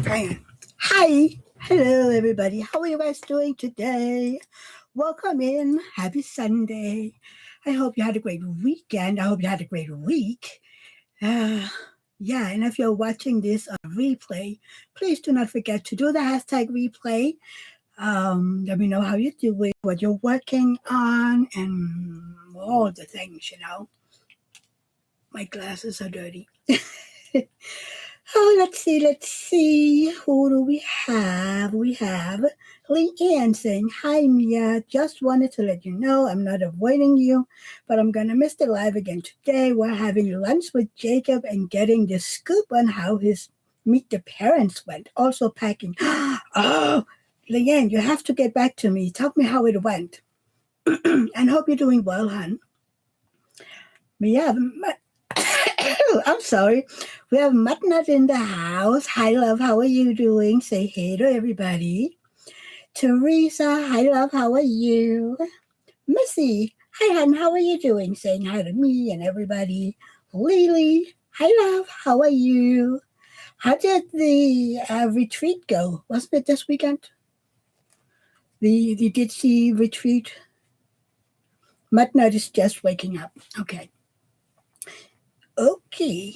Fine. Hi. Hello, everybody. How are you guys doing today? Welcome in. Happy Sunday. I hope you had a great weekend. I hope you had a great week. Uh, yeah, and if you're watching this on replay, please do not forget to do the hashtag replay. Let me know how you're doing, what you're working on, and all the things. My glasses are dirty. Oh, let's see. Who do we have? We have Leanne saying, "Hi, Mia. Just wanted to let you know I'm not avoiding you, but I'm going to miss the live again today. We're having lunch with Jacob and getting the scoop on how his meet the parents went. Also packing." Oh, Leanne, you have to get back to me. Tell me how it went. And hope you're doing well, hon. Mia, I'm sorry. We have Mutnut in the house. Hi, love. How are you doing? Say hey to everybody. Teresa, hi, love. How are you? Missy, hi, hon. How are you doing? Saying hi to me and everybody. Lily, hi, love. How are you? How did the retreat go? Wasn't it this weekend? The Ditsy retreat? Mutnut is just waking up. Okay. Okay.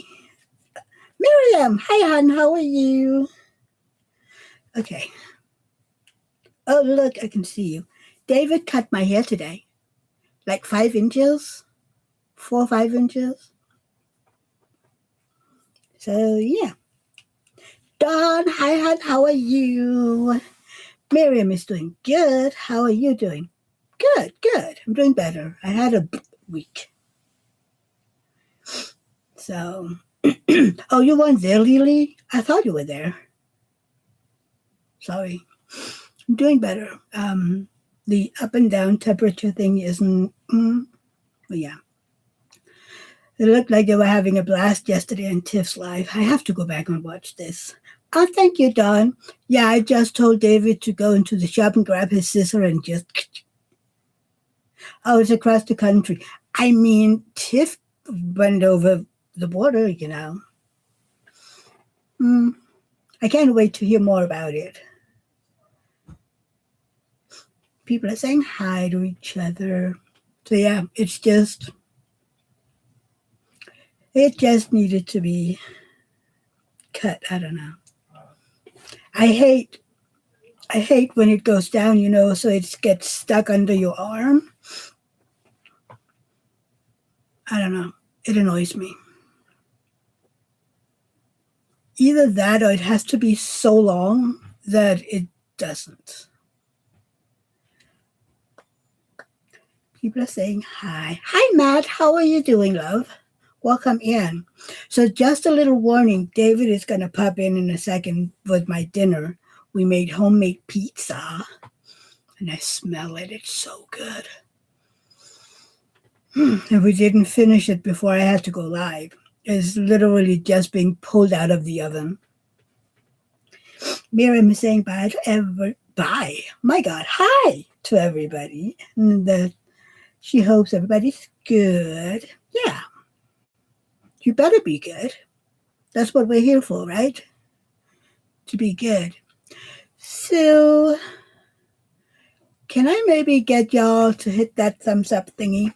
Miriam, hi, hon. How are you? Okay. Oh, look, I can see you. David cut my hair today. Like 5 inches, 4 or 5 inches. So, yeah. Dawn, hi, hon. How are you? Miriam is doing good. How are you doing? Good, good. I'm doing better. I had a week. So, oh, you weren't there, Lily? I thought you were there. Sorry. I'm doing better. The up and down temperature thing isn't, well, yeah. It looked like they were having a blast yesterday on Tiff's live. I have to go back and watch this. Oh, thank you, Don. Yeah, I just told David to go into the shop and grab his scissor and just... Oh, it's across the country. I mean, Tiff went over the border. I can't wait to hear more about it. People are saying hi to each other. So, yeah, it just needed to be cut. I don't know. I hate when it goes down, so it gets stuck under your arm. I don't know. It annoys me. Either that or it has to be so long that it doesn't. People are saying hi. Hi, Matt. How are you doing, love? Welcome in. So just a little warning, David is going to pop in a second with my dinner. We made homemade pizza, and I smell it. It's so good. And we didn't finish it before I had to go live. It's literally just being pulled out of the oven. Miriam is saying bye to bye. My God, hi to everybody. And she hopes everybody's good. Yeah. You better be good. That's what we're here for, right? To be good. So, can I maybe get y'all to hit that thumbs up thingy?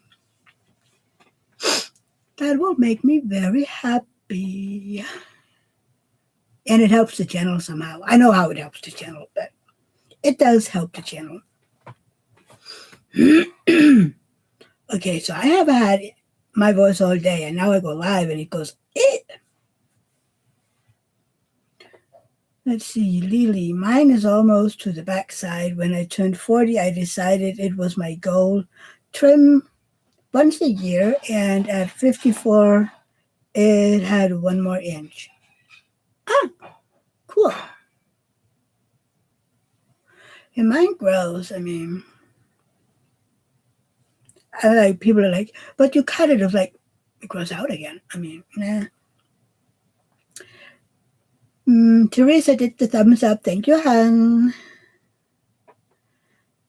That will make me very happy. And it helps the channel somehow. I know how it helps the channel, but it does help the channel. Okay, so I have had my voice all day, and now I go live, and it goes, eh. Let's see, Lily. Mine is almost to the backside. When I turned 40, I decided it was my goal. Trim once a year, and at 54, it had 1 more inch. Ah, cool. And mine grows. I mean, people are like, but you cut it. It's like, it grows out again. I mean, nah. Teresa did the thumbs up. Thank you, hon.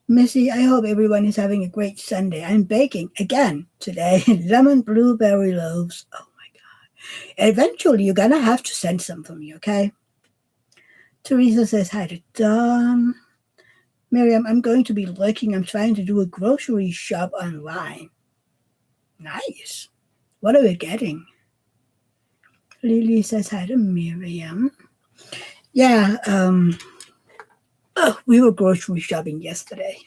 Missy, I hope everyone is having a great Sunday. I'm baking again today. Lemon blueberry loaves. Oh my God. Eventually, you're going to have to send some for me, okay? Teresa says hi to Dawn. Miriam, I'm going to be looking. I'm trying to do a grocery shop online. Nice. What are we getting? Lily says hi to Miriam. Yeah, we were grocery shopping yesterday.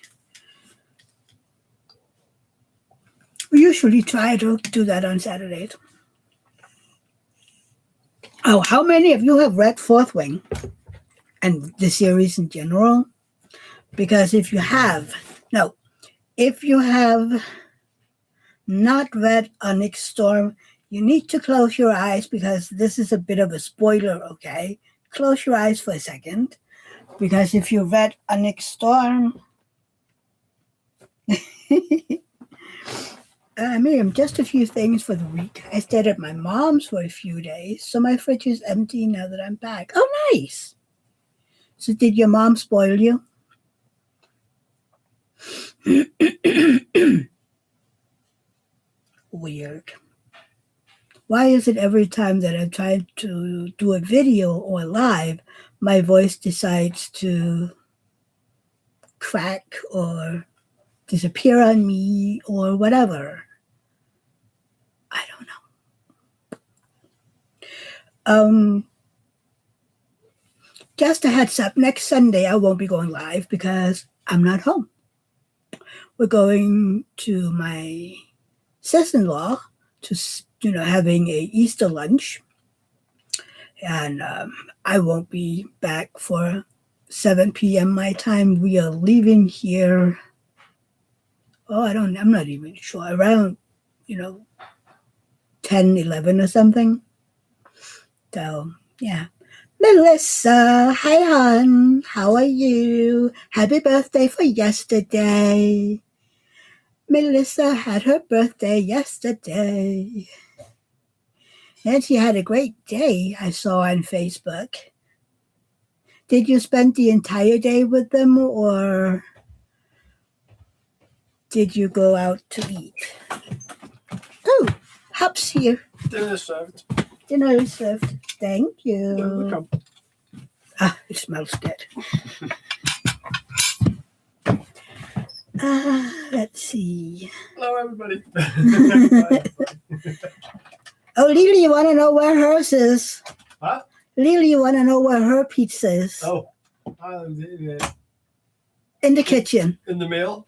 We usually try to do that on Saturdays. Oh, how many of you have read Fourth Wing and the series in general? Because if you have not read Onyx Storm, you need to close your eyes because this is a bit of a spoiler, okay? Close your eyes for a second. Because if you read Onyx Storm, Miriam, just a few things for the week. I stayed at my mom's for a few days, so my fridge is empty now that I'm back. Oh, nice. So did your mom spoil you? Weird. Why is it every time that I'm trying to do a video or live, my voice decides to crack or disappear on me or whatever? I don't know. Just a heads up, next Sunday I won't be going live because I'm not home. We're going to my sister-in-law to, having a Easter lunch. And I won't be back for 7 p.m. my time. We are leaving here. I'm not even sure. Around, 10, 11 or something. So, yeah. Melissa, hi, hon. How are you? Happy birthday for yesterday. Melissa had her birthday yesterday. And she had a great day, I saw on Facebook. Did you spend the entire day with them or did you go out to eat? Oh, Hop's here. Dinner is served. Dinner is served. Thank you. You're welcome. It smells good. Let's see. Hello, everybody. Oh, Lily, you want to know where hers is? Huh? Lily, you want to know where her pizza is? Oh. In the kitchen. In the mail?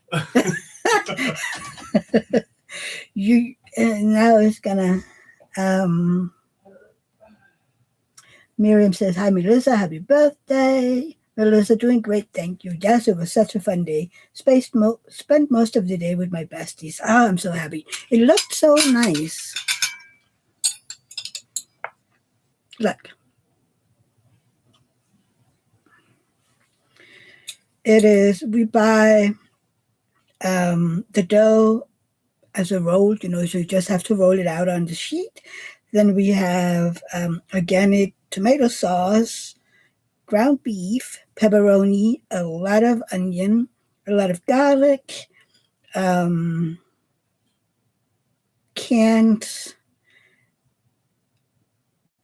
Now it's gonna. Miriam says, hi, Melissa. Happy birthday. Melissa, doing great. Thank you. Yes, it was such a fun day. Spent most of the day with my besties. Oh, I'm so happy. It looked so nice. Look. It is, we buy the dough as a roll, so you just have to roll it out on the sheet. Then we have organic tomato sauce, ground beef, pepperoni, a lot of onion, a lot of garlic, canned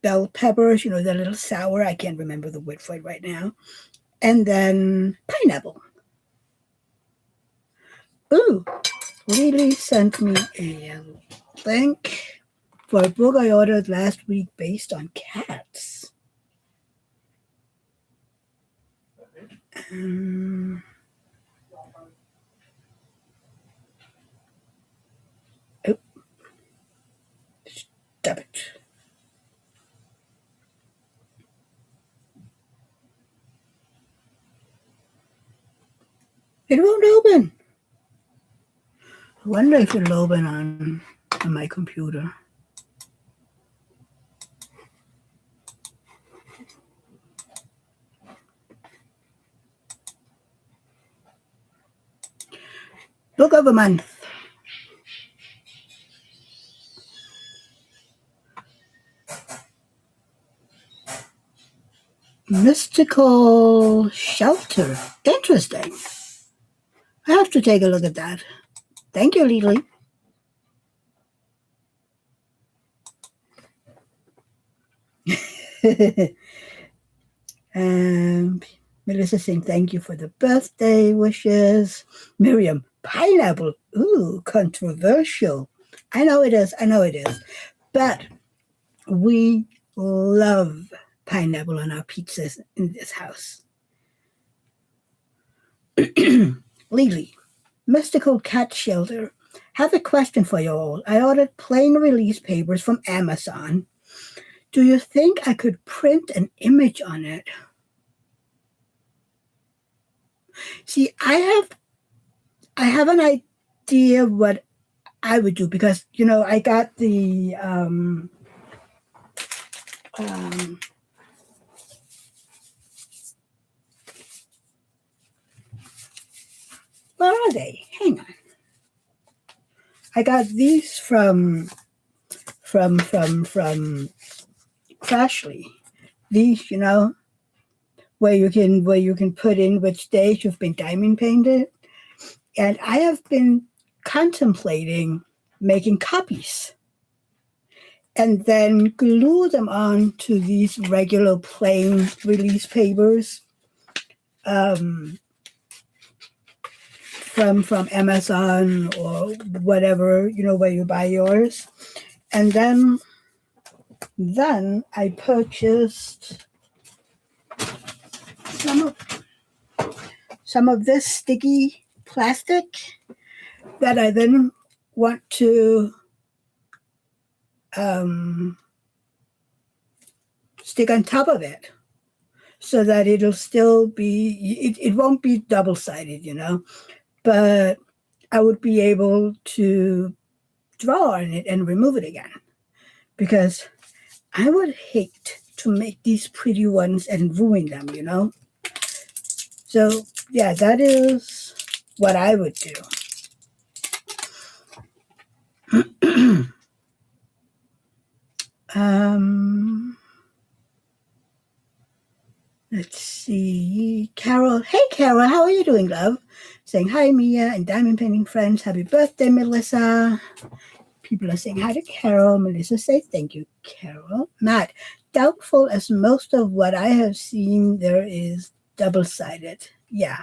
bell peppers, they're a little sour. I can't remember the word for it right now. And then pineapple. Ooh, Lily sent me a link for a book I ordered last week based on cats. Stop it. It won't open. I wonder if it'll open on my computer. Book of a month. Mystical Shelter. Interesting. I have to take a look at that. Thank you, Lily. And Melissa saying thank you for the birthday wishes. Miriam, pineapple. Ooh, controversial. I know it is. I know it is. But we love pineapple on our pizzas in this house. Lily, Mystical Cat Shelter. Have a question for you all. I ordered plain release papers from Amazon. Do you think I could print an image on it? See, I have an idea what I would do because I got the um, where are they? Hang on. I got these from Crashly. These, where you can put in which days you've been diamond painted, and I have been contemplating making copies and then glue them on to these regular plain release papers um, from Amazon or whatever, where you buy yours. And then I purchased some of this sticky plastic that I then want to stick on top of it so that it'll still be, it won't be double sided, but I would be able to draw on it and remove it again because I would hate to make these pretty ones and ruin them. So, yeah, that is what I would do. Let's see. Carol. Hey, Carol. How are you doing, love? Saying hi, Mia and Diamond Painting Friends. Happy birthday, Melissa. People are saying hi to Carol. Melissa say thank you, Carol. Matt. Doubtful as most of what I have seen there is double-sided. Yeah.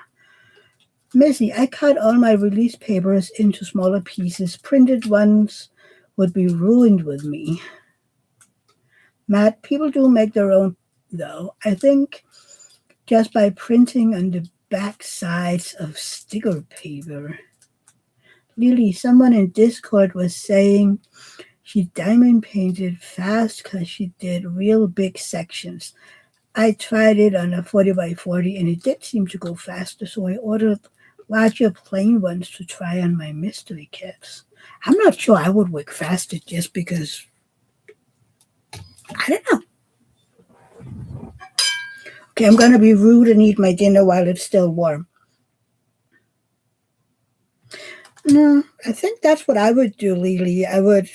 Missy, I cut all my release papers into smaller pieces. Printed ones would be ruined with me. Matt, people do make their own, though. I think just by printing on the back sides of sticker paper. Lily, someone in Discord was saying she diamond painted fast because she did real big sections. I tried it on a 40 by 40 and it did seem to go faster, so I ordered larger plain ones to try on my mystery kits. I'm not sure I would work faster just because, I don't know. Okay, I'm going to be rude and eat my dinner while it's still warm. No, I think that's what I would do, Lily. I would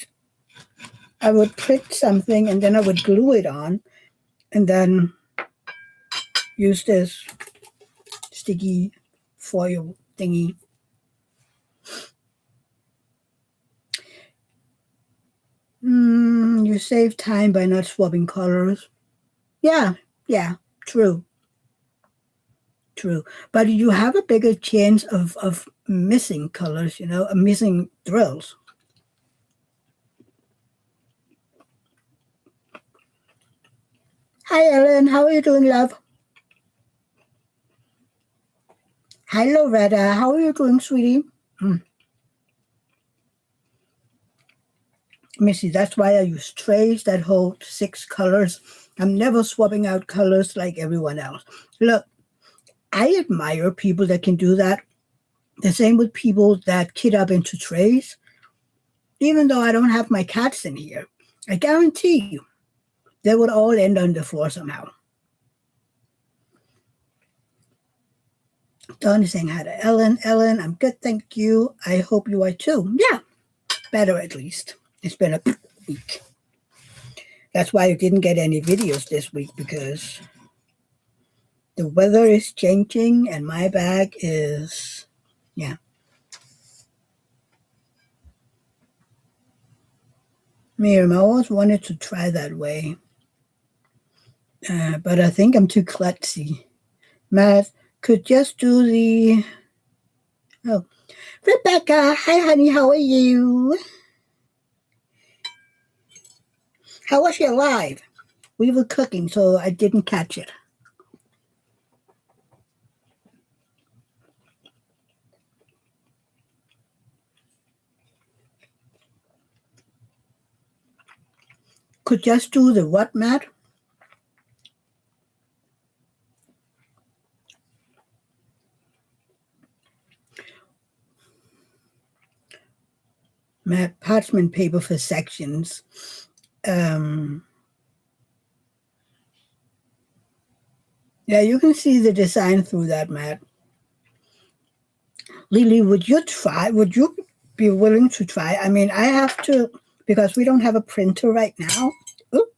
print something and then I would glue it on and then use this sticky foil thingy. You save time by not swapping colors. Yeah, true. But you have a bigger chance of missing colors, missing drills. Hi, Ellen. How are you doing, love? Hi, Loretta. How are you doing, sweetie? Missy, that's why I use trays that hold 6 colors. I'm never swapping out colors like everyone else. Look, I admire people that can do that. The same with people that kit up into trays. Even though I don't have my cats in here, I guarantee you they would all end on the floor somehow. Don is saying hi to Ellen. Ellen, I'm good, thank you. I hope you are too. Yeah, better at least. It's been a week. That's why you didn't get any videos this week because the weather is changing and my bag is, yeah. Miriam, I always wanted to try that way. But I think I'm too klutzy. Matt could just do the. Oh, Rebecca, hi honey, how are you? How was your live? We were cooking, so I didn't catch it. Could just do the what, Matt? Matt, parchment paper for sections. Um, yeah, you can see the design through that, Matt. Lily, would you try? Would you be willing to try? I mean, I have to, because we don't have a printer right now. Oop.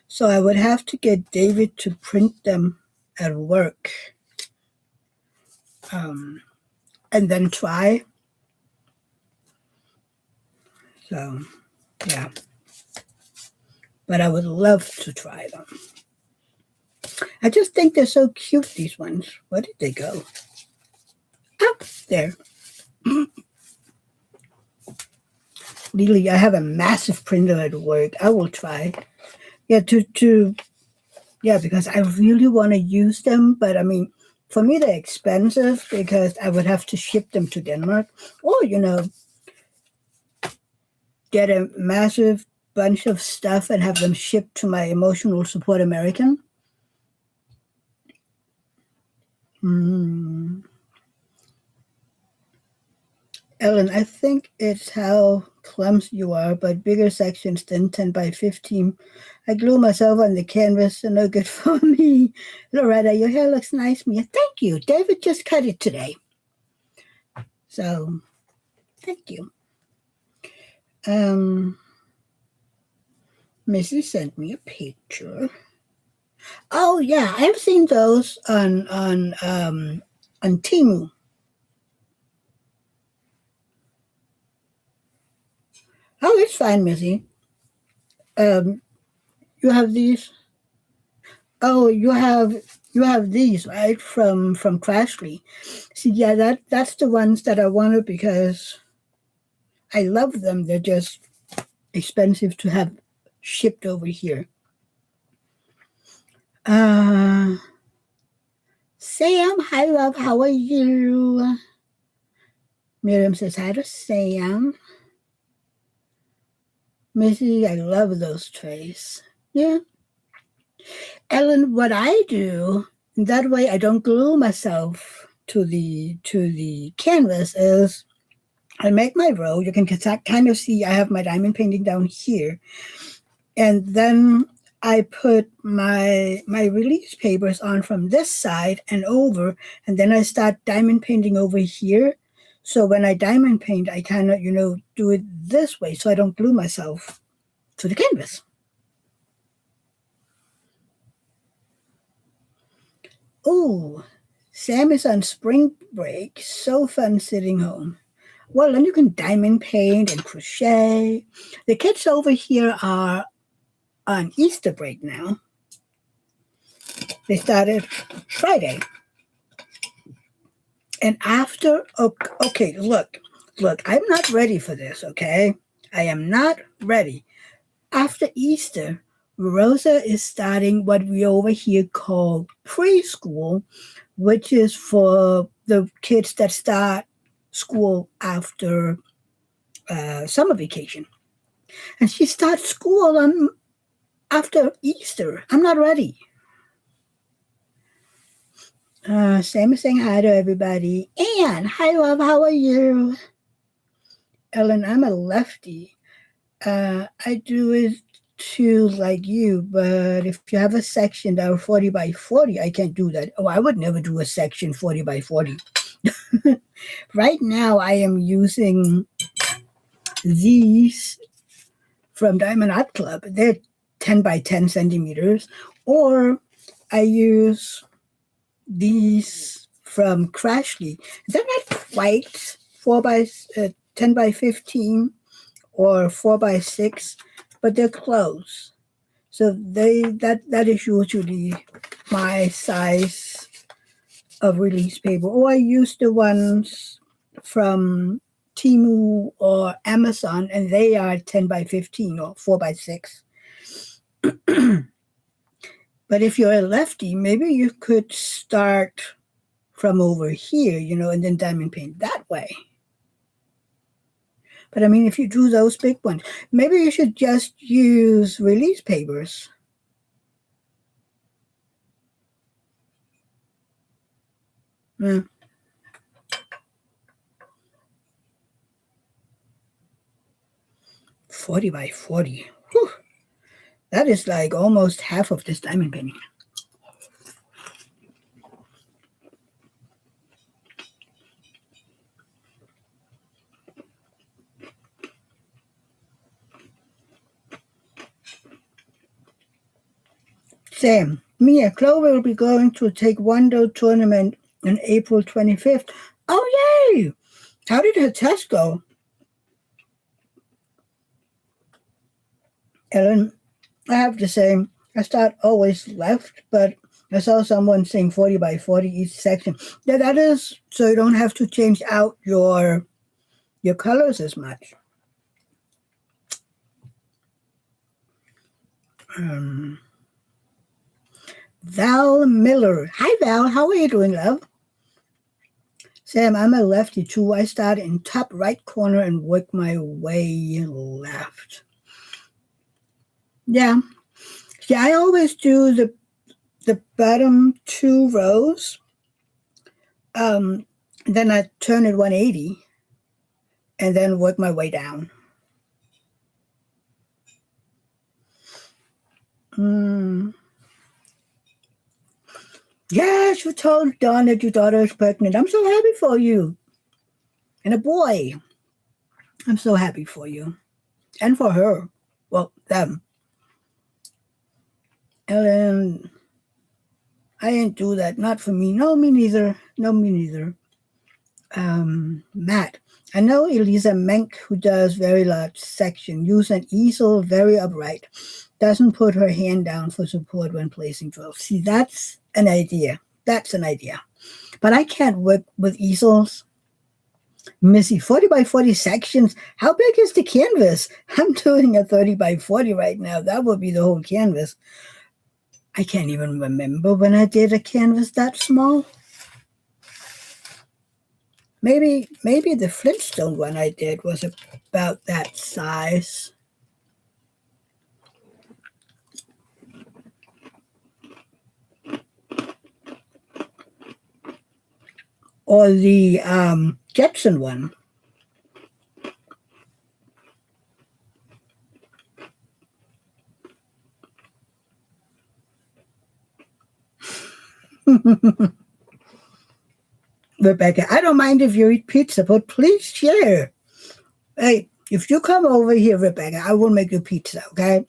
So I would have to get David to print them at work, and then try. So, yeah. But I would love to try them. I just think they're so cute, these ones. Where did they go? Up there. Lily, I have a massive printer at work. I will try. Yeah, yeah, because I really want to use them, but I mean, for me they're expensive because I would have to ship them to Denmark, or get a massive bunch of stuff and have them shipped to my emotional support American. Mm. Ellen, I think it's how clumsy you are, but bigger sections than 10 by 15. I glue myself on the canvas, so no good for me. Loretta, your hair looks nice, Mia. Thank you. David just cut it today. So, thank you. Missy sent me a picture. Oh yeah, I've seen those on Temu. Oh, it's fine, Missy. Um, you have these. Oh, you have these right from Crashly. See, yeah, that's the ones that I wanted because I love them. They're just expensive to have shipped over here. Uh, Sam, hi love, how are you? Miriam says hi to Sam. Missy, I love those trays. Yeah. Ellen, what I do, that way I don't glue myself to the canvas is I make my row. You can kind of see I have my diamond painting down here. And then I put my release papers on from this side and over, and then I start diamond painting over here. So when I diamond paint, I kind of, do it this way so I don't glue myself to the canvas. Oh, Sam is on spring break. So fun sitting home. Well, then you can diamond paint and crochet. The kids over here are on Easter break now. They started Friday. And after, okay, look, I'm not ready for this, okay? I am not ready. After Easter, Rosa is starting what we over here call preschool, which is for the kids that start school after summer vacation. And she starts school after Easter. I'm not ready. Sam is saying hi to everybody. Anne, hi love, how are you? Ellen, I'm a lefty. I do it too, like you, but if you have a section that are 40 by 40, I can't do that. Oh, I would never do a section 40 by 40. Right now, I am using these from Diamond Art Club. They're 10 by 10 centimeters. Or I use these from Crashly. They're not quite 10 by 15 or 4 by 6, but they're close. So that is usually my size of release paper. Or I use the ones from Temu or Amazon, and they are 10 by 15 or 4 by 6. But if you're a lefty, maybe you could start from over here, and then diamond paint that way. But I mean, if you do those big ones, maybe you should just use release papers. Yeah. $40 by $40. Whew. That is like almost half of this diamond painting. Sam, me and Chloe will be going to a Taekwondo tournament on April 25th. Oh, yay! How did her test go? Ellen, I have to say, I start always left, but I saw someone saying 40 by 40 each section. Yeah, that is so you don't have to change out your colors as much. Val Miller. Hi, Val. How are you doing, love? Sam, I'm a lefty too. I start in top right corner and work my way left. Yeah. Yeah, I always do the bottom 2 rows. Then I turn it 180 and then work my way down. Yes, you told Dawn that your daughter is pregnant. I'm so happy for you. And a boy. I'm so happy for you. And for her. Well, them. Ellen, I ain't do that. Not for me. No, me neither. No, me neither. Matt, I know Elisa Menk, who does very large section, use an easel very upright. Doesn't put her hand down for support when placing drills. See, that's an idea. That's an idea. But I can't work with easels. Missy, 40 by 40 sections. How big is the canvas? I'm doing a 30 by 40 right now. That would be the whole canvas. I can't even remember when I did a canvas that small. Maybe the Flintstone one I did was about that size. Or the Jetson one. Rebecca, I don't mind if you eat pizza, but please share. Hey, if you come over here, Rebecca, I will make you pizza, okay?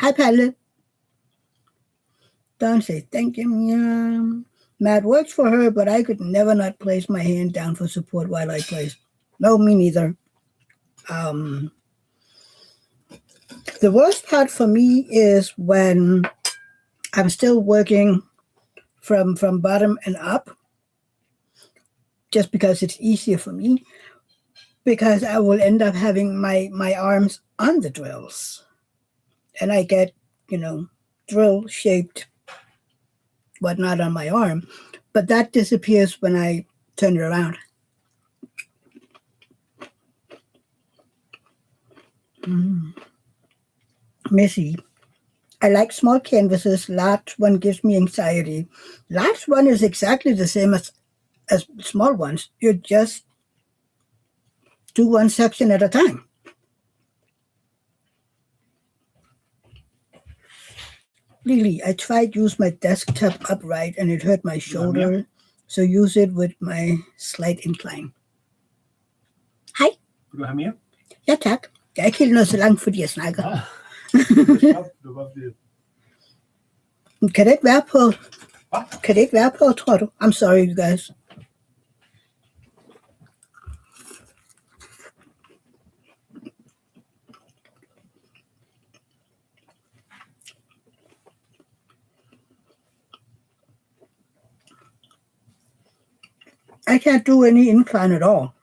Hi, Paula. Don't say thank you. Yeah. Matt works for her, but I could never not place my hand down for support while I place. No, me neither. The worst part for me is when I'm still working from bottom and up, just because it's easier for me, because I will end up having my arms on the drills. And I get, drill shaped whatnot on my arm. But that disappears when I turn it around. Missy, I like small canvases. Large one gives me anxiety. Large one is exactly the same as small ones. You just do one section at a time. Lily, I tried to use my desktop upright and it hurt my shoulder. So use it with my slight incline. Hej. Vil du have mere? Ja, tak. Jeg er ikke helt nået så langt, fordi jeg snakker. Kan det ikke være på? Kan det ikke være på, tror du? I'm sorry, you guys. I can't do any incline at all.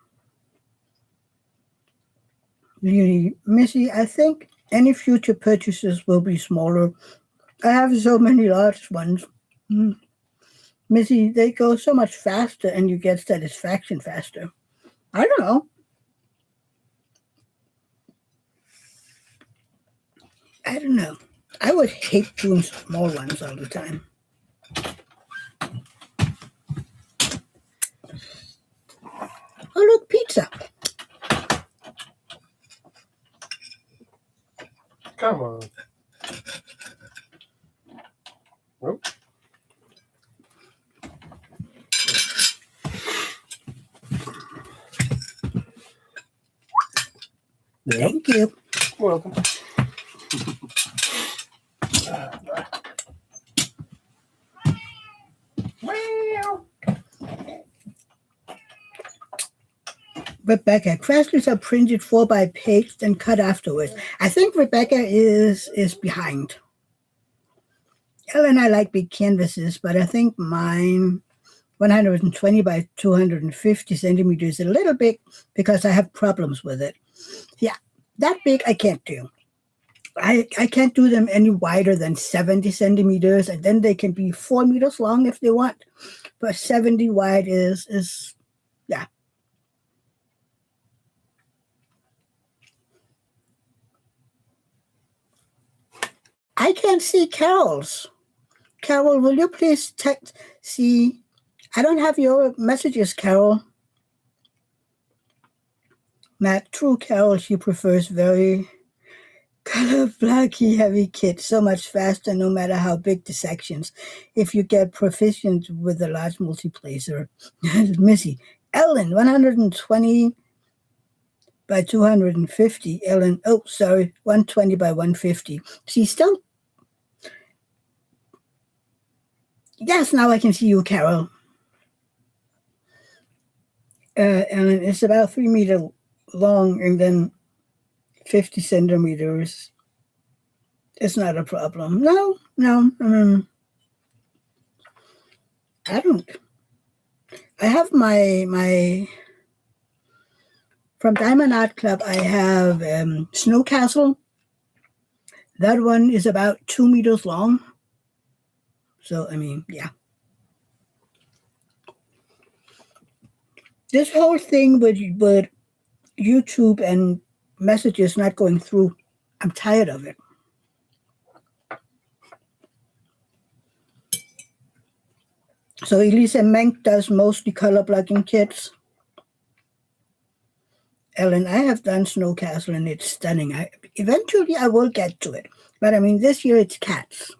Really, Missy, I think any future purchases will be smaller. I have so many large ones. Mm. Missy, they go so much faster and you get satisfaction faster. I don't know. I don't know. I would hate doing small ones all the time. Oh, look, pizza. Come on. Nope. Yep. Thank you. Welcome. Rebecca, crashes are printed 4x and cut afterwards. I think Rebecca is behind. Ellen, I like big canvases, but I think mine 120 by 250 centimeters is a little big because I have problems with it. Yeah, that big I can't do. I can't do them any wider than 70 centimeters, and then they can be 4 meters long if they want. But 70 wide is yeah. I can't see Carol's. Carol, will you please text? See, I don't have your messages, Carol. Matt, true Carol, she prefers very color blocky heavy kits so much faster no matter how big the sections. If you get proficient with a large multiplacer. Missy. Ellen, 120 by 250. Ellen, 120 by 150. She's still. Yes, now I can see you, Carol. Ellen, it's about 3 meters long and then 50 centimeters. It's not a problem. No. I don't. I have my from Diamond Art Club. I have Snow Castle. That one is about 2 meters long. So I mean, yeah. This whole thing with YouTube and messages not going through, I'm tired of it. So Elisa Menk does mostly color blocking kits. Ellen, I have done Snow Castle and it's stunning. Eventually I will get to it. But I mean, this year it's cats.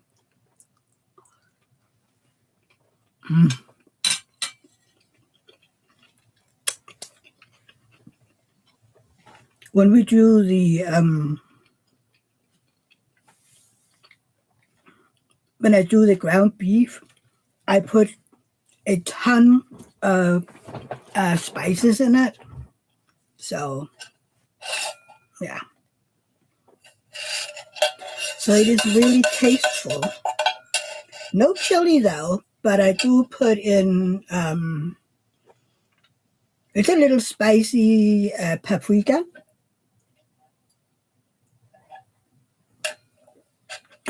When we do when I do the ground beef, I put a ton of spices in it. So, yeah. So it is really tasteful. No chili though, but I do put in, it's a little spicy paprika.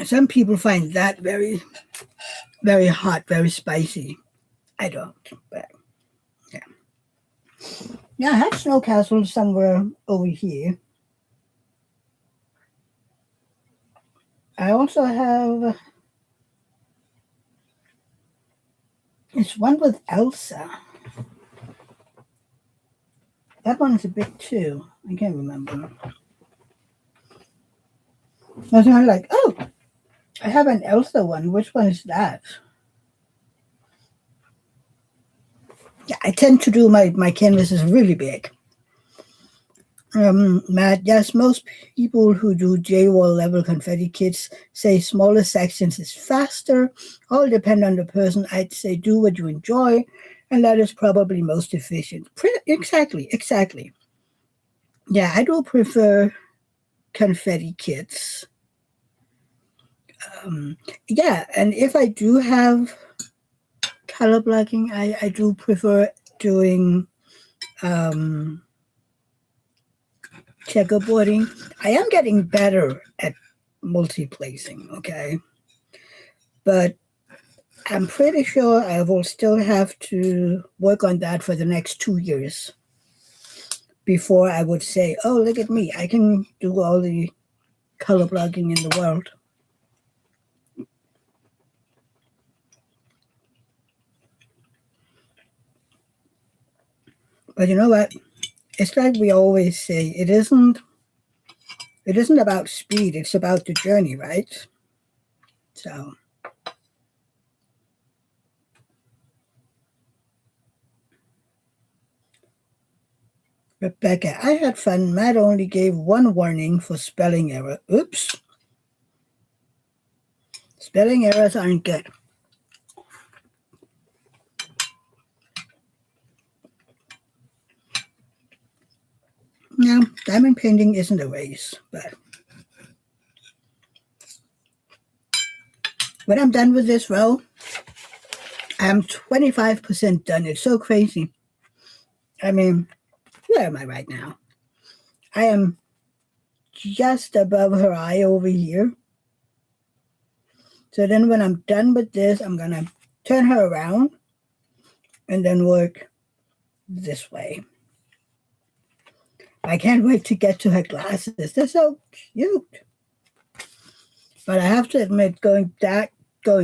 Some people find that very, very hot, very spicy. I don't, but yeah. Yeah, I have Snow Castle somewhere over here. I also have, it's one with Elsa. That one's a bit too. I can't remember. I was kind of like, oh, I have an Elsa one. Which one is that? Yeah, I tend to do my canvases really big. Matt, yes, most people who do J-wall level confetti kits say smaller sections is faster. All depend on the person. I'd say do what you enjoy, and that is probably most efficient. Exactly. Yeah, I do prefer confetti kits. Yeah, and if I do have color blocking, I do prefer doing checkerboarding. I am getting better at multi-placing, okay? But I'm pretty sure I will still have to work on that for the next 2 years before I would say, oh, look at me. I can do all the color blocking in the world. But you know what? It's like we always say, it isn't about speed, it's about the journey, right? So Rebecca, I had fun. Matt only gave one warning for spelling error. Oops. Spelling errors aren't good. No, diamond painting isn't a race, but when I'm done with this row, I'm 25% done. It's so crazy. I mean, where am I right now? I am just above her eye over here. So then when I'm done with this, I'm going to turn her around and then work this way. I can't wait to get to her glasses. They're so cute. But I have to admit, going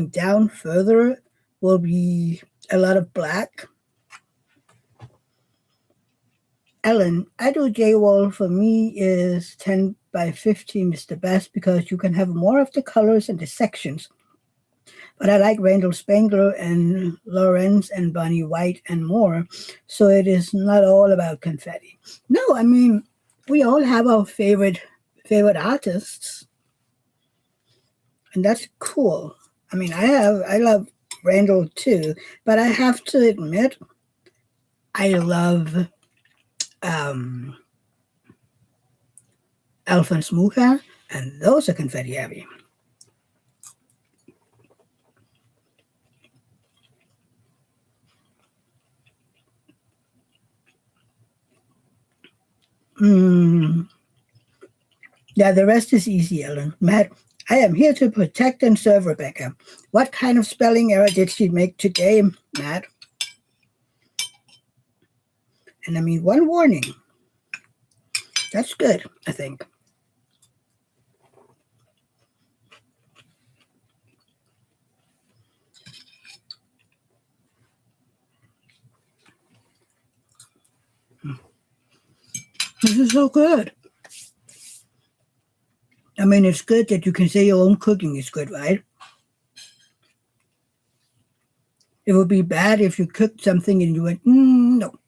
down further will be a lot of black. Ellen, I do J-wall for me is 10 by 15 is the best because you can have more of the colors and the sections. But I like Randall Spangler and Lawrence and Bonnie White and more. So it is not all about confetti. No, I mean, we all have our favorite artists. And that's cool. I mean, I love Randall too, but I have to admit, I love Alphonse Mucha, and those are confetti heavy. Yeah, the rest is easy, Ellen. Matt, I am here to protect and serve Rebecca. What kind of spelling error did she make today, Matt? And I mean, one warning. That's good, I think. This is so good. I mean, it's good that you can say your own cooking is good, right? It would be bad if you cooked something and you went, no.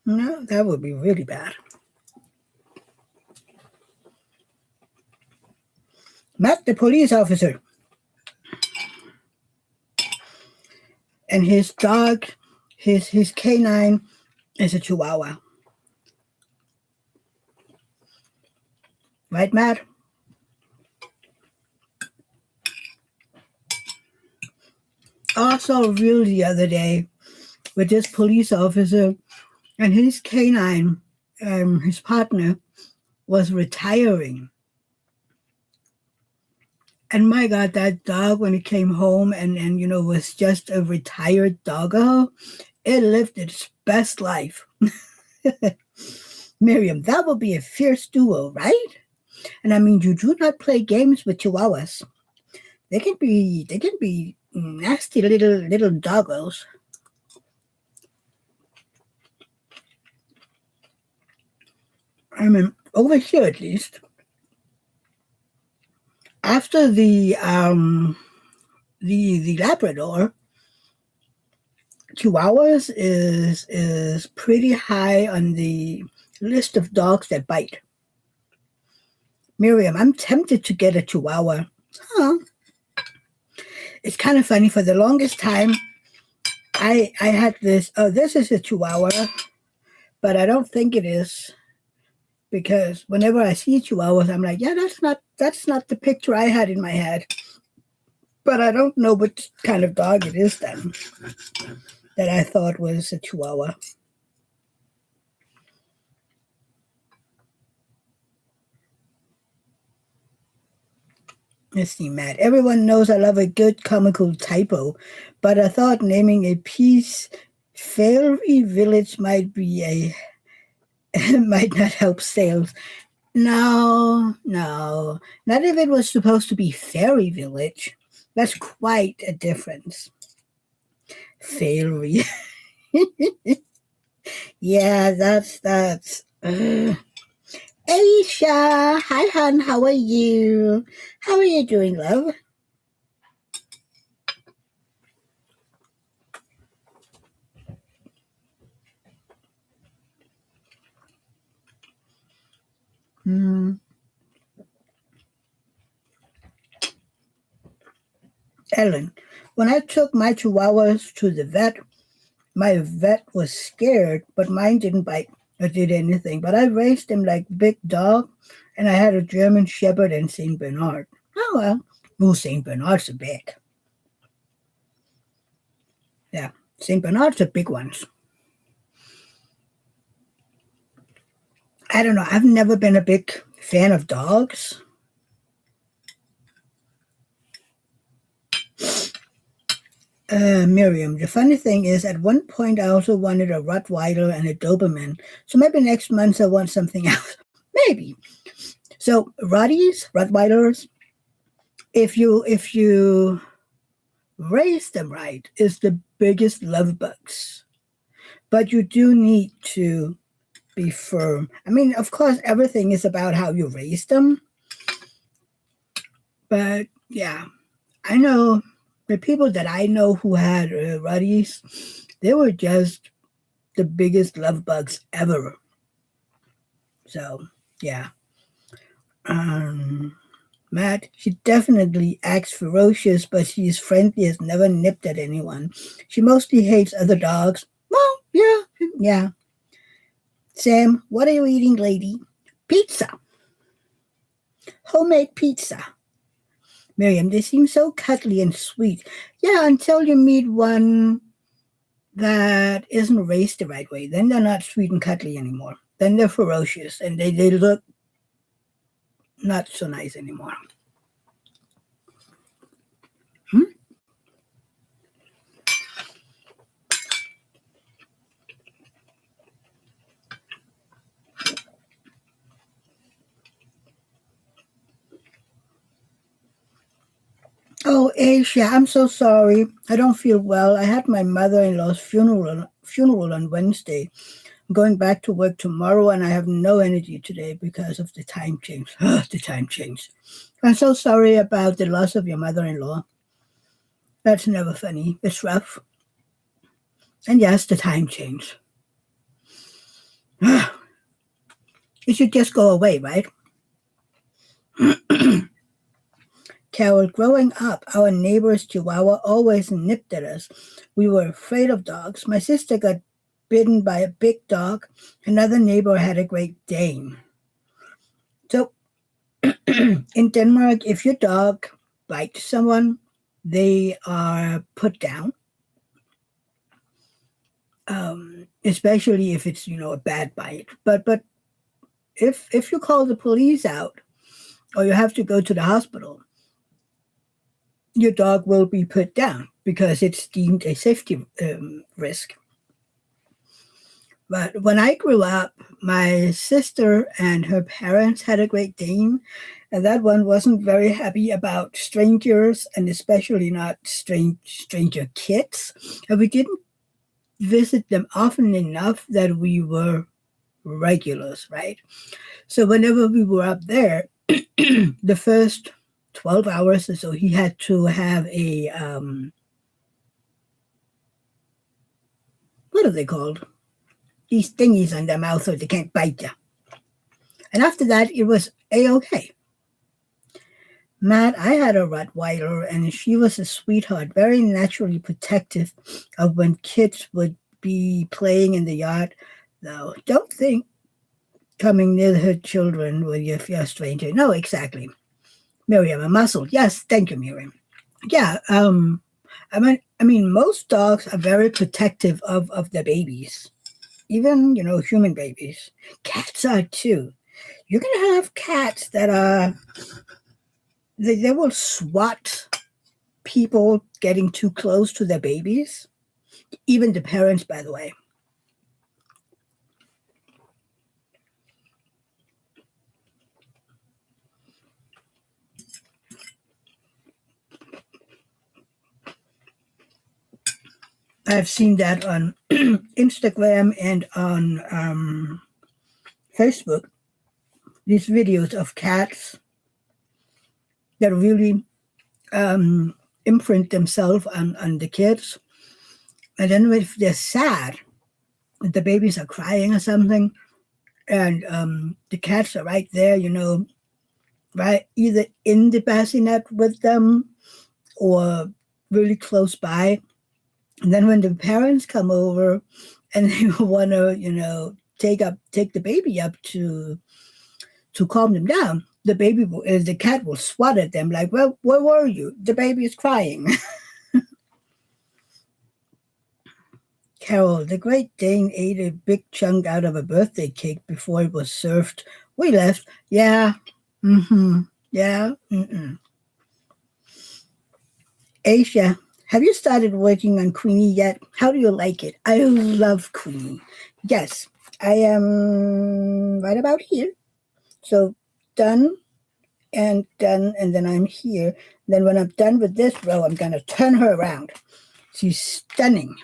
No, that would be really bad. Matt, the police officer, and his dog, his canine is a Chihuahua. Right, Matt? Also, real the other day with this police officer and his canine, his partner, was retiring. And my God, that dog, when it came home and was just a retired doggo, it lived its best life. Miriam, that would be a fierce duo, right? And I mean, you do not play games with Chihuahuas. They can be nasty little doggos. I mean, over here at least. After the Labrador, Chihuahuas is pretty high on the list of dogs that bite. Miriam, I'm tempted to get a Chihuahua. Huh. It's kind of funny. For the longest time, I had this. Oh, this is a Chihuahua, but I don't think it is, because whenever I see Chihuahuas, I'm like, yeah, that's not the picture I had in my head. But I don't know what kind of dog it is then that I thought was a Chihuahua. Let's see, Matt. Everyone knows I love a good comical typo, but I thought naming a piece Fairy Village might be a might not help sales. No, no. Not if it was supposed to be Fairy Village. That's quite a difference. Fairy. Yeah, that's. Aisha, hi, hon. How are you? How are you doing, love? Hmm. Ellen, when I took my chihuahuas to the vet, my vet was scared, but mine didn't bite or did anything. But I raised them like big dog, and I had a German Shepherd and Saint Bernard. Oh well, well Saint Bernards are big. Yeah, Saint Bernards are big ones. I don't know. I've never been a big fan of dogs. Miriam, the funny thing is, at one point I also wanted a Rottweiler and a Doberman. So maybe next month I want something else. Maybe. So Rotties, Rottweilers, if you raise them right, is the biggest love bugs. But you do need to be firm. I mean, of course, everything is about how you raise them. But yeah, I know the people that I know who had Rotties, they were just the biggest love bugs ever. So yeah. Um, Matt, she definitely acts ferocious, but she's friendly, has never nipped at anyone. She mostly hates other dogs. Well, yeah, yeah. Sam, what are you eating, lady? Pizza. Homemade pizza. Miriam, they seem so cuddly and sweet. Yeah, until you meet one that isn't raised the right way. Then they're not sweet and cuddly anymore. Then they're ferocious and they look not so nice anymore. Hmm? Oh, Asia, I'm so sorry. I don't feel well. I had my mother-in-law's funeral on Wednesday. I'm going back to work tomorrow, and I have no energy today because of the time change. The time change. I'm so sorry about the loss of your mother-in-law. That's never funny. It's rough. And yes, the time change. It should just go away, right? Carol, growing up, our neighbor's chihuahua always nipped at us. We were afraid of dogs. My sister got bitten by a big dog. Another neighbor had a Great Dane. So in Denmark, if your dog bites someone, they are put down. Especially if it's a bad bite. But if you call the police out or you have to go to the hospital, your dog will be put down because it's deemed a safety risk. But when I grew up, my sister and her parents had a Great Dane, and that one wasn't very happy about strangers and especially not stranger kids. And we didn't visit them often enough that we were regulars, right? So whenever we were up there, the first 12 hours or so, he had to have a, what are they called? These thingies on their mouth so they can't bite you. And after that, it was A-okay. Matt, I had a Rottweiler, and she was a sweetheart, very naturally protective of when kids would be playing in the yard. Though, don't think coming near her children when you're a stranger. No, exactly. Miriam, a muscle. Yes, thank you, Miriam. Yeah. I mean, most dogs are very protective of their babies, even human babies. Cats are too. You're gonna have cats that are they will swat people getting too close to their babies, even the parents, by the way. I've seen that on Instagram and on Facebook. These videos of cats that really um, imprint themselves on the kids. And then if they're sad, the babies are crying or something, and the cats are right there, right either in the bassinet with them or really close by. And then when the parents come over and they want to, take the baby up to calm them down, the cat will swat at them like, "Well, where were you? The baby is crying." Carol, the Great Dane ate a big chunk out of a birthday cake before it was served. We left. Yeah. Mm-hmm. Yeah. Mm-mm. Asia, have you started working on Queenie yet? How do you like it? I love Queenie. Yes, I am right about here. So done, and then I'm here. Then when I'm done with this row, I'm gonna turn her around. She's stunning.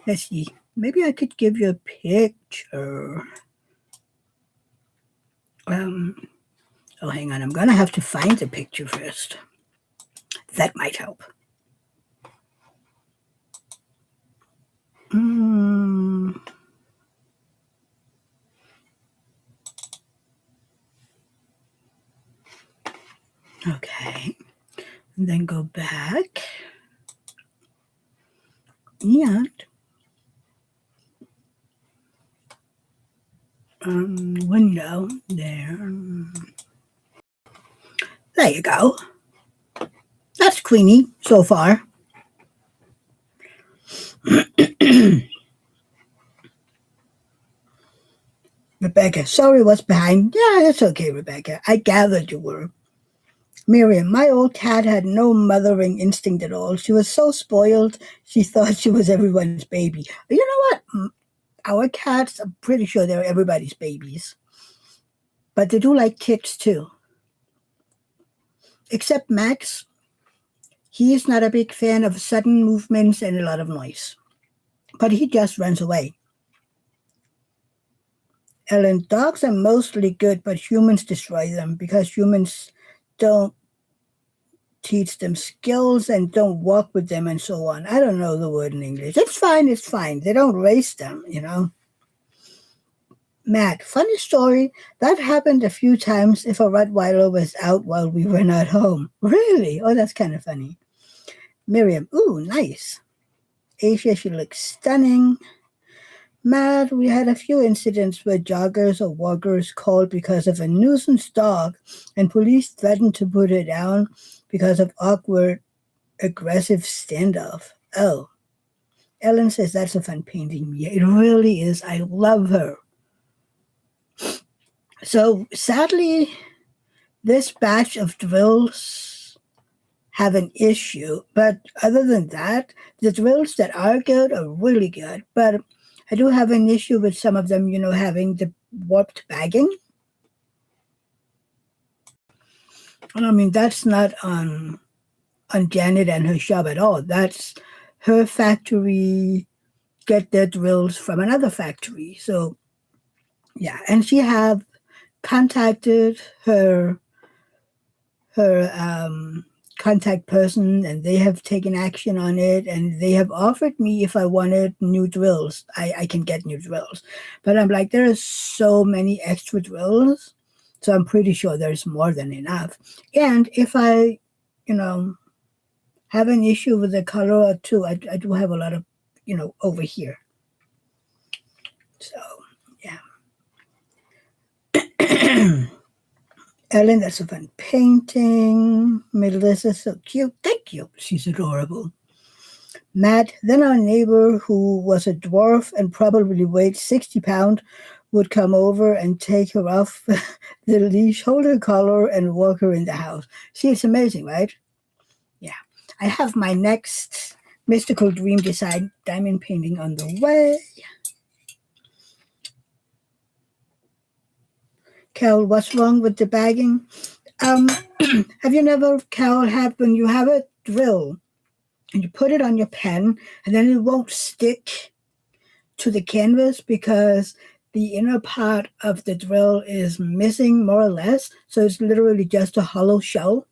Let's see. Maybe I could give you a picture. Um, oh, hang on. I'm gonna have to find the picture first. That might help. Mm, okay. And then go back. And window there. There you go. That's Queenie so far. Rebecca, sorry what's behind. Yeah, that's okay, Rebecca. I gathered you were. Miriam, my old cat had no mothering instinct at all. She was so spoiled, she thought she was everyone's baby. You know what? Our cats, I'm pretty sure they're everybody's babies. But they do like kids too. Except Max, he is not a big fan of sudden movements and a lot of noise. But he just runs away. Ellen, dogs are mostly good, but humans destroy them because humans don't teach them skills and don't walk with them and so on. I don't know the word in English. It's fine, it's fine. They don't raise them. Matt, funny story. That happened a few times if a Rottweiler was out while we were not home. Really? Oh, that's kind of funny. Miriam, ooh, nice. Asia, she looks stunning. Matt, we had a few incidents where joggers or walkers called because of a nuisance dog, and police threatened to put her down because of awkward, aggressive standoff. Oh, Ellen says that's a fun painting. Yeah, it really is. I love her. So sadly, this batch of drills have an issue, but other than that, the drills that are good are really good. But I do have an issue with some of them, having the warped bagging. And I mean, that's not on Janet and her shop at all. That's her factory get their drills from another factory. So yeah, and she have contacted her contact person, and they have taken action on it, and they have offered me if I wanted new drills, I can get new drills. But I'm like, there are so many extra drills, so I'm pretty sure there's more than enough. And if I, you know, have an issue with a color or two, I do have a lot of, over here. So yeah. Ellen, that's a fun painting. Melissa's so cute. Thank you. She's adorable. Matt, then our neighbor, who was a dwarf and probably weighed 60 pounds, would come over and take her off the leash, hold her collar, and walk her in the house. See, it's amazing, right? Yeah. I have my next mystical dream design diamond painting on the way. Cal, what's wrong with the bagging? Um, have you never, Cal, had when you have a drill and you put it on your pen and then it won't stick to the canvas because the inner part of the drill is missing more or less. So it's literally just a hollow shell.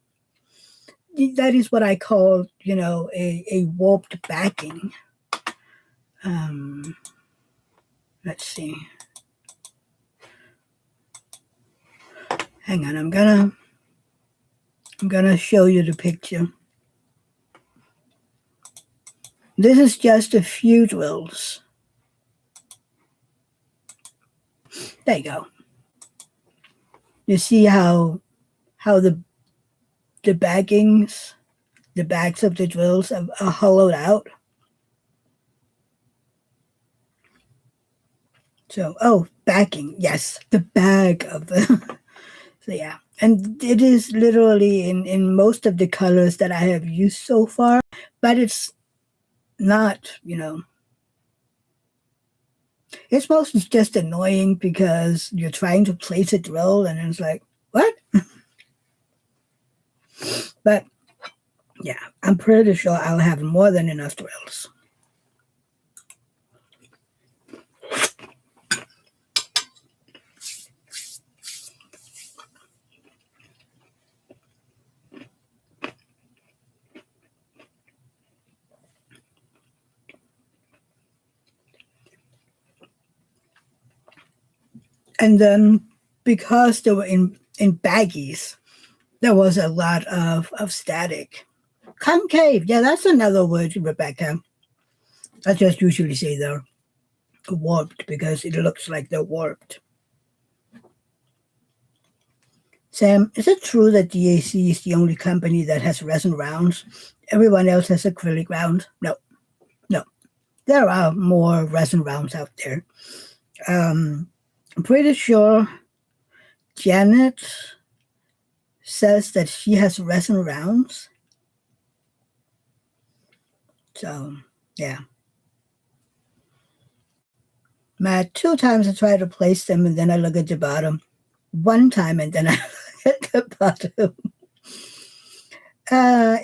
That is what I call, a warped backing. Let's see. Hang on, I'm gonna show you the picture. This is just a few drills. There you go. You see how the backings, the backs of the drills are hollowed out. So, backing, yes, the bag of the. So yeah, and it is literally in most of the colors that I have used so far, but it's not, it's mostly just annoying because you're trying to place a drill and it's like, what? But yeah, I'm pretty sure I'll have more than enough drills. And then because they were in baggies, there was a lot of static. Concave, yeah, that's another word, Rebecca. I just usually say they're warped because it looks like they're warped. Sam, is it true that DAC is the only company that has resin rounds? Everyone else has acrylic rounds? No, no. There are more resin rounds out there. I'm pretty sure Janet says that she has resin rounds. So, yeah. Matt, 2 times I try to place them and then I look at the bottom. 1 time and then I look at the bottom.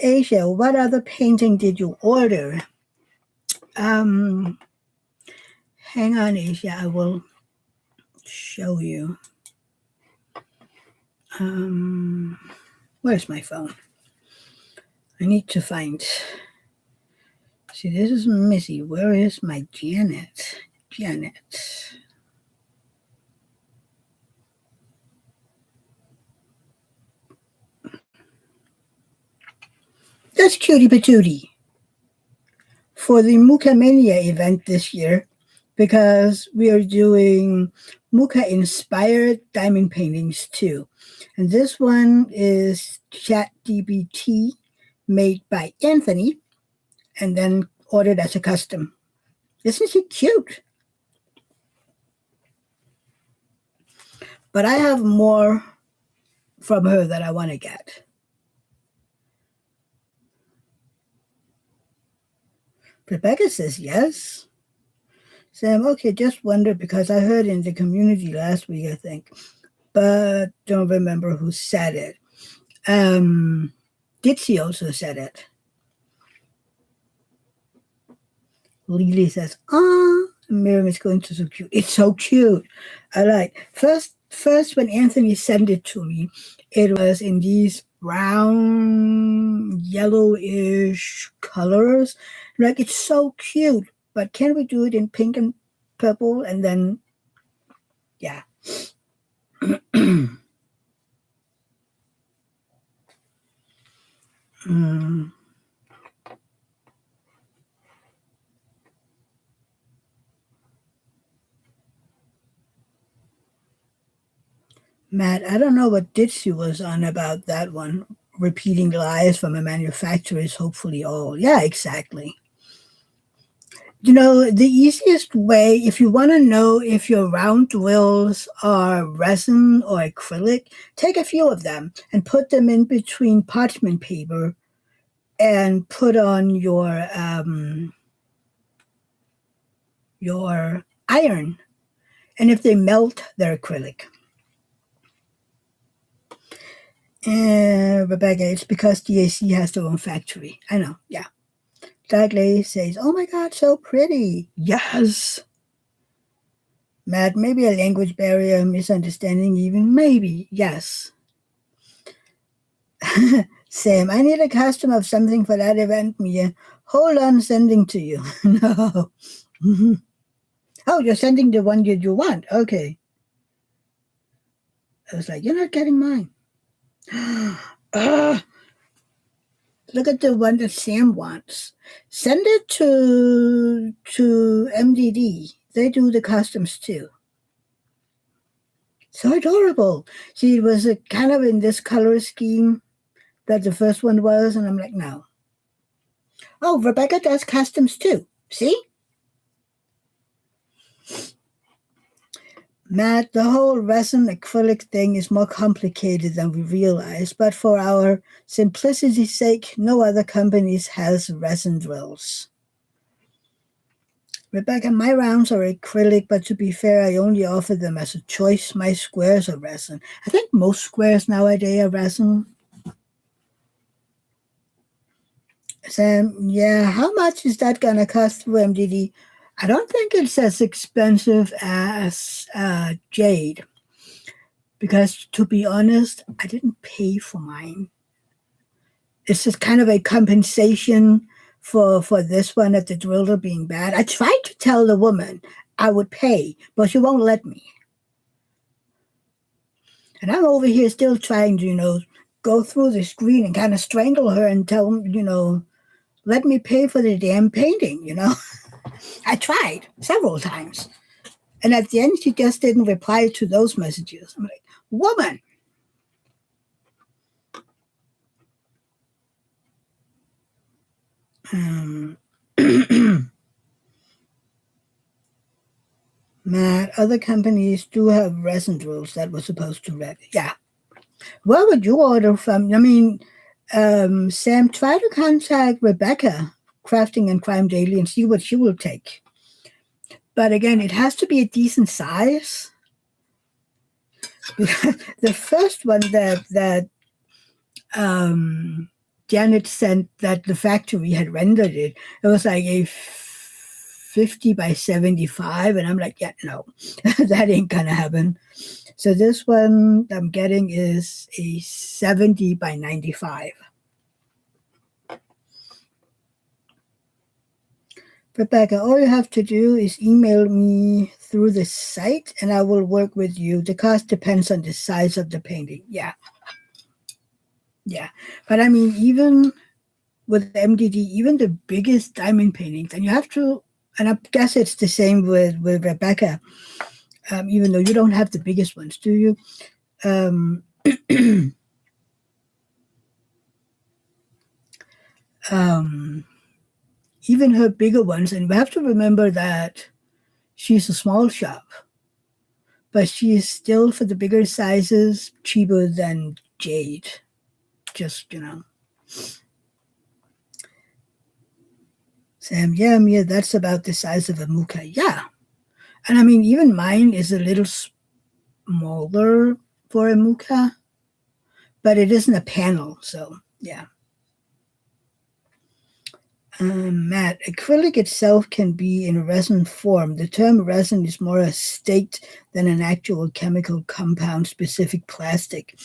Asia, what other painting did you order? Um, Hang on, Asia, I will show you. Where's my phone? I need to find. See, this is Missy. Where is my Janet? Janet. That's Cutie Patootie for the Muka Mania event this year because we are doing Muka inspired diamond paintings too. And this one is ChatGPT made by Anthony and then ordered as a custom. Isn't she cute? But I have more from her that I want to get. Rebecca says yes. Sam, okay, just wonder because I heard in the community last week, I think, but don't remember who said it. Dixie also said it. Lily says, Miriam is going to so cute. It's so cute. I like first when Anthony sent it to me, it was in these brown, yellowish colors. Like it's so cute. But can we do it in pink and purple? And then yeah. Mm. Matt, I don't know what Ditsy was on about that one. Repeating lies from a manufacturer is hopefully all. Yeah, exactly. The easiest way, if you want to know if your round drills are resin or acrylic, take a few of them and put them in between parchment paper and put on your iron. And if they melt, they're acrylic. Rebecca, it's because DAC has their own factory. I know, yeah. Dudley says, "Oh my God, so pretty." Yes. Matt, maybe a language barrier, misunderstanding, even. Maybe, yes. Sam, I need a custom of something for that event, Mia. Hold on, sending to you. No. Oh, you're sending the one you want. Okay. I was like, you're not getting mine. Ah, look at the one that Sam wants. Send it to MDD. They do the customs too. So adorable. See, it was a kind of in this color scheme that the first one was, and I'm like, no. Oh, Rebecca does customs too. See? Matt, the whole resin acrylic thing is more complicated than we realize, but for our simplicity's sake, no other companies has resin drills. Rebecca, my rounds are acrylic, but to be fair, I only offer them as a choice. My squares are resin. I think most squares nowadays are resin. Sam, yeah, how much is that going to cost through MDD? I don't think it's as expensive as jade, because to be honest, I didn't pay for mine. It's just kind of a compensation for this one at the driller being bad. I tried to tell the woman I would pay, but she won't let me. And I'm over here still trying to, go through the screen and kind of strangle her and tell, let me pay for the damn painting. I tried several times. And at the end, she just didn't reply to those messages. I'm like, woman. Matt, other companies do have resin drills that were supposed to rev. Yeah. Where would you order from? I mean, Sam, try to contact Rebecca, Crafting and Crime Daily, and see what she will take. But again, it has to be a decent size. The first one that Janet sent, that the factory had rendered it was like a 50 by 75, and I'm like, yeah, no, that ain't gonna happen. So this one I'm getting is a 70 by 95. Rebecca, all you have to do is email me through the site and I will work with you. The cost depends on the size of the painting. Yeah. Yeah. But I mean, even with MDD, even the biggest diamond paintings, and you have to, and I guess it's the same with Rebecca, even though you don't have the biggest ones, do you? Um, even her bigger ones, and we have to remember that she's a small shop, but she is still, for the bigger sizes, cheaper than jade. Just, Sam, yeah, Mia, that's about the size of a muka. Yeah. And I mean, even mine is a little smaller for a muka, but it isn't a panel. So, yeah. Matt, acrylic itself can be in resin form. The term resin is more a state than an actual chemical compound specific plastic.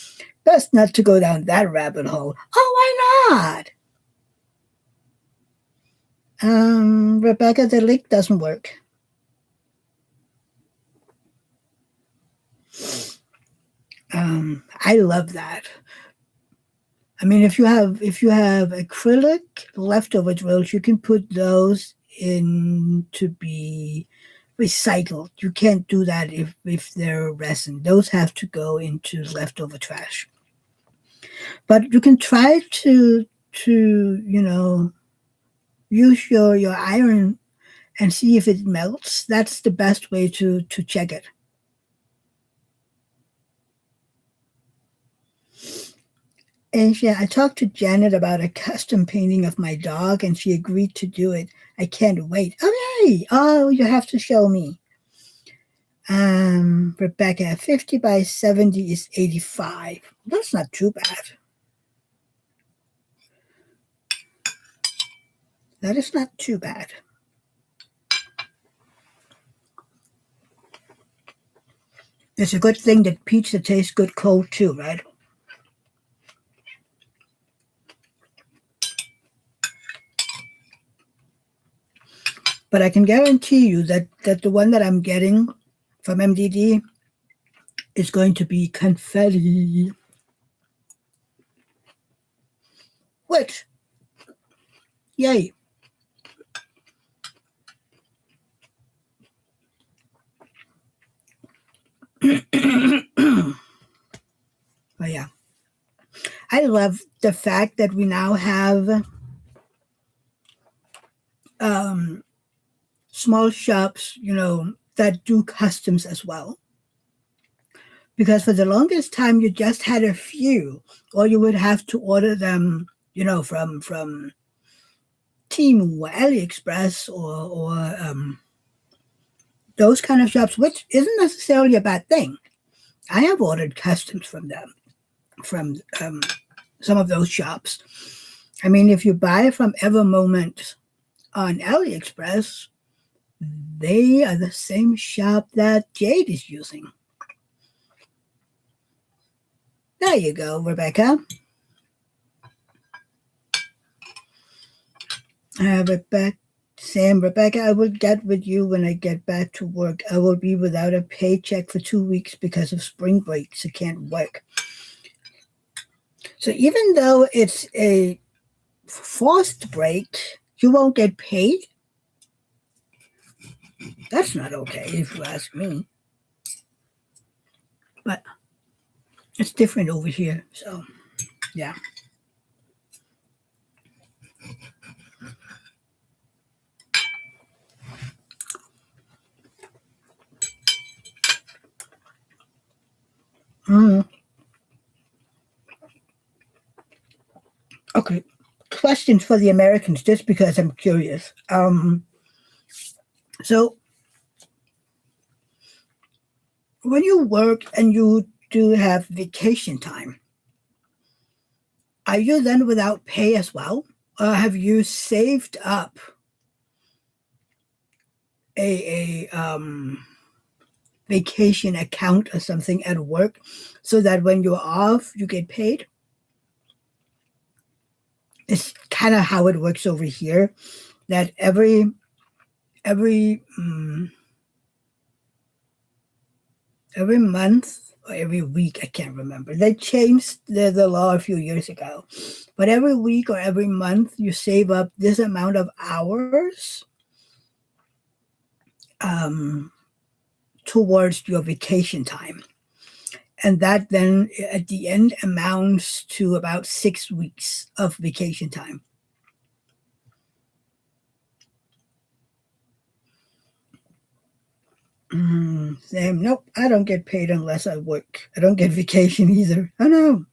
Best not to go down that rabbit hole. Oh, why not? Rebecca, the link doesn't work. I love that. I mean, if you have acrylic leftover drills, you can put those in to be recycled. You can't do that if they're resin. Those have to go into leftover trash. But you can try to use your iron and see if it melts. That's the best way to check it. And yeah, I talked to Janet about a custom painting of my dog, and she agreed to do it. I can't wait. Oh, yay! Oh, you have to show me. Rebecca, 50 by 70 is 85. That's not too bad. That is not too bad. It's a good thing that pizza tastes good cold too, right? But I can guarantee you that the one that I'm getting from MDD is going to be confetti. Which, yay. But yeah, I love the fact that we now have um, small shops, that do customs as well. Because for the longest time, you just had a few, or you would have to order them, from Temu or AliExpress or those kind of shops, which isn't necessarily a bad thing. I have ordered customs from them, from some of those shops. I mean, if you buy from Evermoment on AliExpress, they are the same shop that Jade is using. There you go, Rebecca. Rebecca, I will get with you when I get back to work. I will be without a paycheck for 2 weeks because of spring break, so can't work. So even though it's a forced break, you won't get paid? That's not okay, if you ask me. But it's different over here, so yeah. Mm. Okay. Questions for the Americans, just because I'm curious. So when you work and you do have vacation time, are you then without pay as well? Or have you saved up a vacation account or something at work so that when you're off, you get paid? It's kind of how it works over here. That every every month or every week, I can't remember. They changed the law a few years ago, but every week or every month, you save up this amount of hours um, towards your vacation time. And that then at the end amounts to about 6 weeks of vacation time. Sam, nope, I don't get paid unless I work. I don't get vacation either. Oh no.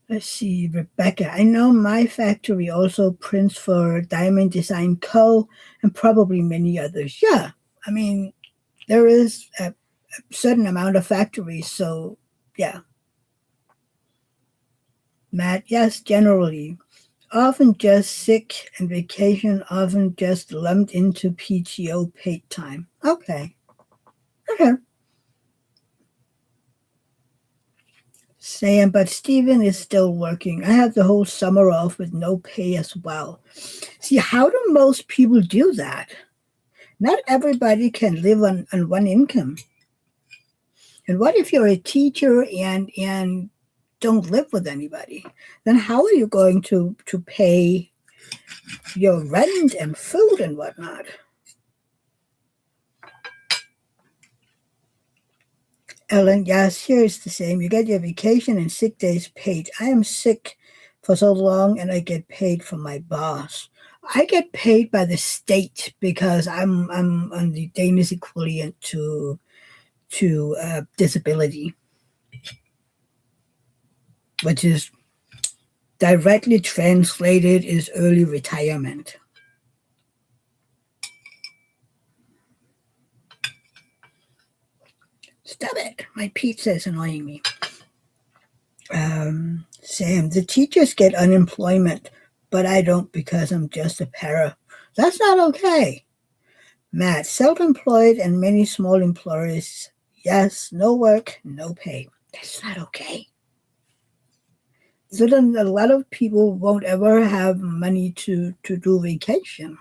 Let's see, Rebecca. I know my factory also prints for Diamond Design Co. and probably many others. Yeah, I mean, there is a certain amount of factories, so yeah. Matt, yes, generally. Often just sick and vacation, often just lumped into PTO paid time. Okay. Okay. Sam, but Steven is still working. I have the whole summer off with no pay as well. See, how do most people do that? Not everybody can live on one income. And what if you're a teacher and don't live with anybody? Then how are you going to pay your rent and food and whatnot. Ellen, yes, here it's the same. You get your vacation and sick days paid. I am sick for so long and I get paid from my boss. I get paid by the state because I'm on the Danish equivalent to disability, which is directly translated is early retirement. Stop it. My pizza is annoying me. Sam, the teachers get unemployment, but I don't because I'm just a para. That's not okay. Matt, self-employed and many small employers. Yes, no work, no pay. That's not okay. So then a lot of people won't ever have money to do vacation.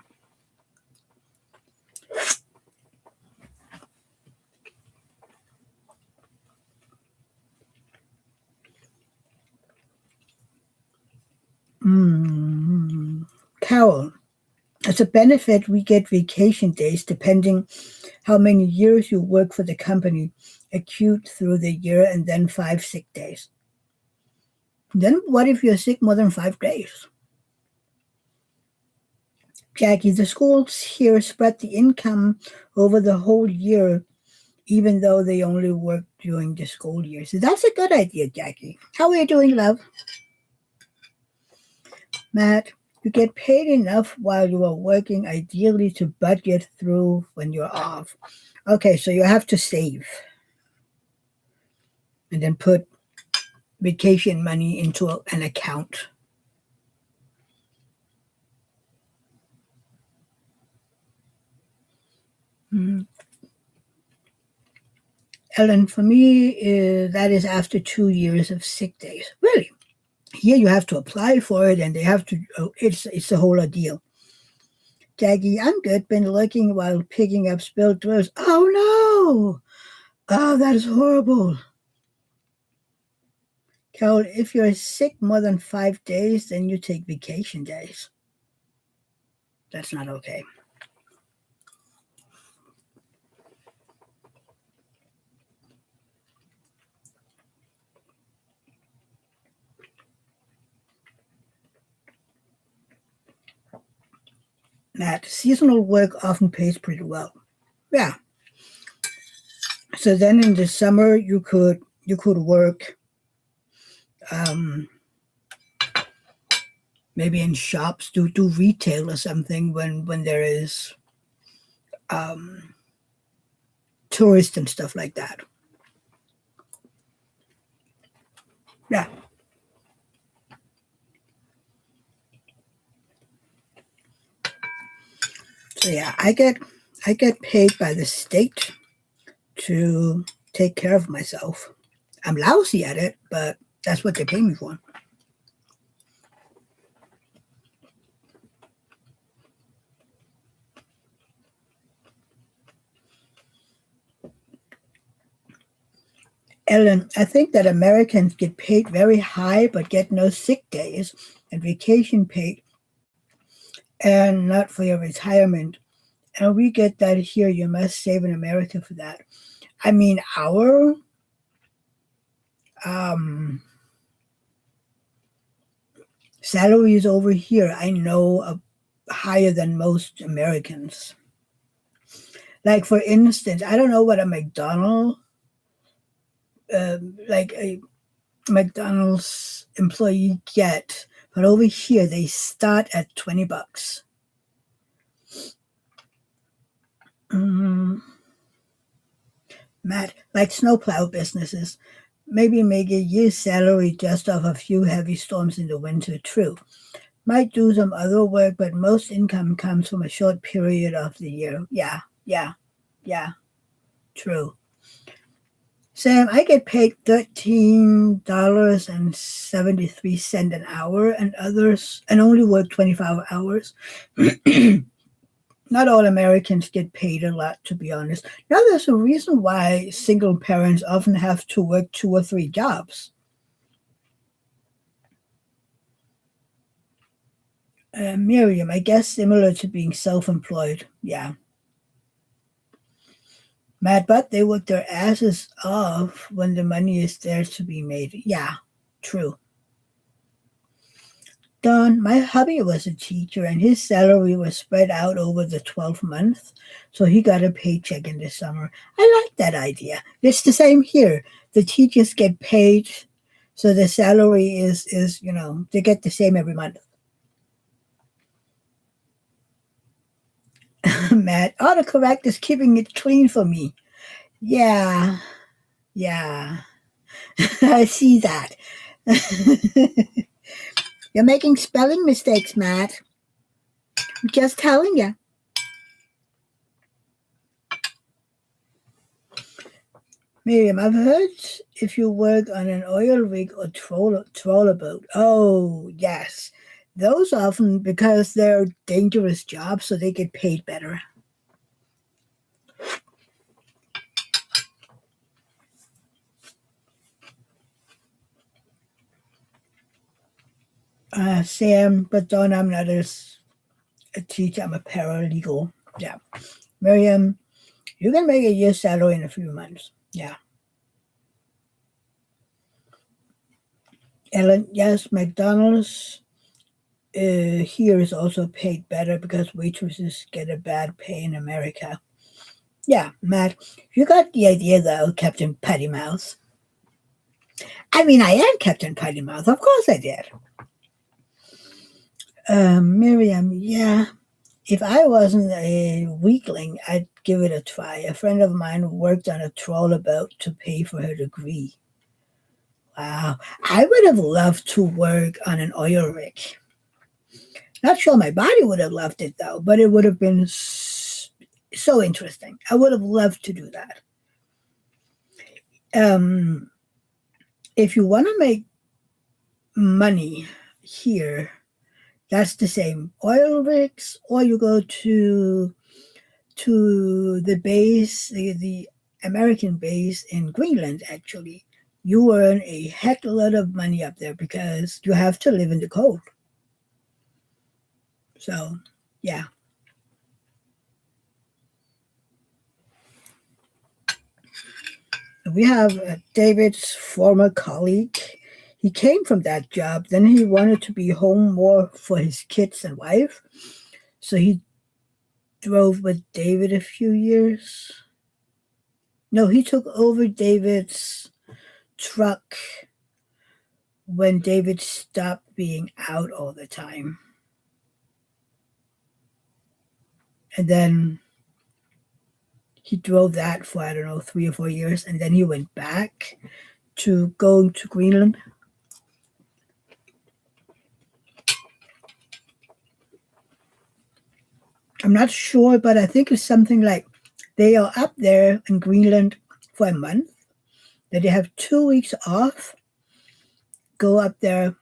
Carol, as a benefit, we get vacation days depending how many years you work for the company, acute through the year, and then 5 sick days. Then what if you're sick more than 5 days? Jackie, the schools here spread the income over the whole year, even though they only work during the school year. So that's a good idea, Jackie. How are you doing, love? Matt, you get paid enough while you are working, ideally to budget through when you're off. Okay, so you have to save and then put vacation money into an account. Mm. Ellen, for me, that is after 2 years of sick days. Really? Here you have to apply for it, and they have to. Oh, it's a whole ordeal. Jackie, I'm good. Been looking while picking up spilled drills. Oh no! Oh, that is horrible. Carol, if you're sick more than 5 days, then you take vacation days. That's not okay. Matt, seasonal work often pays pretty well. Yeah. So then in the summer you could work maybe in shops, do retail or something when there is um, tourists and stuff like that. Yeah. So yeah, I get paid by the state to take care of myself. I'm lousy at it, but that's what they pay me for. Ellen, I think that Americans get paid very high but get no sick days and vacation paid and not for your retirement. And we get that here. You must save in America for that. I mean, our um, salaries over here, I know, are higher than most Americans. Like, for instance, I don't know what a like a McDonald's employee get, but over here they start at $20. Mm, Matt, like snowplow businesses, maybe make a year's salary just off a few heavy storms in the winter. True. Might do some other work, but most income comes from a short period of the year. Yeah, yeah, yeah, true. Sam, I get paid $13.73 an hour, and others, and only work 25 hours. Not all Americans get paid a lot, to be honest. Now, there's a reason why single parents often have to work 2 or 3 jobs. Miriam, I guess similar to being self-employed. Yeah. Mad, but they work their asses off when the money is there to be made. Yeah, true. Don, my hubby was a teacher and his salary was spread out over the 12 months. So he got a paycheck in the summer. I like that idea. It's the same here. The teachers get paid. So the salary is, they get the same every month. Matt, autocorrect is keeping it clean for me. Yeah, yeah. I see that. You're making spelling mistakes, Matt. I'm just telling you. Miriam, I've heard if you work on an oil rig or trawler boat. Oh, yes. Those often because they're dangerous jobs, so they get paid better. Sam, but Don, I'm not a teacher. I'm a paralegal. Yeah. Miriam, you can make a year's salary in a few months. Yeah. Ellen, yes, McDonald's here is also paid better because waitresses get a bad pay in America. Yeah, Matt, you got the idea though, Captain Putty Mouth. I mean, I am Captain Putty Mouth. Of course I did. Miriam, yeah. If I wasn't a weakling, I'd give it a try. A friend of mine worked on a trawler boat to pay for her degree. Wow. I would have loved to work on an oil rig. Not sure my body would have loved it though, but it would have been so interesting. I would have loved to do that. Um, if you want to make money here, that's the same. Oil rigs, or you go to the base, the American base in Greenland. Actually, you earn a heck of a lot of money up there because you have to live in the cold. So, yeah. We have David's former colleague. He came from that job. Then he wanted to be home more for his kids and wife. So he drove with David a few years. No, he took over David's truck when David stopped being out all the time. And then he drove that for, I don't know, 3 or 4 years. And then he went back to go to Greenland. I'm not sure, but I think it's something like they are up there in Greenland for a month. That they have 2 weeks off, go up there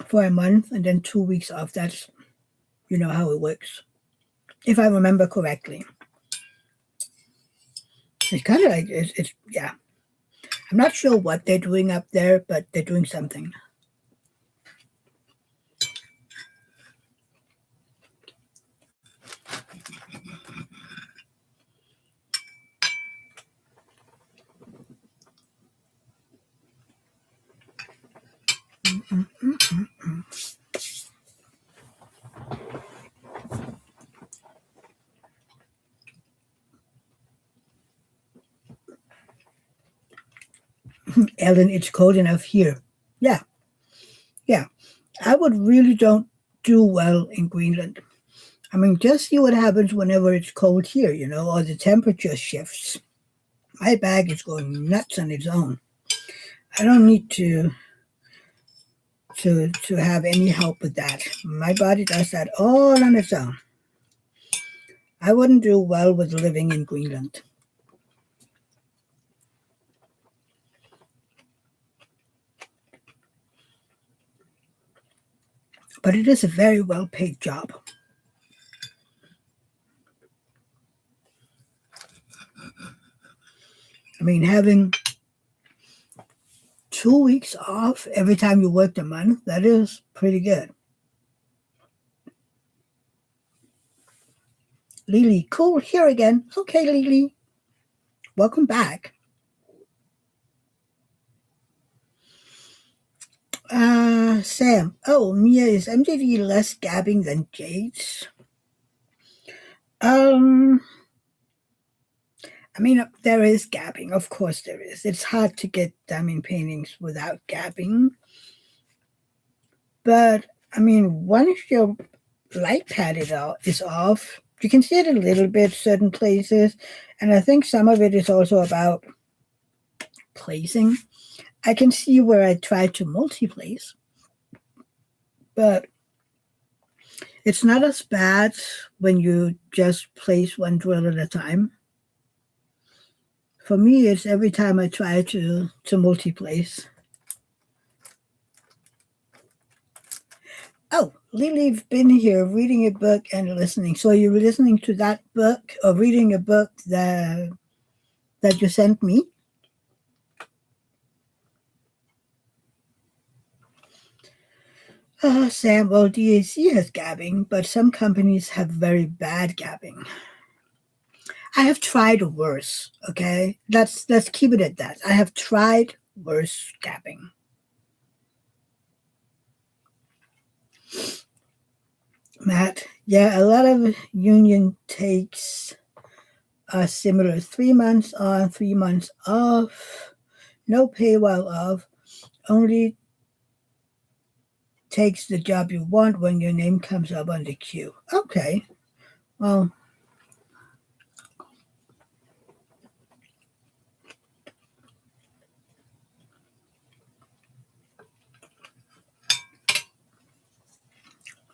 for a month, and then 2 weeks off. That's, how it works. If I remember correctly. It's kind of like, yeah. I'm not sure what they're doing up there, but they're doing something. Ellen, it's cold enough here. Yeah, yeah. I would really don't do well in Greenland. I mean, just see what happens whenever it's cold here, or the temperature shifts. My bag is going nuts on its own. I don't need to have any help with that. My body does that all on its own. I wouldn't do well with living in Greenland. But it is a very well paid job. I mean, having 2 weeks off every time you worked a month, that is pretty good. Lily, cool, here again. Okay, Lily. Welcome back. Sam. Oh, Mia, is MTV less gabbing than Jade's? Um, I mean, there is gabbing. Of course there is. It's hard to get diamond paintings without gabbing. But, I mean, once your light pad is off, you can see it a little bit certain places. And I think some of it is also about placing. I can see where I try to multi-place, but it's not as bad when you just place one drill at a time. For me, it's every time I try to multi-place. Oh, Lily've been here reading a book and listening. So you're listening to that book or reading a book that you sent me? Sam, well, DAC has gabbing, but some companies have very bad gabbing. I have tried worse, okay? Let's keep it at that. I have tried worse gabbing. Matt, yeah, a lot of union takes are similar. 3 months on, 3 months off, no pay while off, only takes the job you want when your name comes up on the queue. Okay, well,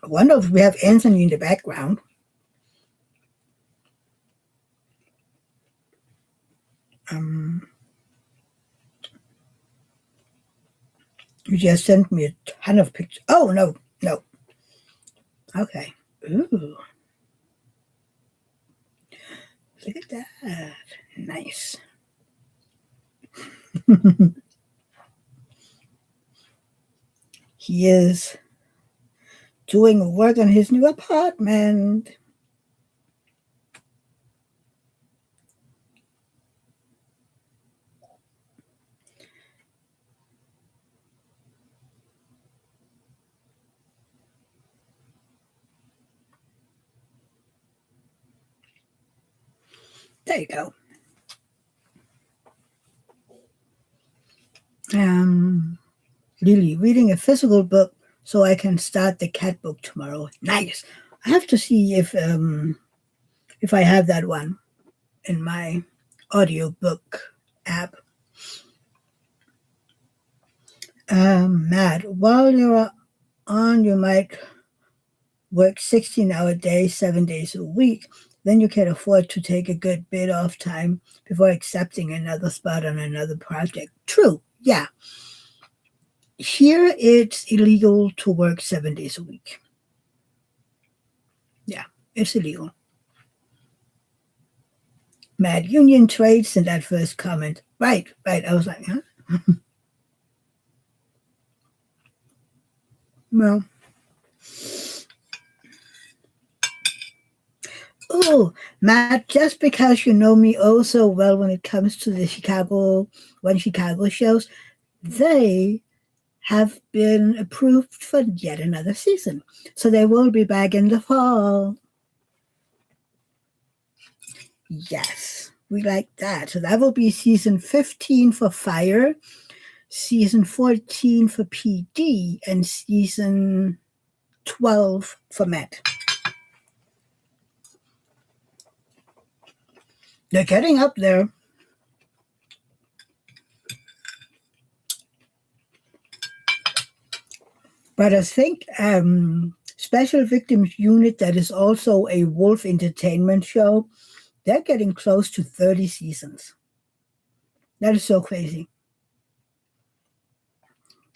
I wonder if we have Anthony in the background. Um, you just sent me a ton of pictures. Oh, no, no. Okay. Ooh, look at that. Nice. He is doing work on his new apartment. There you go. Lily, reading a physical book so I can start the cat book tomorrow. Nice. I have to see if I have that one in my audiobook app. Matt, while you're on, you might work 16-hour days, 7 days a week. Then you can afford to take a good bit of time before accepting another spot on another project. True, yeah. Here it's illegal to work 7 days a week. Yeah, it's illegal. Mad union trades in that first comment. Right, right. I was like, huh? Well, oh, Matt, just because you know me oh so well when it comes to the Chicago shows, they have been approved for yet another season. So they will be back in the fall. Yes, we like that. So that will be season 15 for Fire, season 14 for PD, and season 12 for Matt. They're getting up there. But I think Special Victims Unit, that is also a Wolf Entertainment show, they're getting close to 30 seasons. That is so crazy.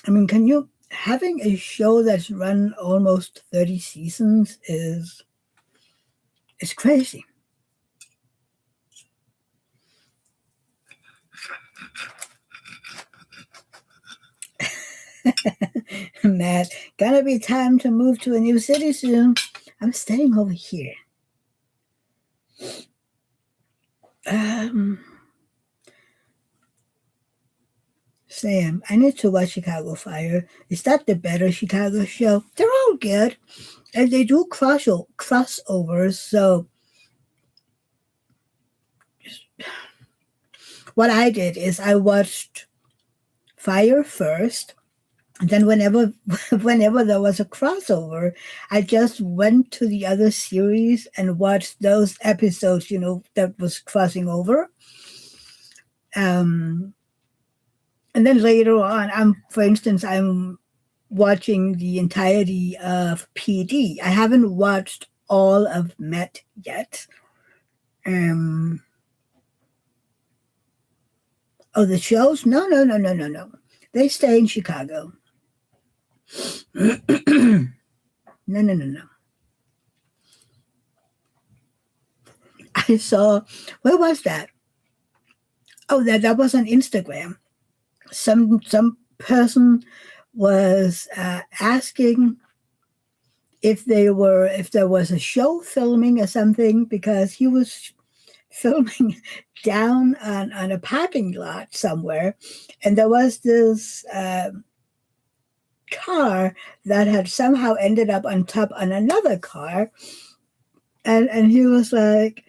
I mean, having a show that's run almost 30 seasons is crazy. Matt, gonna be time to move to a new city soon. I'm staying over here. Um, Sam, I need to watch Chicago Fire. Is that the better Chicago show? They're all good, and they do crossovers. So what I did is I watched Fire first, and then whenever there was a crossover, I just went to the other series and watched those episodes, that was crossing over. Um, and then later on, for instance, I'm watching the entirety of PD. I haven't watched all of Met yet. Um, oh, the shows? No, no, no, no, no, no. They stay in Chicago. No, no, no, no. I saw, where was that? Oh, that was on Instagram. Some person was asking if there was a show filming or something, because he was filming down on a parking lot somewhere, and there was this car that had somehow ended up on top on another car, and he was like,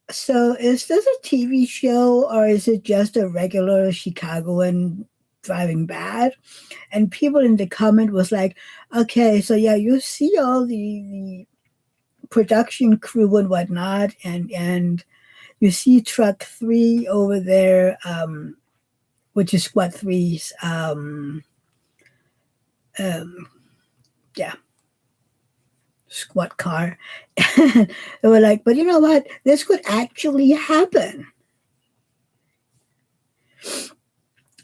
so is this a TV show or is it just a regular Chicagoan driving bad? And people in the comment was like, okay, so yeah, you see all the production crew and whatnot, and you see truck 3 over there, which is squad 3's, um, yeah, squad car. They were like, but you know what? This could actually happen.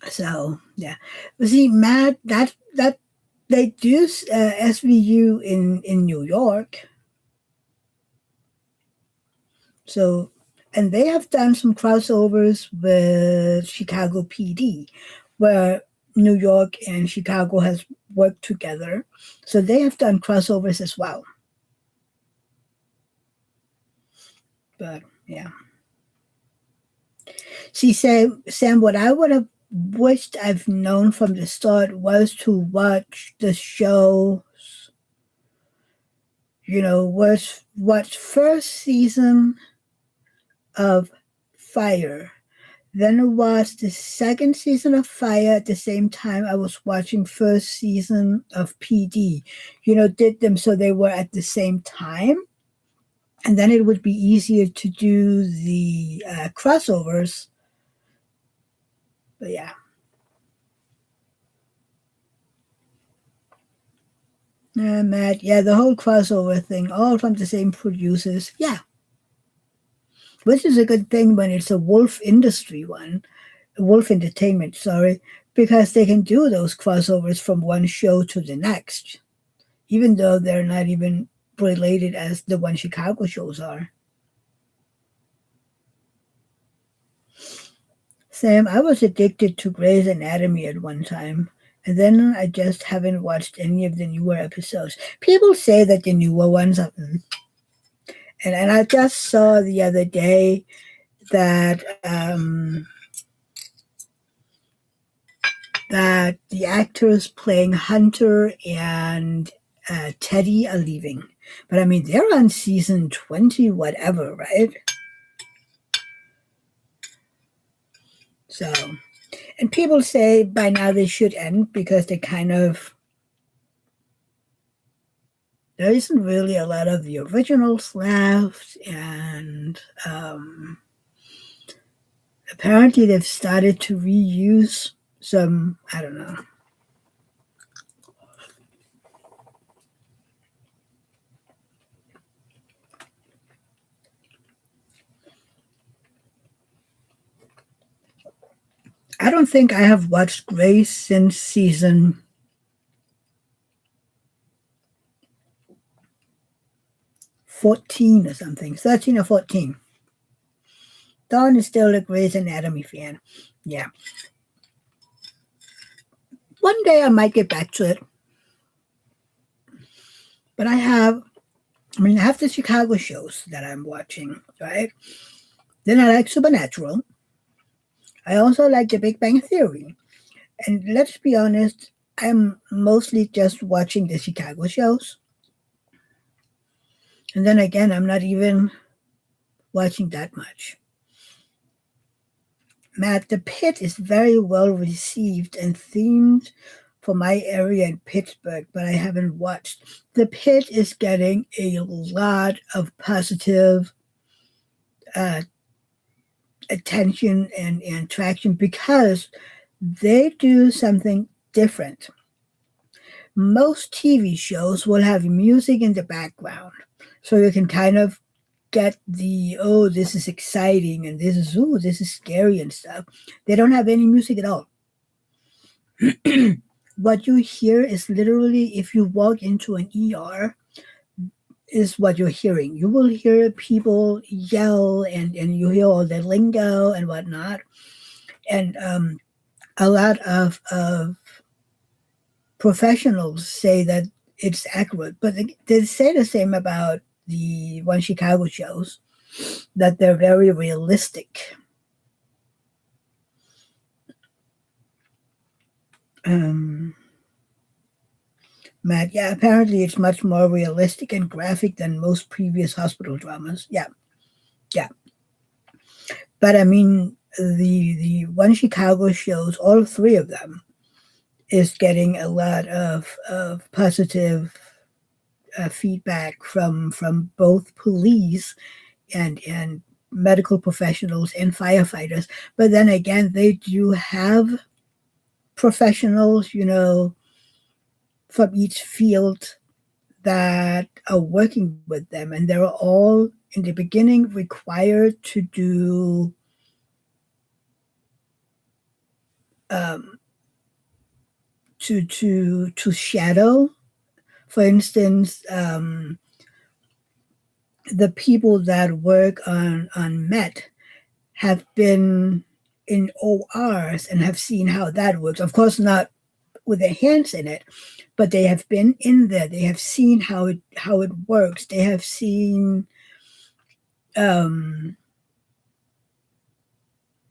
So yeah, see, Matt, that they do SVU in New York. So, and they have done some crossovers with Chicago PD, where New York and Chicago has worked together. So they have done crossovers as well. But yeah. See, Sam, what I would have wished I've known from the start was to watch the show, watch first season of Fire. Then it was the second season of Fire. At the same time, I was watching first season of PD. Did them so they were at the same time, and then it would be easier to do the crossovers. But yeah, Matt. Yeah, the whole crossover thing, all from the same producers. Yeah, which is a good thing when it's a Wolf Industry one, Wolf Entertainment. Sorry, because they can do those crossovers from one show to the next, even though they're not even related as the one Chicago shows are. Sam, I was addicted to Grey's Anatomy at one time, and then I just haven't watched any of the newer episodes. People say that the newer ones are, and I just saw the other day that that the actors playing Hunter and Teddy are leaving. But I mean, they're on season 20, whatever, right? So, and people say by now they should end because they there isn't really a lot of the originals left, and apparently they've started to reuse some, I don't know. I don't think I have watched Grace since season 14 or something, 13 or 14. Dawn is still a Grey's Anatomy fan. Yeah. One day I might get back to it. But I have the Chicago shows that I'm watching, right? Then I like Supernatural. I also like The Big Bang Theory. And let's be honest, I'm mostly just watching the Chicago shows. And then again, I'm not even watching that much. Matt, The Pit is very well received and themed for my area in Pittsburgh, but I haven't watched. The Pit is getting a lot of positive uh, attention and traction because they do something different. Most TV shows will have music in the background, so you can kind of get the, oh, this is exciting and this is, ooh, this is scary and stuff. They don't have any music at all. What you hear is literally, if you walk into an ER, is what you're hearing. You will hear people yell, and you hear all the lingo and whatnot. And a lot of professionals say that it's accurate, but they say the same about the One Chicago shows, that they're very realistic. Um, Matt, yeah, apparently it's much more realistic and graphic than most previous hospital dramas. Yeah, yeah. But I mean, the One Chicago shows, all three of them, is getting a lot of positive feedback from both police and medical professionals and firefighters. But then again, they do have professionals, from each field that are working with them, and they're all in the beginning required to do um, to shadow. For instance, the people that work on Met have been in ORs and have seen how that works. Of course, not with their hands in it, but they have been in there. They have seen how it works. They have seen um,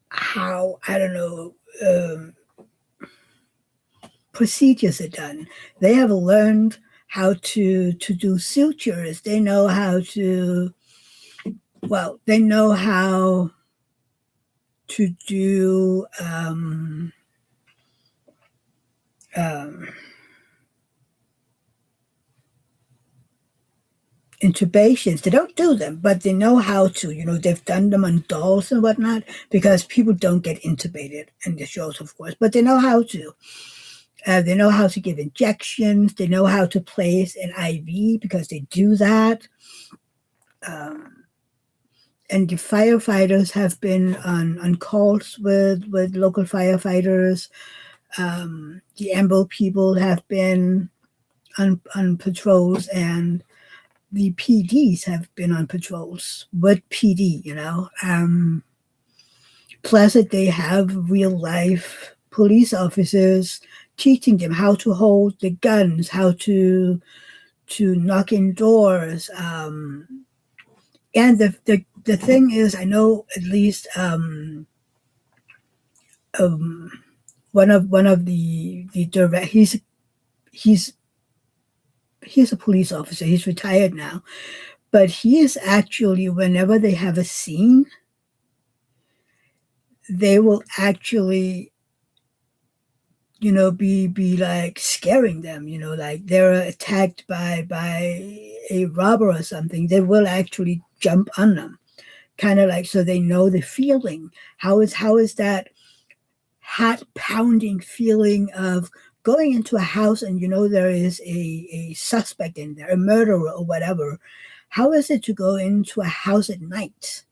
how, I don't know, procedures are done. They have learned how to do sutures. They know how to, well, they know how to do um, intubations. They don't do them, but they know how to. They've done them on dolls and whatnot, because people don't get intubated in the shows, of course, but they know how to. They know how to give injections. They know how to place an IV because they do that. Um, and the firefighters have been on calls with local firefighters. The AMBO people have been on patrols, and the PDs have been on patrols with PD. Plus, that they have real life police officers teaching them how to hold the guns, how to knock in doors. And the thing is, I know at least um, one of the direct, he's he's a police officer. He's retired now, but he is actually, whenever they have a scene, they will actually, be like scaring them. Like they're attacked by a robber or something. They will actually jump on them, kind of like, so they know the feeling. How is that heart pounding feeling of going into a house, and there is a suspect in there, a murderer or whatever? How is it to go into a house at night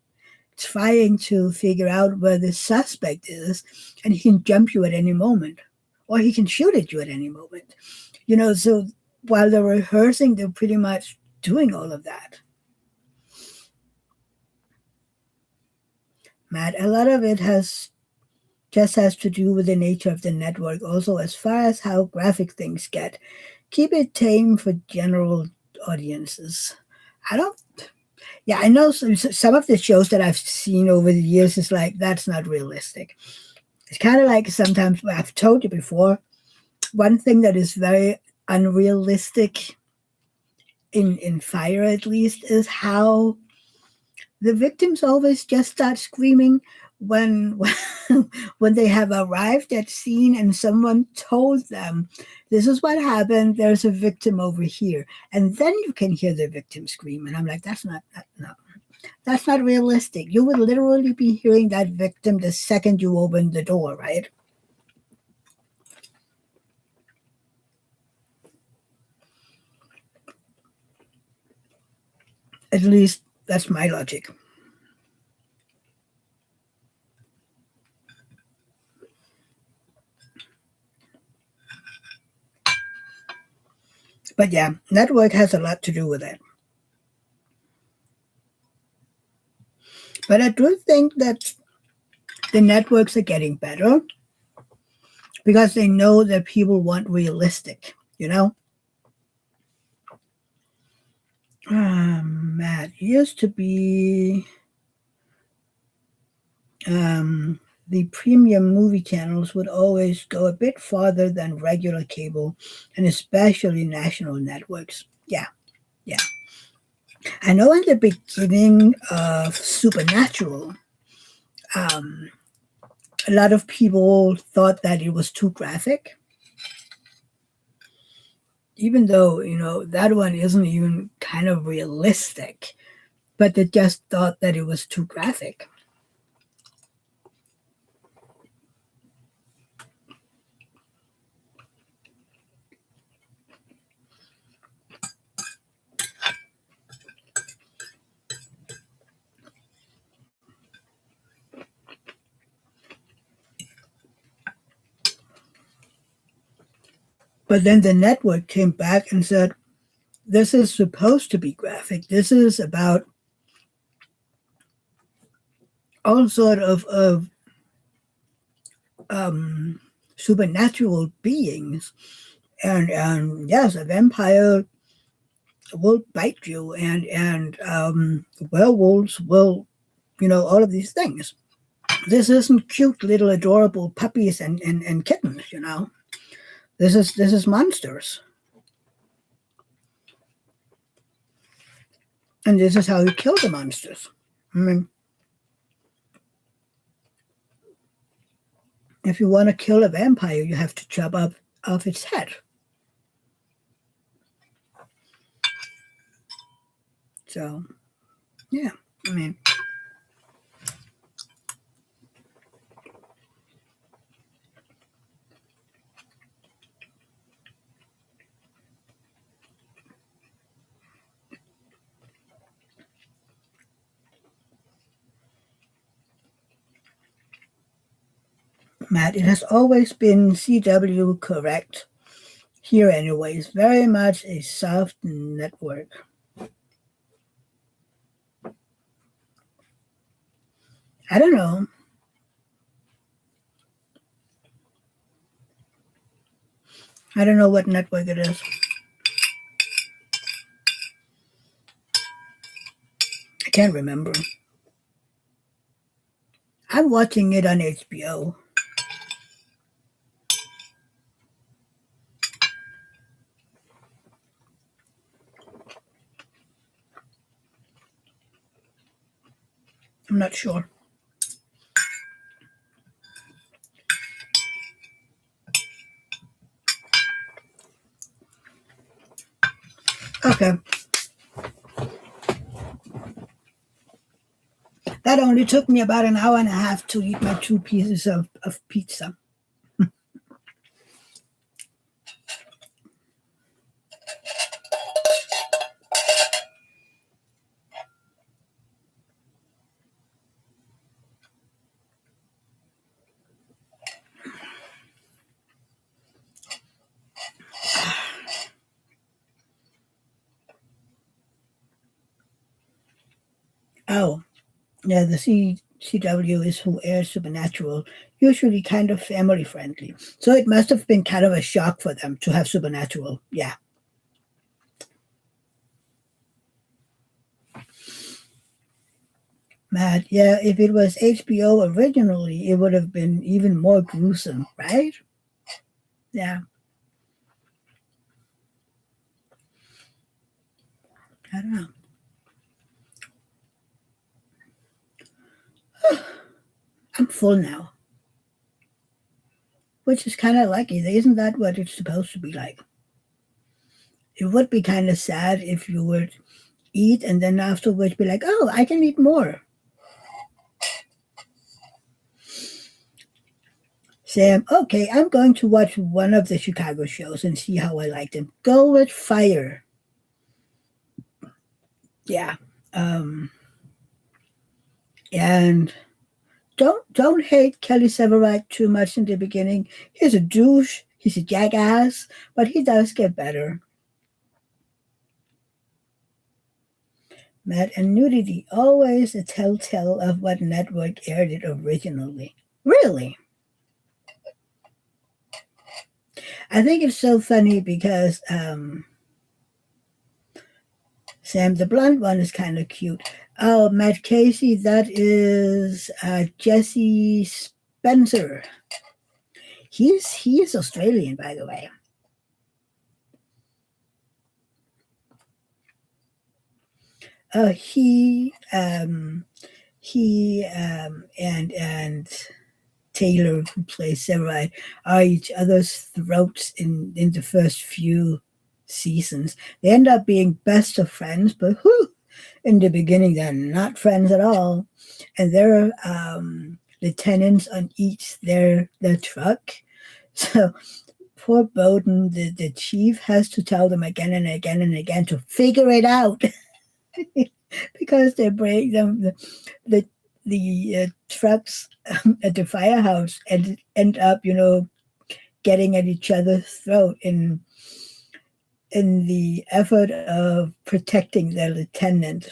trying to figure out where the suspect is, and he can jump you at any moment, or he can shoot at you at any moment? So while they're rehearsing, they're pretty much doing all of that. Matt, a lot of it has to do with the nature of the network. Also, as far as how graphic things get, keep it tame for general audiences. I don't. Yeah, I know some of the shows that I've seen over the years is like, that's not realistic. It's kind of like sometimes, I've told you before, one thing that is very unrealistic in Fire at least is how the victims always just start screaming when when they have arrived at scene and someone told them this is what happened, there's a victim over here, and then you can hear the victim scream, and I'm like, no, that's not realistic. You would literally be hearing that victim the second you open the door, right? At least that's my logic. But yeah, network has a lot to do with it. But I do think that the networks are getting better because they know that people want realistic, you know? Matt, used to be the premium movie channels would always go a bit farther than regular cable and especially national networks. Yeah, yeah. I know in the beginning of Supernatural, um, a lot of people thought that it was too graphic, even though, that one isn't even kind of realistic, but they just thought that it was too graphic. But then the network came back and said, this is supposed to be graphic. This is about all sort of um, supernatural beings. And yes, a vampire will bite you, and werewolves will, all of these things. This isn't cute little adorable puppies and kittens. This is monsters, and this is how you kill the monsters. I mean, if you want to kill a vampire, you have to chop off its head. So, yeah, I mean, Matt, it has always been CW correct here, anyways. Very much a soft network. I don't know. I don't know what network it is. I can't remember. I'm watching it on HBO. I'm not sure. Okay. That only took me about an hour and a half to eat my 2 pieces of pizza. Oh, yeah, the CW is who airs Supernatural, usually kind of family friendly. So it must have been kind of a shock for them to have Supernatural. Yeah. Matt, yeah, if it was HBO originally, it would have been even more gruesome, right? Yeah, I don't know. I'm full now, which is kind of lucky. Isn't that what it's supposed to be like? It would be kind of sad if you would eat and then afterwards be like, oh, I can eat more. Sam, okay, I'm going to watch one of the Chicago shows and see how I like them. Go with Fire. Yeah. Um, and don't hate Kelly Severide too much in the beginning. He's a douche. He's a jackass, but he does get better. Matt and nudity always a telltale of what network aired it originally. Really? I think it's so funny because Sam, the blonde one, is kind of cute. Oh, Matt Casey, that is Jesse Spencer. He is Australian, by the way. Uh, he um, and Taylor, who plays Severide, are each other's throats in the first few seasons. They end up being best of friends, but whew, in the beginning they're not friends at all, and they're lieutenants on each their truck. So poor Bowden, the chief, has to tell them again and again and again to figure it out because they break them the trucks at the firehouse and end up, getting at each other's throat in the effort of protecting their lieutenant.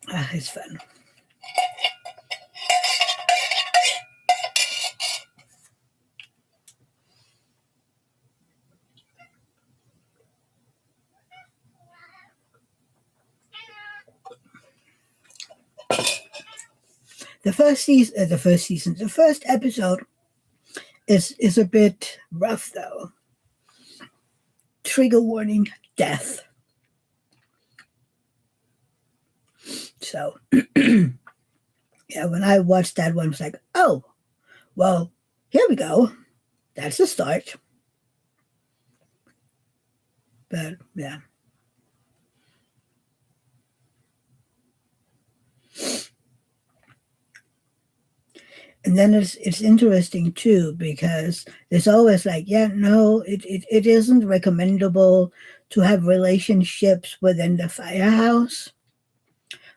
It's fun. The first episode is a bit rough though. Trigger warning: death. So yeah, when I watched that one, I was like, oh, well, here we go. That's the start. But yeah. And then it's interesting too because there's always like, yeah, no, it isn't recommendable to have relationships within the firehouse.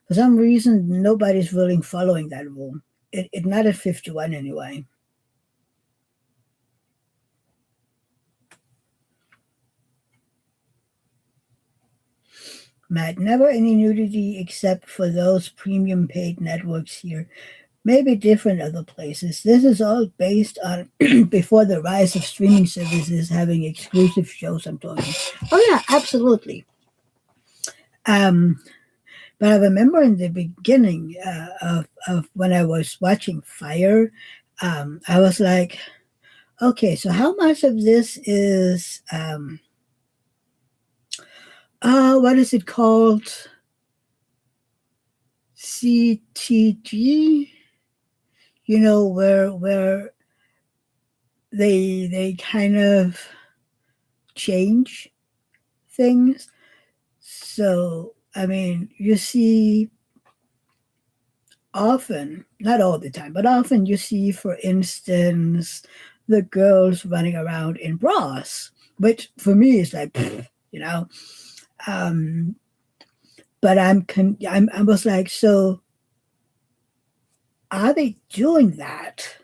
For some reason, nobody's really following that rule. It not at 51 anyway. Matt, never any nudity except for those premium paid networks here. Maybe different other places. This is all based on before the rise of streaming services having exclusive shows. I'm talking. Oh yeah, absolutely. Um, but I remember in the beginning of when I was watching Fire, I was like, okay, so how much of this is what is it called? CTG? Where they kind of change things. So I mean, you see often, not all the time, but often you see, for instance, the girls running around in bras, which for me is like, you know. Um, but I was like, so are they doing that,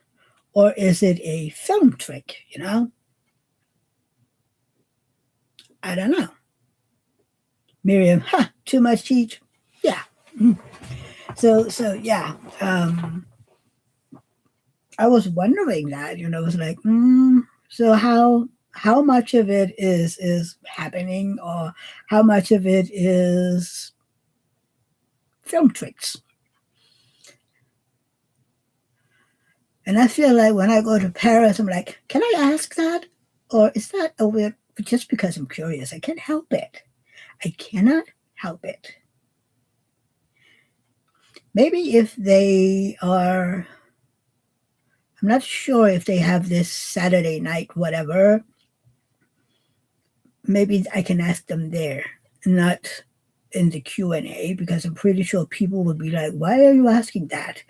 or is it a film trick? I don't know. Miriam, too much heat. Yeah. So yeah. I was wondering that, it was like, so how how much of it is happening, or how much of it is film tricks. And I feel like when I go to Paris, I'm like, can I ask that? Or is that a weird, just because I'm curious? I can't help it. I cannot help it. Maybe if they are, I'm not sure if they have this Saturday night, whatever, maybe I can ask them there, not in the Q&A, because I'm pretty sure people would be like, why are you asking that?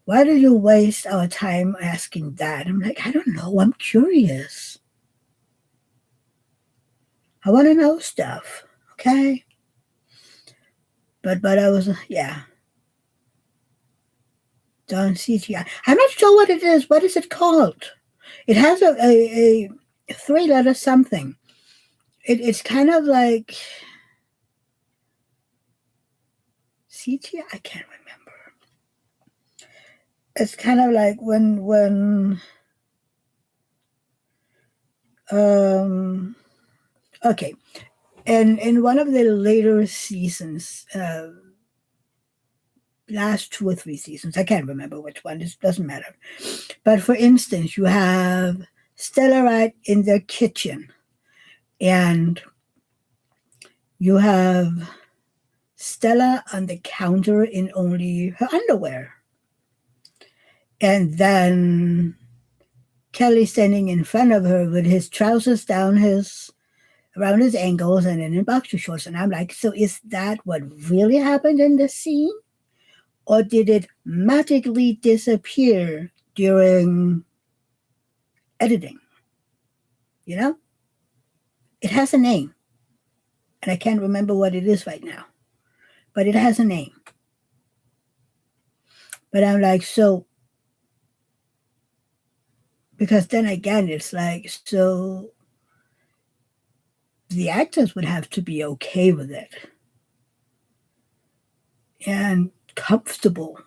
Why do you waste our time asking that? I'm like, I don't know. I'm curious. I want to know stuff. Okay. But I was, yeah. Done CGI. I'm not sure what it is. What is it called? It has a three-letter something. It's kind of like CGI. I can't remember. It's kind of like when okay, and in one of the later seasons, last 2 or 3 seasons, I can't remember which one. It doesn't matter. But for instance, you have Stella right in their kitchen, and you have Stella on the counter in only her underwear, and then Kelly standing in front of her with his trousers down his around his ankles and in boxer shorts. And I'm like, so is that what really happened in the scene? Or did it magically disappear during editing? You know? It has a name. And I can't remember what it is right now. But it has a name. But I'm like, so because then again it's like, so the actors would have to be okay with it and comfortable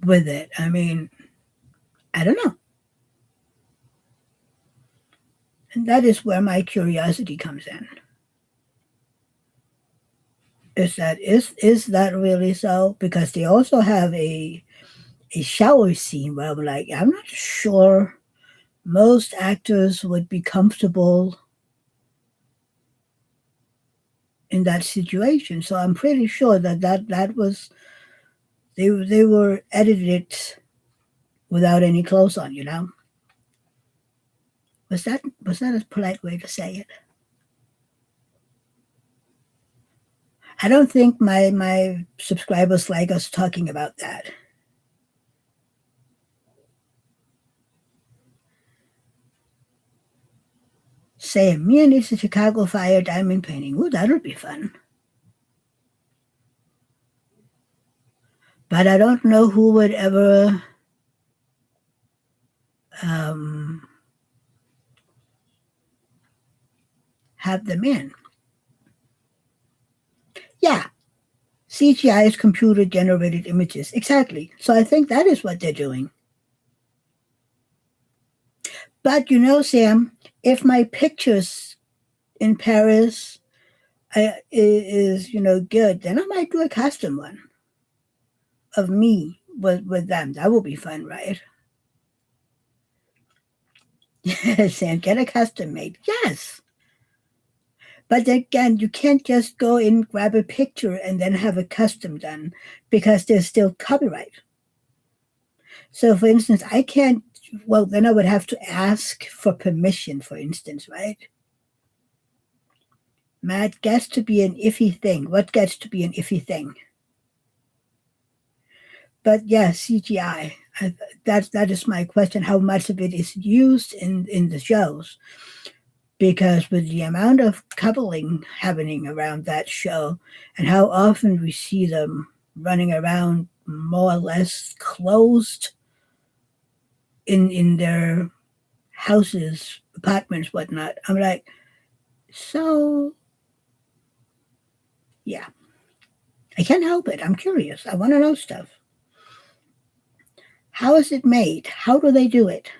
with it. I mean, I don't know. And that is where my curiosity comes in. Is that really so? Because they also have a shower scene where I'm like, I'm not sure most actors would be comfortable in that situation. So I'm pretty sure that was they were edited without any clothes on. You know, was that a polite way to say it? I don't think my subscribers like us talking about that. Sam, me and it's a Chicago Fire diamond painting. Ooh, that'll be fun. But I don't know who would ever um, have them in. Yeah, CGI is computer generated images. Exactly. So I think that is what they're doing. But you know, Sam, if my pictures in Paris is good, then I might do a custom one of me with them. That will be fun, right? Sam, get a custom made. Yes. But again, you can't just go and grab a picture and then have a custom done because there's still copyright. So, for instance, I can't, well, then I would have to ask for permission, for instance, right? That gets to be an iffy thing. What gets to be an iffy thing? But yeah, CGI. That is my question. How much of it is used in the shows? Because with the amount of coupling happening around that show and how often we see them running around more or less closed in their houses, apartments, whatnot, I'm like, so yeah, I can't help it. I'm curious. I want to know stuff. How is it made? How do they do it?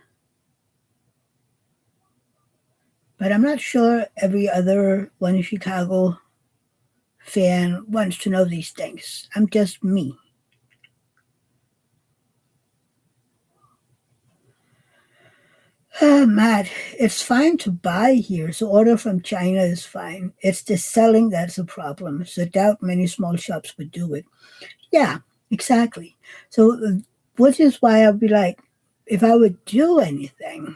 But I'm not sure every other one in Chicago fan wants to know these things. I'm just me. Matt, it's fine to buy here, so order from China is fine. It's the selling that's a problem. So I doubt many small shops would do it. Yeah, exactly. So, which is why I'll be like, if I would do anything,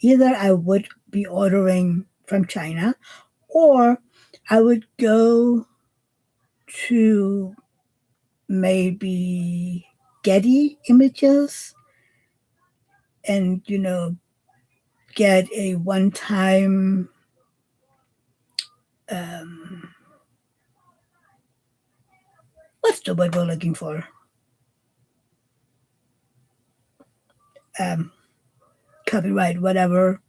either I would be ordering from China or I would go to maybe Getty Images and, get a one time, um, what's the word we're looking for? Um, Copyright, whatever.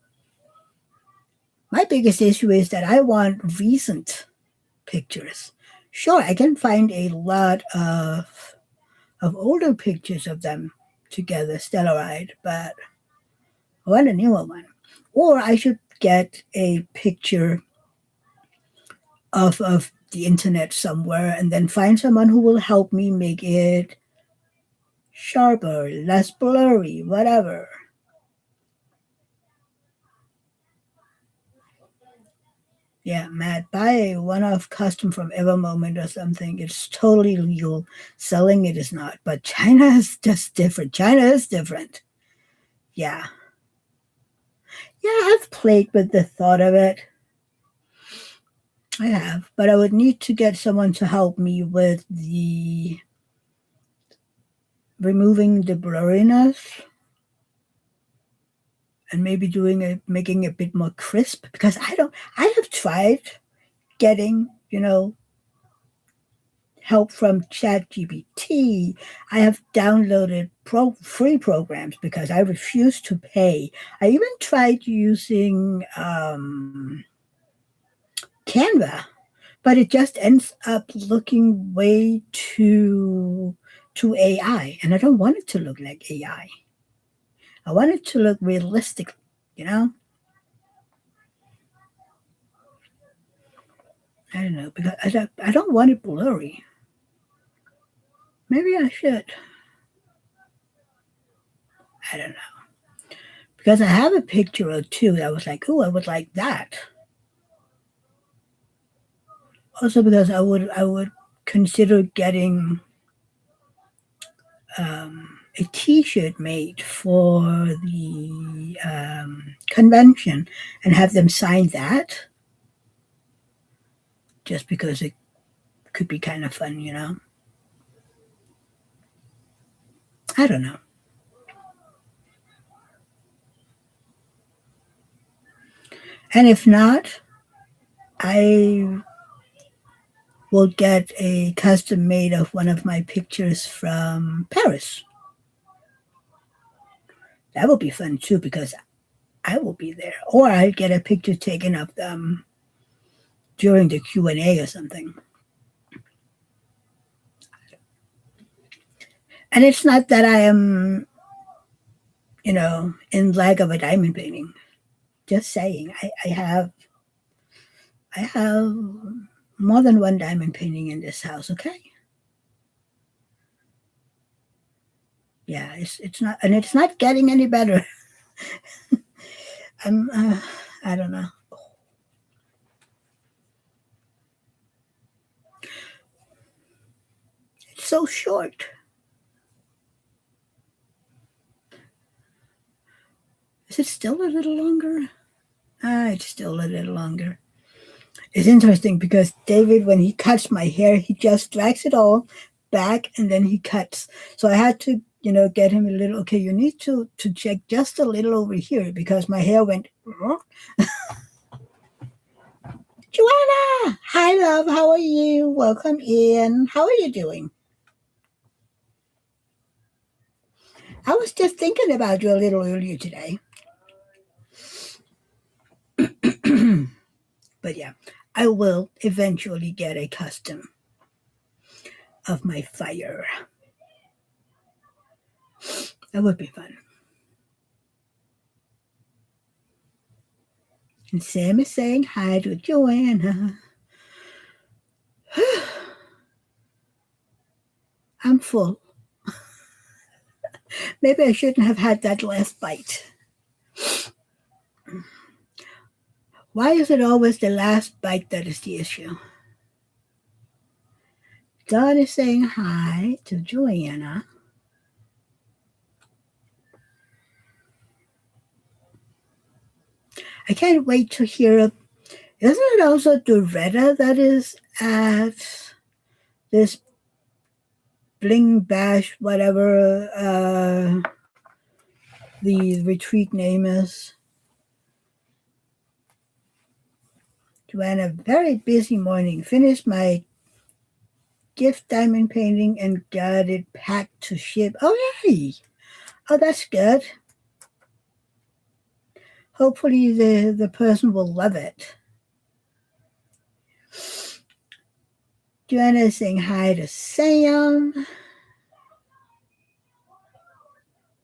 My biggest issue is that I want recent pictures. Sure, I can find a lot of older pictures of them together, Stellaride, but I want a newer one. Or I should get a picture of the internet somewhere and then find someone who will help me make it sharper, less blurry, whatever. Yeah, Matt, buy a one-off custom from Evermoment or something. It's totally legal. Selling it is not. But China is just different. China is different. Yeah. Yeah, I have played with the thought of it. I have. But I would need to get someone to help me with the removing the blurriness and maybe doing it, making it a bit more crisp because I have tried getting, help from ChatGPT. I have downloaded free programs because I refuse to pay. I even tried using Canva, but it just ends up looking way too AI, and I don't want it to look like AI. I want it to look realistic, you know. I don't know because I don't want it blurry. Maybe I should. I don't know because I have a picture or two that was like, oh, I would like that. Also, because I would consider getting a T-shirt made for the convention and have them sign that, just because it could be kind of fun. I don't know. And if not, I will get a custom made of one of my pictures from Paris. That will be fun too because I will be there, or I'll get a picture taken of them during the Q&A or something. And it's not that I am, in lack of a diamond painting. Just saying, I have more than one diamond painting in this house. Okay, yeah, it's not, and it's not getting any better. I don't know. It's so short. Is it still a little longer? It's still a little longer. It's interesting because David, when he cuts my hair, he just drags it all back and then he cuts. So I had to, get him a little. Okay, you need to check just a little over here because my hair went. "Huh?" Joanna, hi love, how are you? Welcome in. How are you doing? I was just thinking about you a little earlier today. But yeah, I will eventually get a custom of my fire. That would be fun. And Sam is saying hi to Joanna. I'm full. Maybe I shouldn't have had that last bite. Why is it always the last bite that is the issue? Don is saying hi to Joanna. I can't wait to hear. Isn't it also Doretta that is at this Bling Bash, whatever the retreat name is? Joanna, very busy morning. Finished my gift diamond painting and got it packed to ship. Oh, yay! Oh, that's good. Hopefully the person will love it. Joanna is saying hi to Sam.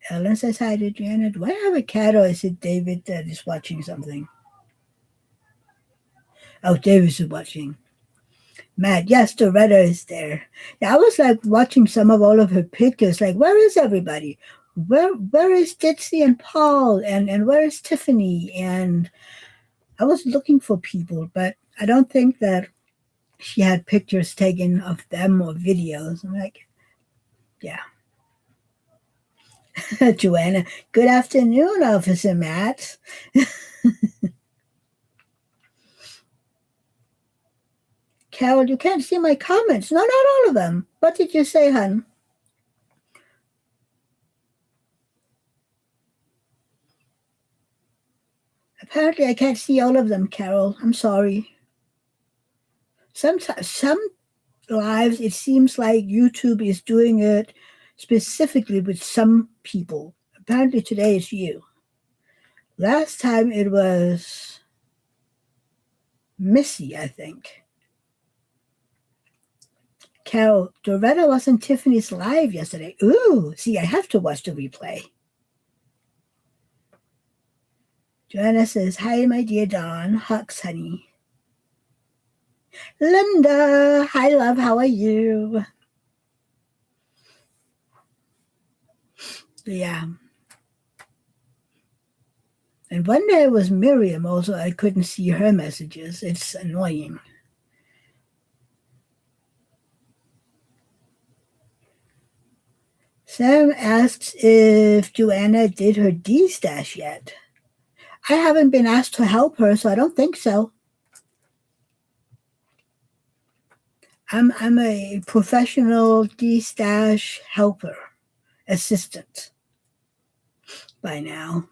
Ellen says hi to Joanna. Do I have a cat or is it David that is watching something? Oh, David is watching. Matt, yes, Doretta is there. Yeah, I was like watching some of all of her pictures. Like, where is everybody? Where is Ditsy and Paul and where is Tiffany? And I was looking for people, but I don't think that she had pictures taken of them or videos. I'm like, yeah. Joanna, good afternoon, Officer Matt. Carol, you can't see my comments. No, not all of them. What did you say, hon? Apparently, I can't see all of them, Carol. I'm sorry. Sometimes, some lives, it seems like YouTube is doing it specifically with some people. Apparently, today it's you. Last time it was Missy, I think. Carol, Doretta was in Tiffany's live yesterday. Ooh, see, I have to watch the replay. Joanna says, hi, my dear Dawn. Hugs, honey. Linda, hi, love. How are you? Yeah. And one day it was Miriam also. I couldn't see her messages. It's annoying. Sam asks if Joanna did her D-stash yet. I haven't been asked to help her, so I don't think so. I'm a professional D-stash helper, assistant by now.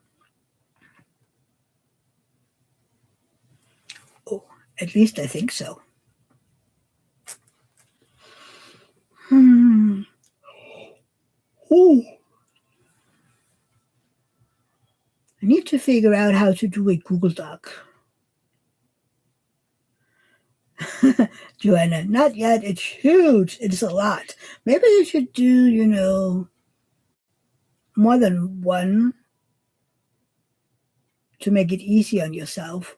Oh, at least I think so. Ooh. I need to figure out how to do a Google Doc. Joanna, not yet. It's huge. It's a lot. Maybe you should do, more than one to make it easy on yourself.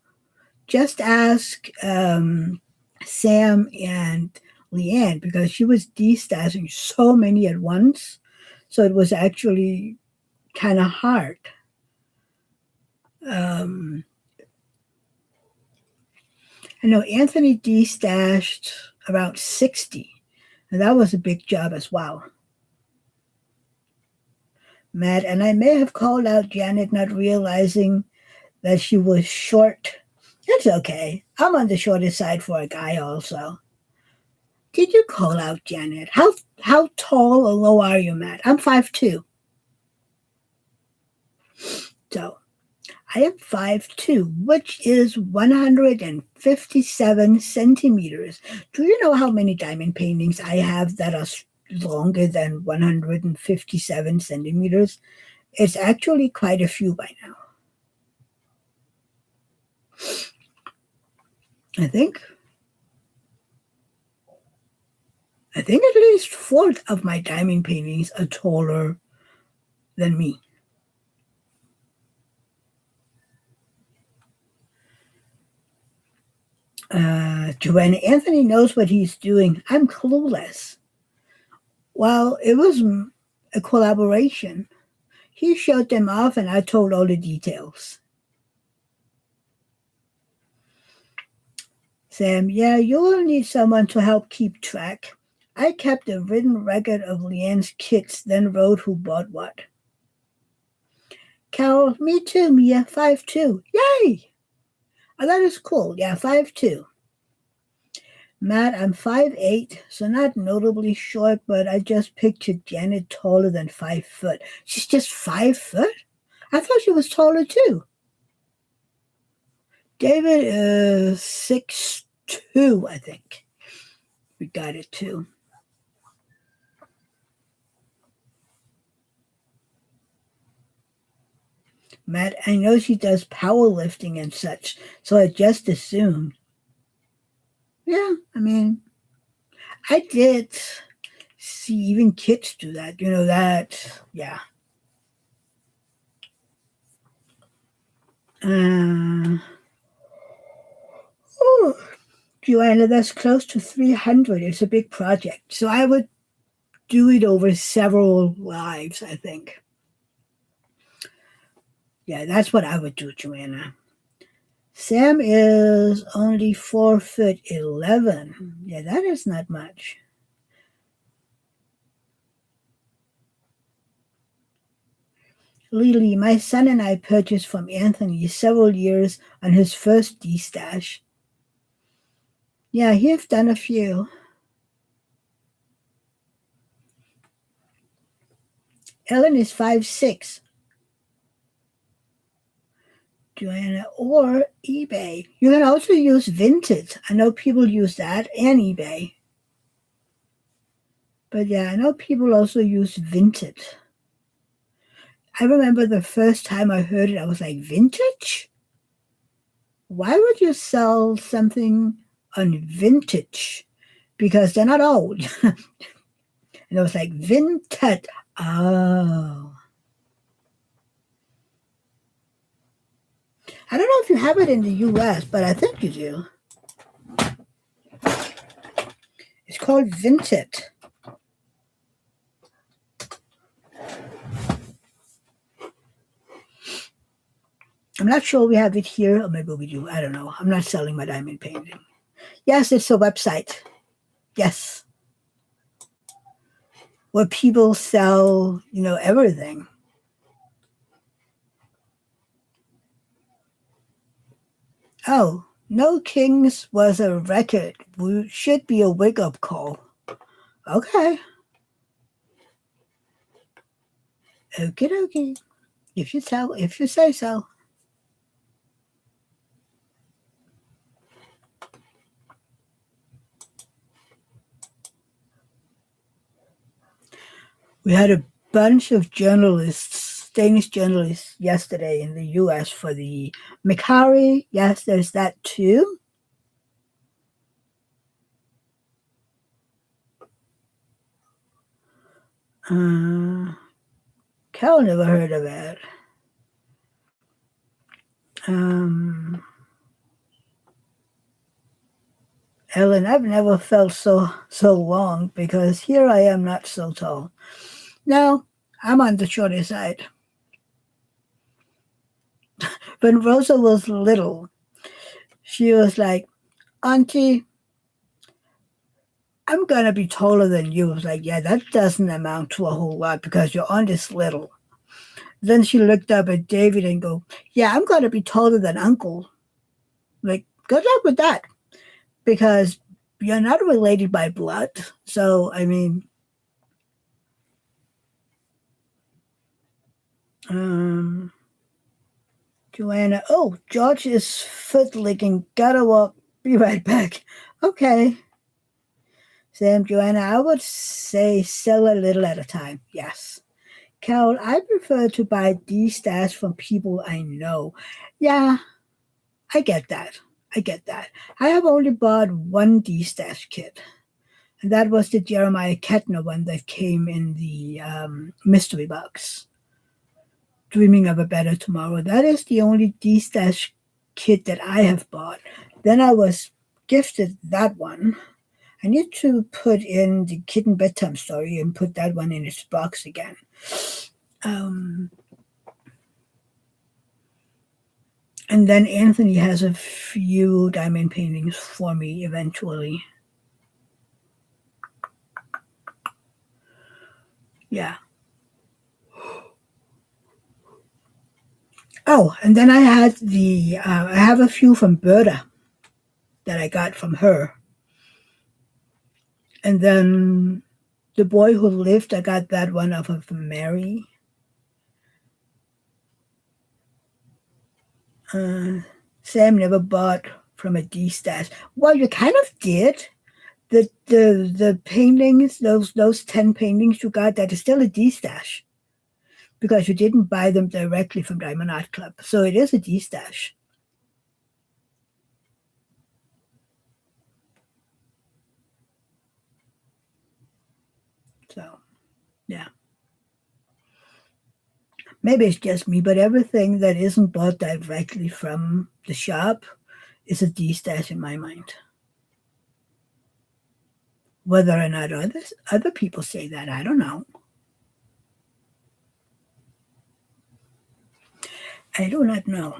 Just ask Sam and Leanne because she was de-stashing so many at once. So it was actually kind of hard. I know Anthony de-stashed around 60, and that was a big job as well. Matt, and I may have called out Janet not realizing that she was short. That's okay. I'm on the shorter side for a guy also. Did you call out Janet? How tall or low are you, Matt? I'm 5'2". So I am 5'2", which is 157 centimeters. Do you know how many diamond paintings I have that are longer than 157 centimeters? It's actually quite a few by now. I think at least 4 of my diamond paintings are taller than me. Joanna, Anthony knows what he's doing. I'm clueless. Well, it was a collaboration. He showed them off and I told all the details. Sam, yeah, you will need someone to help keep track. I kept a written record of Leanne's kits, then wrote who bought what. Carol, me too, Mia, 5'2". Yay! Oh, that is cool. Yeah, 5'2". Matt, I'm 5'8", so not notably short, but I just pictured Janet taller than 5 foot. She's just 5 foot? I thought she was taller too. David is 6'2", I think. We got it too. Matt, I know she does powerlifting and such, so I just assumed. Yeah, I mean, I did see even kids do that. You know that, yeah. Oh, Joanna, that's close to 300. It's a big project, so I would do it over several lives, I think. Yeah, that's what I would do, Joanna. Sam is only 4'11". Yeah, that is not much. Lily, my son and I purchased from Anthony several years on his first D-stash. Yeah, he's done a few. Ellen is 5'6". Joanna, or eBay. You can also use Vinted. I know people use that and eBay. But yeah, I know people also use Vinted. I remember the first time I heard it, I was like, vintage? Why would you sell something on vintage? Because they're not old. And I was like, Vinted. Oh. I don't know if you have it in the US, but I think you do. It's called Vinted. I'm not sure we have it here, or maybe we do. I don't know. I'm not selling my diamond painting. Yes, it's a website. Yes. Where people sell, everything. Oh, No Kings was a record. Should be a wake-up call. Okay. Okie dokie. If you say so. We had a bunch of journalists, Danish journalists, yesterday in the US for the Mikari. Yes, there's that too. Cal never heard of it. Ellen, I've never felt so long because here I am not so tall. No, I'm on the shorter side. When Rosa was little, she was like, Auntie, I'm going to be taller than you. I was like, yeah, that doesn't amount to a whole lot because your aunt is little. Then she looked up at David and go, yeah, I'm going to be taller than Uncle. Like, good luck with that because you're not related by blood. So, I mean, Joanna, oh, George is foot licking. Gotta walk. Be right back. Okay. Sam, Joanna, I would say sell a little at a time. Yes. Carol, I prefer to buy D-stash from people I know. Yeah, I get that. I have only bought one D-stash kit. And that was the Jeremiah Kettner one that came in the mystery box. Dreaming of a Better Tomorrow. That is the only D-stash kit that I have bought. Then I was gifted that one. I need to put in the kitten bedtime story and put that one in its box again. Um, and then Anthony has a few diamond paintings for me eventually. Yeah. Oh, and then I have a few from Berta that I got from her. And then The Boy Who Lived, I got that one off of Mary. Sam never bought from a D stash. Well, you kind of did. The paintings, those 10 paintings you got, that is still a D stash because you didn't buy them directly from Diamond Art Club. So it is a D stash. So, yeah. Maybe it's just me, but everything that isn't bought directly from the shop is a D stash in my mind. Whether or not other people say that, I don't know. I do not know.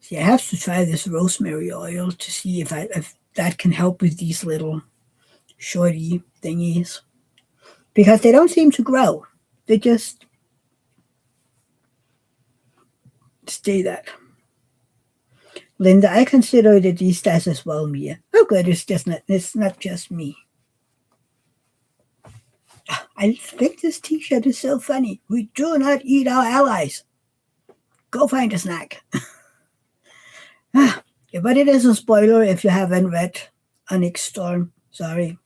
See, I have to try this rosemary oil to see if that can help with these little shorty thingies. Because they don't seem to grow. They just stay that. Linda, I consider it a D-stash as well, Mia. Oh good, it's not just me. I think this t-shirt is so funny. We do not eat our allies. Go find a snack. Yeah, but it is a spoiler if you haven't read Onyx Storm. Sorry.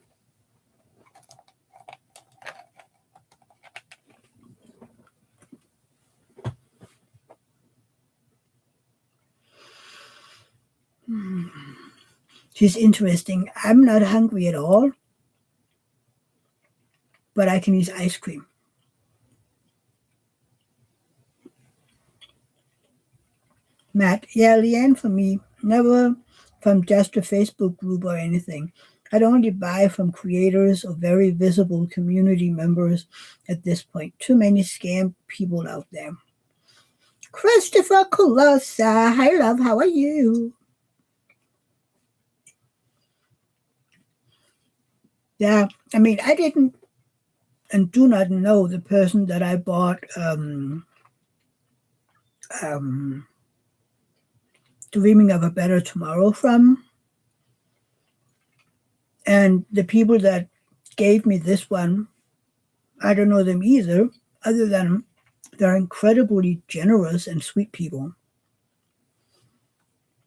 She's interesting. I'm not hungry at all, but I can use ice cream. Matt, yeah, Leanne for me. Never from just a Facebook group or anything. I'd only buy from creators or very visible community members at this point. Too many scam people out there. Christopher Colossa. Hi, love. How are you? Yeah, I mean, I didn't and do not know the person that I bought um, Dreaming of a Better Tomorrow from. And the people that gave me this one, I don't know them either, other than they're incredibly generous and sweet people.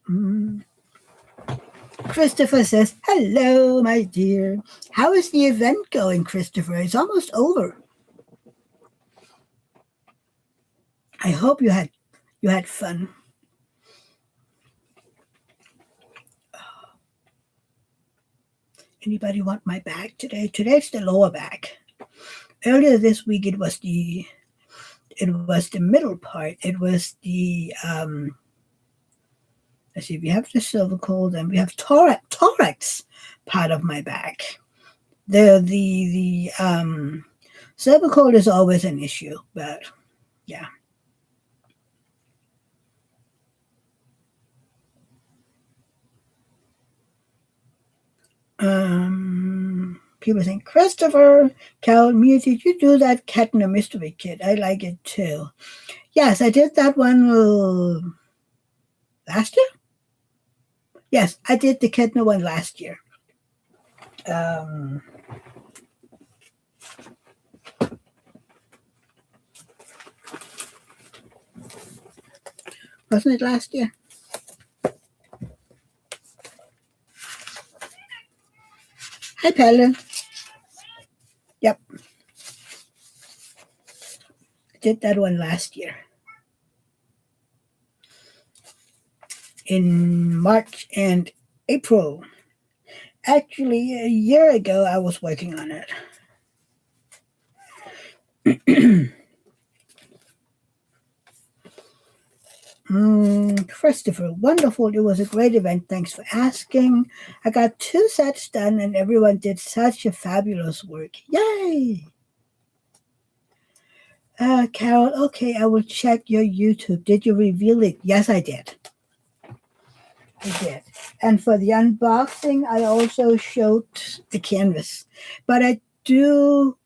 Mm. Christopher says, hello, my dear. How is the event going, Christopher? It's almost over. I hope you had fun. Anybody want my bag today? Today's the lower back. Earlier this week it was the middle part. It was the let's see, we have the cervical, then we have thorax part of my back. The cervical is always an issue, but yeah. People think, Christopher, Carol, Mia, did you do that Cat in a Mystery Kit? I like it too. Yes, I did that one last year. Yes, I did the Ketna one last year. Wasn't it last year? Hi, Pelle. Yep. I did that one last year. In March and April. Actually, a year ago, I was working on it. Christopher, wonderful. It was a great event. Thanks for asking. I got 2 sets done and everyone did such a fabulous work. Yay! Carol, okay, I will check your YouTube. Did you reveal it? Yes, I did. I did. And for the unboxing, I also showed the canvas. But I do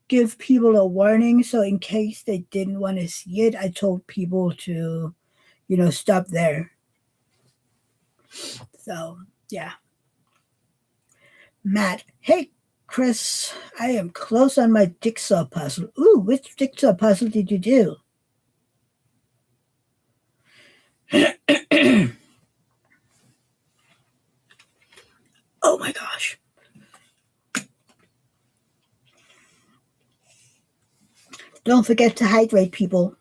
give people a warning, so in case they didn't want to see it, I told people to, stop there. So, yeah. Matt, hey, Chris, I am close on my jigsaw puzzle. Ooh, which jigsaw puzzle did you do? Oh my gosh. Don't forget to hydrate, people.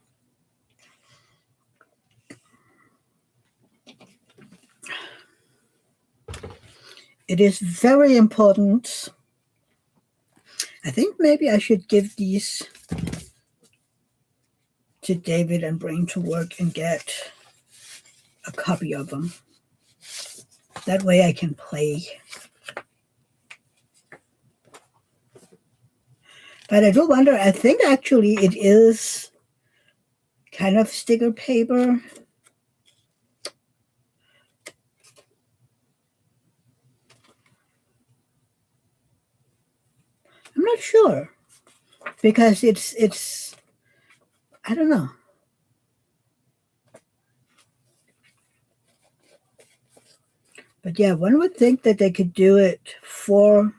It is very important. I think maybe I should give these to David and bring to work and get a copy of them. That way I can play. But I do wonder, I think actually it is kind of sticker paper. I'm not sure because it's I don't know. But yeah, one would think that they could do it 4-4.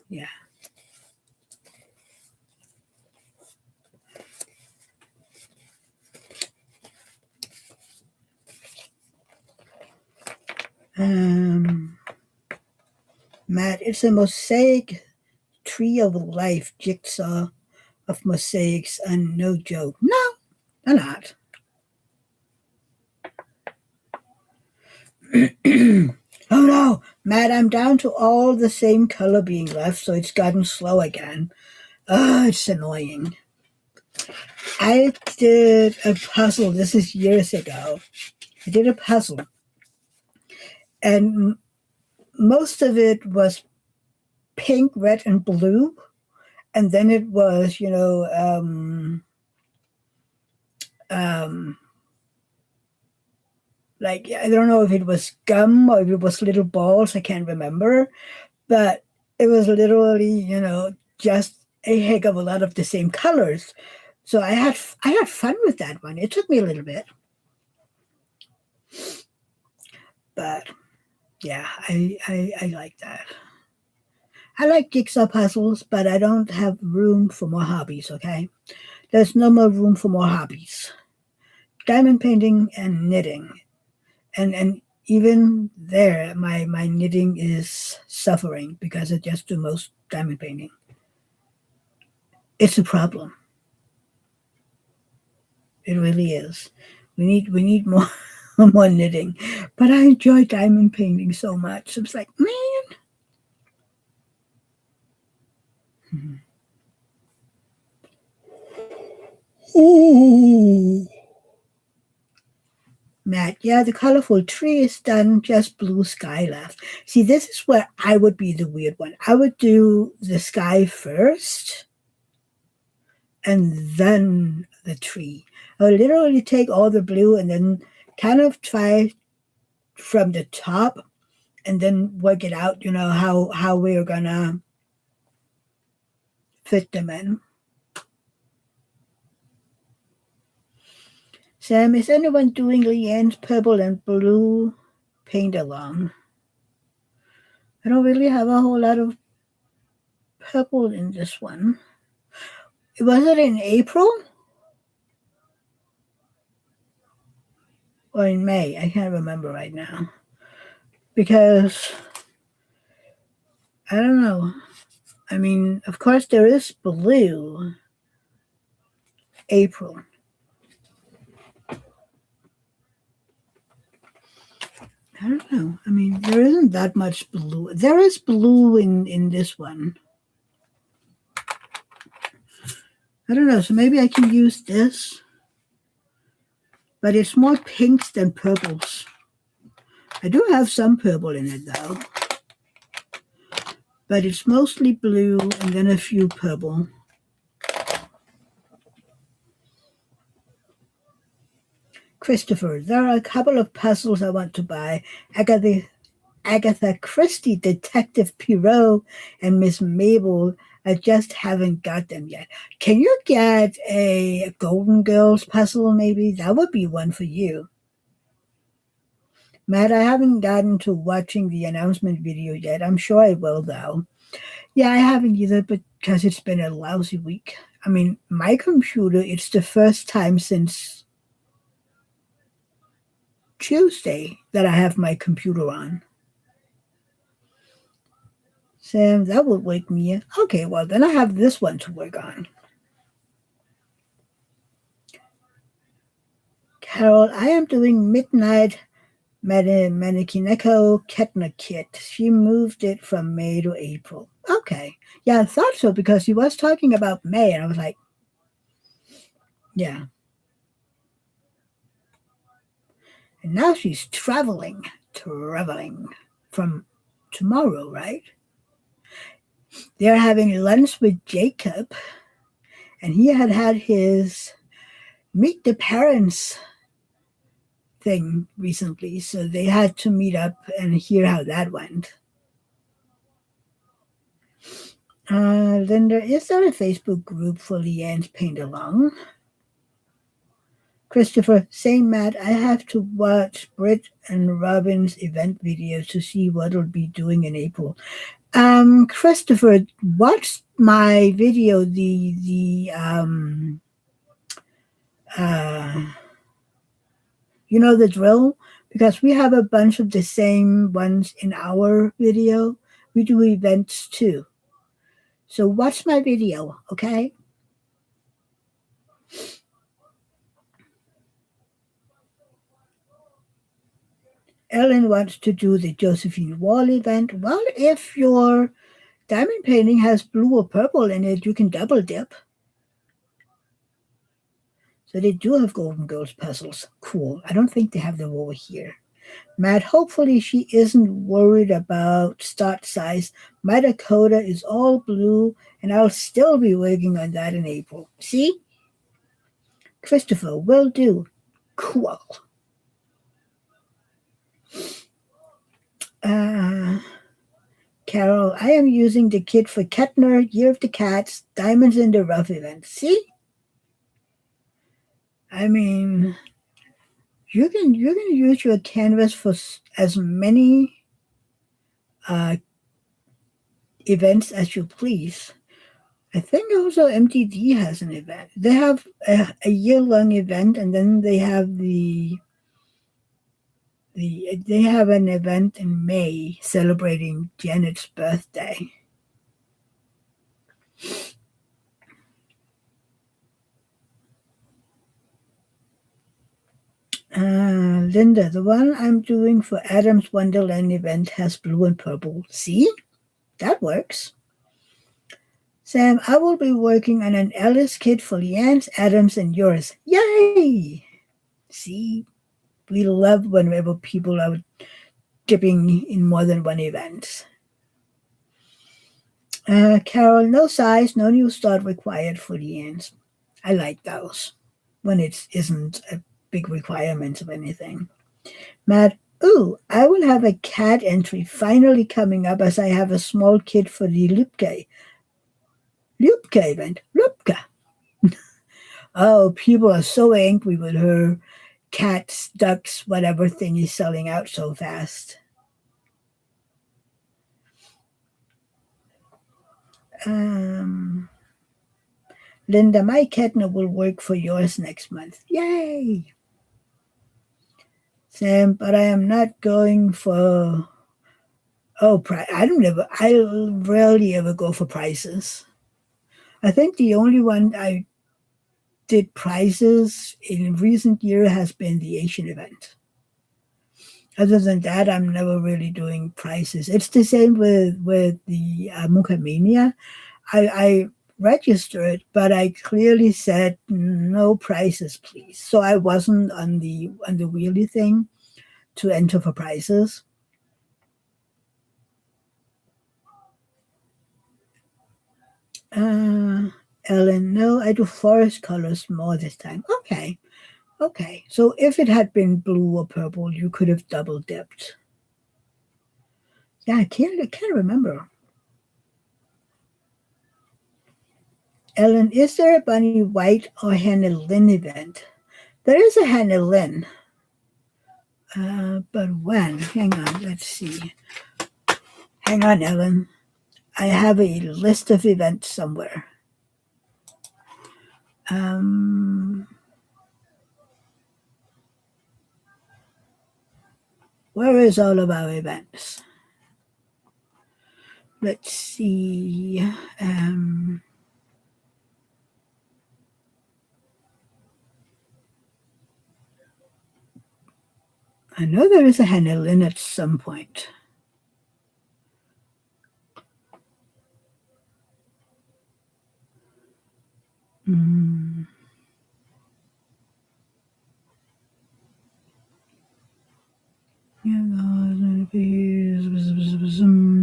Yeah. Matt, it's a mosaic tree of life jigsaw of mosaics and no joke. No, they're not. Oh no, Matt, I'm down to all the same color being left, so it's gotten slow again. Oh, it's annoying. I did a puzzle, this is years ago. I did a puzzle, and most of it was pink, red, and blue. And then it was, like, I don't know if it was gum or if it was little balls, I can't remember. But it was literally, just a heck of a lot of the same colors. So I had fun with that one. It took me a little bit. But yeah, I like that. I like jigsaw puzzles, but I don't have room for more hobbies, okay? There's no more room for more hobbies. Diamond painting and knitting. And even there, my knitting is suffering because I just do most diamond painting. It's a problem. It really is. We need more more knitting. But I enjoy diamond painting so much. It's like, man. Ooh. Matt, yeah, the colorful tree is done, just blue sky left. See, this is where I would be the weird one. I would do the sky first and then the tree. I would literally take all the blue and then kind of try from the top and then work it out, how we're gonna fit them in. Sam, is anyone doing Leanne's purple and blue paint along? I don't really have a whole lot of purple in this one. Was it in April or in May? I can't remember right now. Because, I don't know. I mean, of course, there is blue. April. I don't know. I mean, there isn't that much blue. There is blue in this one. I don't know, so maybe I can use this, but it's more pinks than purples. I do have some purple in it though, but it's mostly blue and then a few purple. Christopher, there are a couple of puzzles I want to buy. Agatha Christie, Detective Poirot, and Miss Mabel. I just haven't got them yet. Can you get a Golden Girls puzzle maybe? That would be one for you. Matt, I haven't gotten to watching the announcement video yet. I'm sure I will though. Yeah, I haven't either because it's been a lousy week. I mean, my computer, it's the first time since Tuesday that I have my computer on. Sam, that would wake me up. Okay, well, then I have this one to work on. Carol, I am doing Midnight Manikineko Ketna Kit. She moved it from May to April. Okay. Yeah, I thought so because he was talking about May, and I was like, yeah. And now she's traveling from tomorrow, right? They're having lunch with Jacob, and he had his meet the parents thing recently, so they had to meet up and hear how that went. Then is there a Facebook group for Leanne's Paint Along? Christopher, same Matt, I have to watch Britt and Robin's event videos to see what we'll be doing in April. Christopher, watch my video, uh, you know the drill? Because we have a bunch of the same ones in our video. We do events too. So watch my video, okay? Ellen wants to do the Josephine Wall event. Well, if your diamond painting has blue or purple in it, you can double dip. So they do have Golden Girls puzzles. Cool. I don't think they have them over here. Matt, hopefully she isn't worried about start size. My Dakota is all blue, and I'll still be working on that in April. See? Christopher, will do. Cool. Carol, I am using the kit for Kettner, Year of the Cats, Diamonds in the Rough event. See? I mean, you can use your canvas for as many events as you please. I think also MTD has an event. They have a year-long event, and then they have they have an event in May celebrating Janet's birthday. Linda, the one I'm doing for Adam's Wonderland event has blue and purple. See? That works. Sam, I will be working on an Ellis kit for Leanne's, Adam's, and yours. Yay! See? We love whenever people are dipping in more than one event. Carol, no size, no new start required for Leanne's. I like those when it isn't a big requirement of anything. Matt, ooh, I will have a cat entry finally coming up as I have a small kit for the Lübke event. Lübke. Oh, people are so angry with her cats, ducks, whatever thing is selling out so fast. Linda, my Kettner will work for yours next month. Yay! Sam, but I am not going for. Oh, I rarely ever go for prices. I think the only one I did prices in recent year has been the Asian event. Other than that, I'm never really doing prices. It's the same with the Mukamania. I registered, but I clearly said no prices, please. So I wasn't on the wheelie thing to enter for prices. Uh, Ellen, no, I do forest colors more this time. Okay, okay. So if it had been blue or purple, you could have double dipped. Yeah, I can't remember. Ellen, is there a Bunny White or Hannah Lynn event? There is a Hannah Lynn, but when? Hang on, let's see. Hang on, Ellen. I have a list of events somewhere. Um, where is all of our events? Let's see. Um, I know there is a Hannah Lynn at some point. Mm.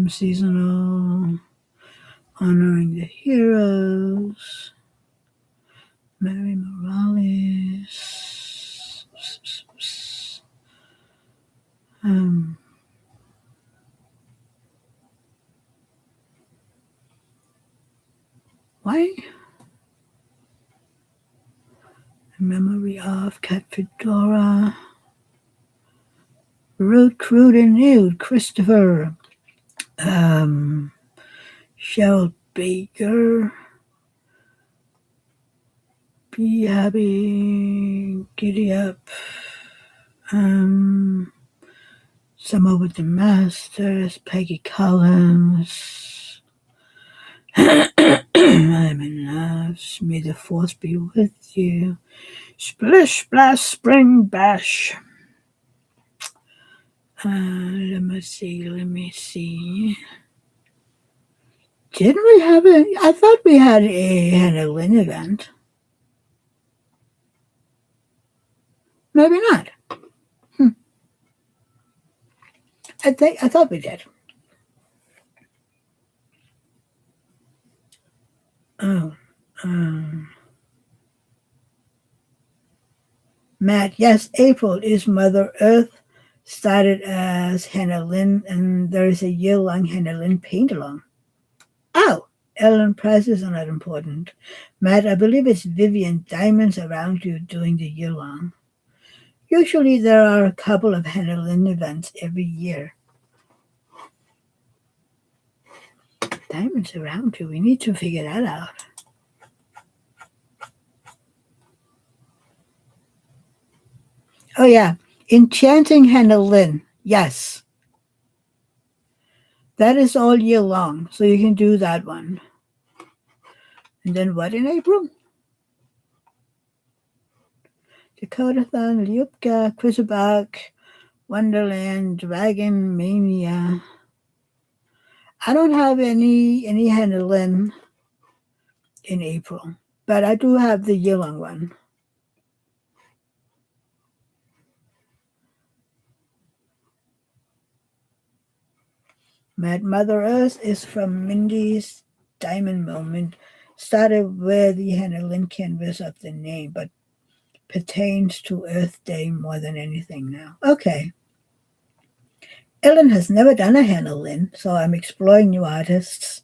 Seasonal, honoring the heroes, Mary Morales. Um, why? Memory of Cat Fedora. Road Crude and Nude, Christopher. Um, Cheryl Baker. Be Happy. Giddy Up. Summer with the Masters. Peggy Collins. I'm in love. May the force be with you. Splish Splash Spring Bash. Let me see. Let me see. Didn't we have a? I thought we had a Hannah Lynn event. Maybe not. Hmm. I thought we did. Oh, um, Matt. Yes, April is Mother Earth. Started as Hannah Lynn, and there is a year-long Hannah Lynn paint-along. Oh, Ellen, prices are not important. Matt, I believe it's Vivian Diamonds Around You doing the year-long. Usually there are a couple of Hannah Lynn events every year. Diamonds Around You. We need to figure that out. Oh, yeah. Enchanting Hannah Lynn. Yes. That is all year long. So you can do that one. And then what in April? Dakotathon, Lyubka, Quizabuck, Wonderland, Dragon Mania. I don't have any Hannah Lynn in April, but I do have the year long one. Mad Mother Earth is from Mindy's Diamond Moment. Started with the Hannah Lynn canvas of the name, but pertains to Earth Day more than anything now. Okay. Ellen has never done a Hannah Lynn, so I'm exploring new artists.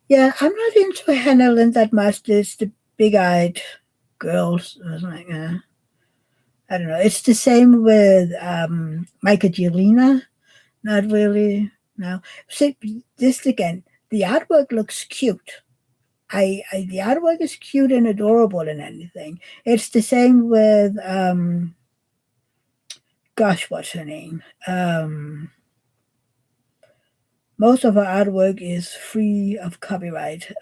Yeah, I'm not into Hannah Lynn that much. It's the big-eyed girls. Like, I don't know. It's the same with Micah Gelina. Not really. No. See, this again. The artwork looks cute. The artwork is cute and adorable and anything. It's the same with gosh, what's her name? Most of her artwork is free of copyright.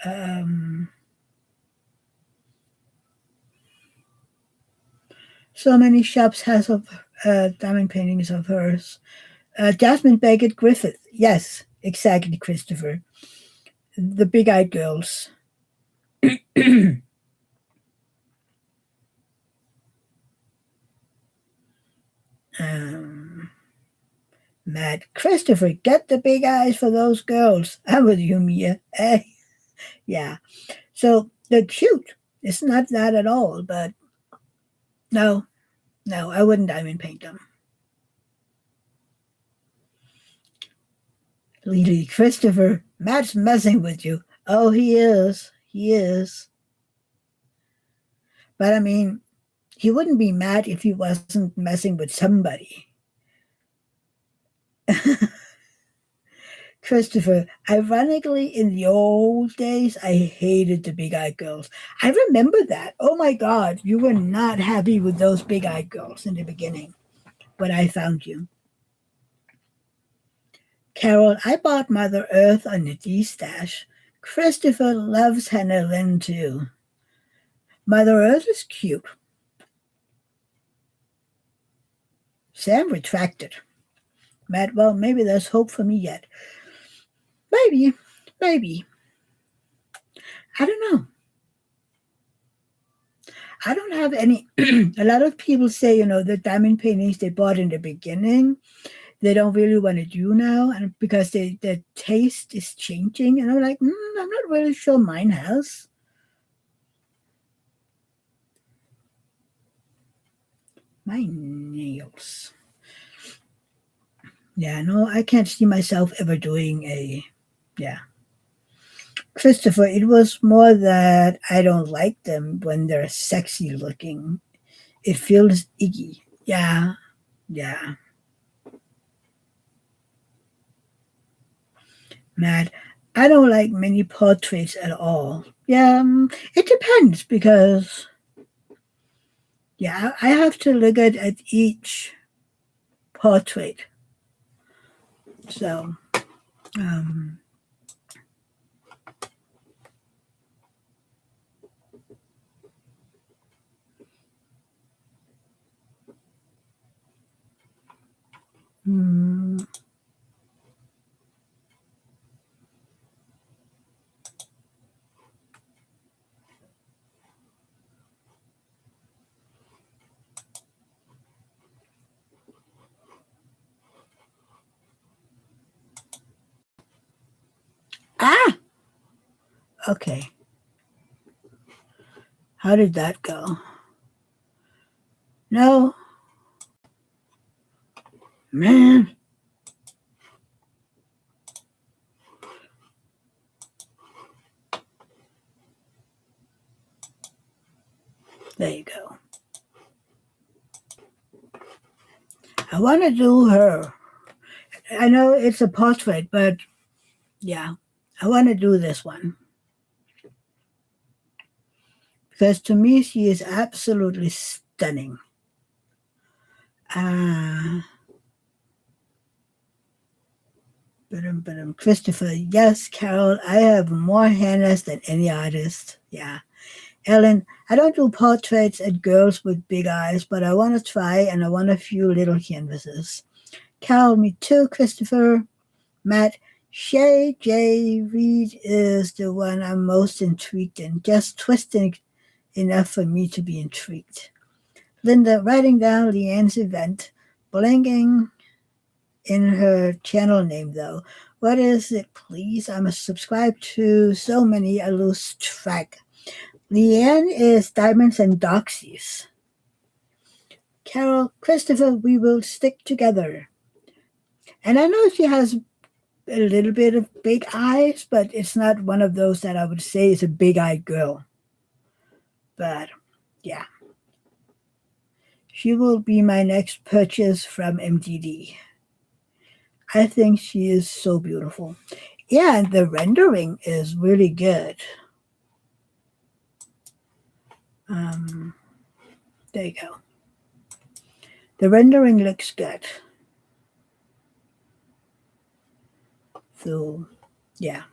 So many shops has of diamond paintings of hers. Jasmine Beckett Griffith. Yes, exactly, Christopher. The big-eyed girls. um, Matt, Christopher, get the big eyes for those girls. I'm with you, Mia. Yeah. So they're cute. It's not that at all, but no, no, I wouldn't diamond paint them. Lily, Christopher, Matt's messing with you. Oh, he is. He is. But I mean, he wouldn't be mad if he wasn't messing with somebody. Christopher, ironically, in the old days, I hated the big eyed girls. I remember that. Oh my God, you were not happy with those big eyed girls in the beginning when I found you. Carol, I bought Mother Earth on the D stash. Christopher loves Hannah Lynn too. Mother Earth is cute. Sam retracted. Matt, well, maybe there's hope for me yet. Maybe, maybe. I don't know. I don't have any. A lot of people say, the diamond paintings they bought in the beginning, they don't really want to do now, and because their taste is changing. And I'm like, I'm not really sure mine has. My nails. Yeah, no, I can't see myself ever doing a. Yeah. Christopher, it was more that I don't like them when they're sexy looking. It feels icky. Yeah, yeah. Matt, I don't like many portraits at all. Yeah, it depends because, yeah, I have to look at each portrait. So, um, mm, ah, okay. How did that go? No, man. There you go. I want to do her. I know it's a portrait, but yeah, I want to do this one because to me she is absolutely stunning. Ah, Christopher, yes, Carol, I have more Hannahs than any artist. Yeah. Ellen, I don't do portraits at girls with big eyes, but I want to try and I want a few little canvases. Carol, me too, Christopher. Matt, Shay J. Reed is the one I'm most intrigued in, just twisting enough for me to be intrigued. Linda, writing down Leanne's event, blinking in her channel name, though. What is it, please? I'm subscribed to so many, I lose track. Leanne is Diamonds and Doxies. Carol, Christopher, we will stick together. And I know she has a little bit of big eyes, but it's not one of those that I would say is a big eyed girl. But yeah, she will be my next purchase from MDD. I think she is so beautiful. Yeah, and the rendering is really good. Um, there you go. The rendering looks good. So, yeah.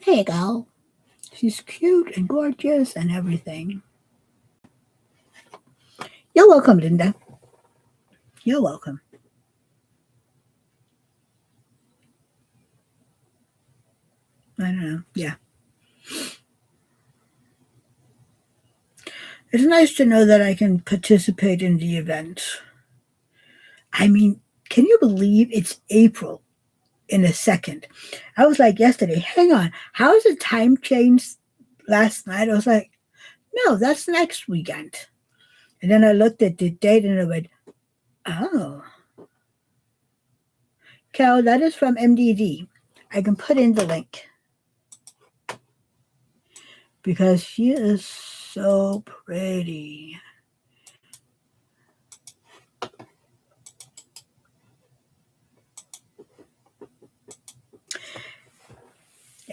There you go. She's cute and gorgeous and everything. You're welcome, Linda. You're welcome. I don't know. Yeah. It's nice to know that I can participate in the event. I mean, can you believe it's April in a second? I was like yesterday, hang on, how has the time changed last night? I was like, no, that's next weekend. And then I looked at the date and I went, oh, Carol, that is from MDD. I can put in the link because she is so pretty.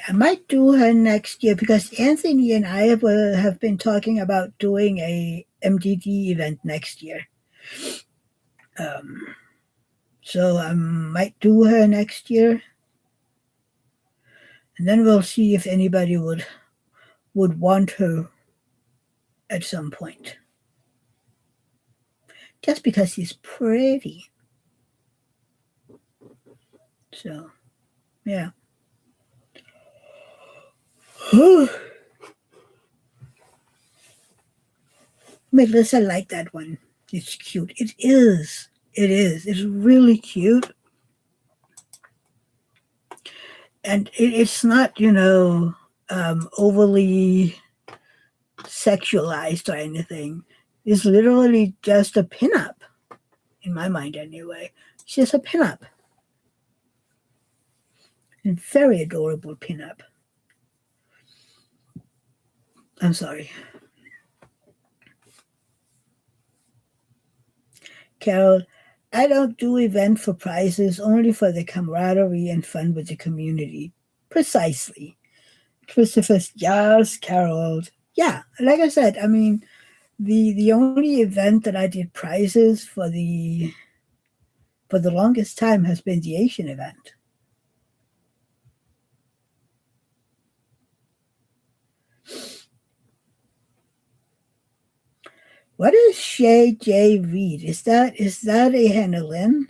I might do her next year because Anthony and I have been talking about doing a MDD event next year. Um, so I might do her next year, and then we'll see if anybody would want her at some point. Just because she's pretty. So yeah. Melissa liked that one. It's cute. It is. It is. It's really cute. And it's not, overly sexualized or anything. It's literally just a pinup, in my mind anyway. It's just a pinup. A very adorable pinup. I'm sorry. Carol, I don't do event for prizes, only for the camaraderie and fun with the community. Precisely. Christopher's, yes, Carol. Yeah, like I said, I mean, the only event that I did prizes for the longest time has been the Asian event. What is Shay J. Reed? Is that a Hannah Lynn?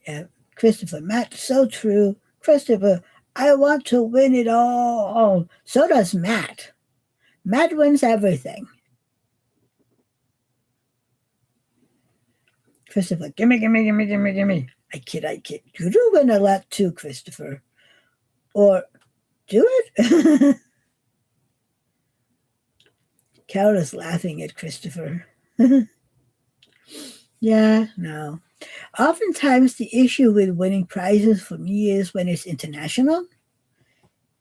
Yeah, Christopher, Matt, so true. Christopher, I want to win it all. So does Matt. Matt wins everything. Christopher, gimme, gimme, gimme, gimme, gimme. I kid, I kid. You do win a lot too, Christopher. Or do it? Carol is laughing at Christopher. Yeah, no. Oftentimes, the issue with winning prizes for me is when it's international.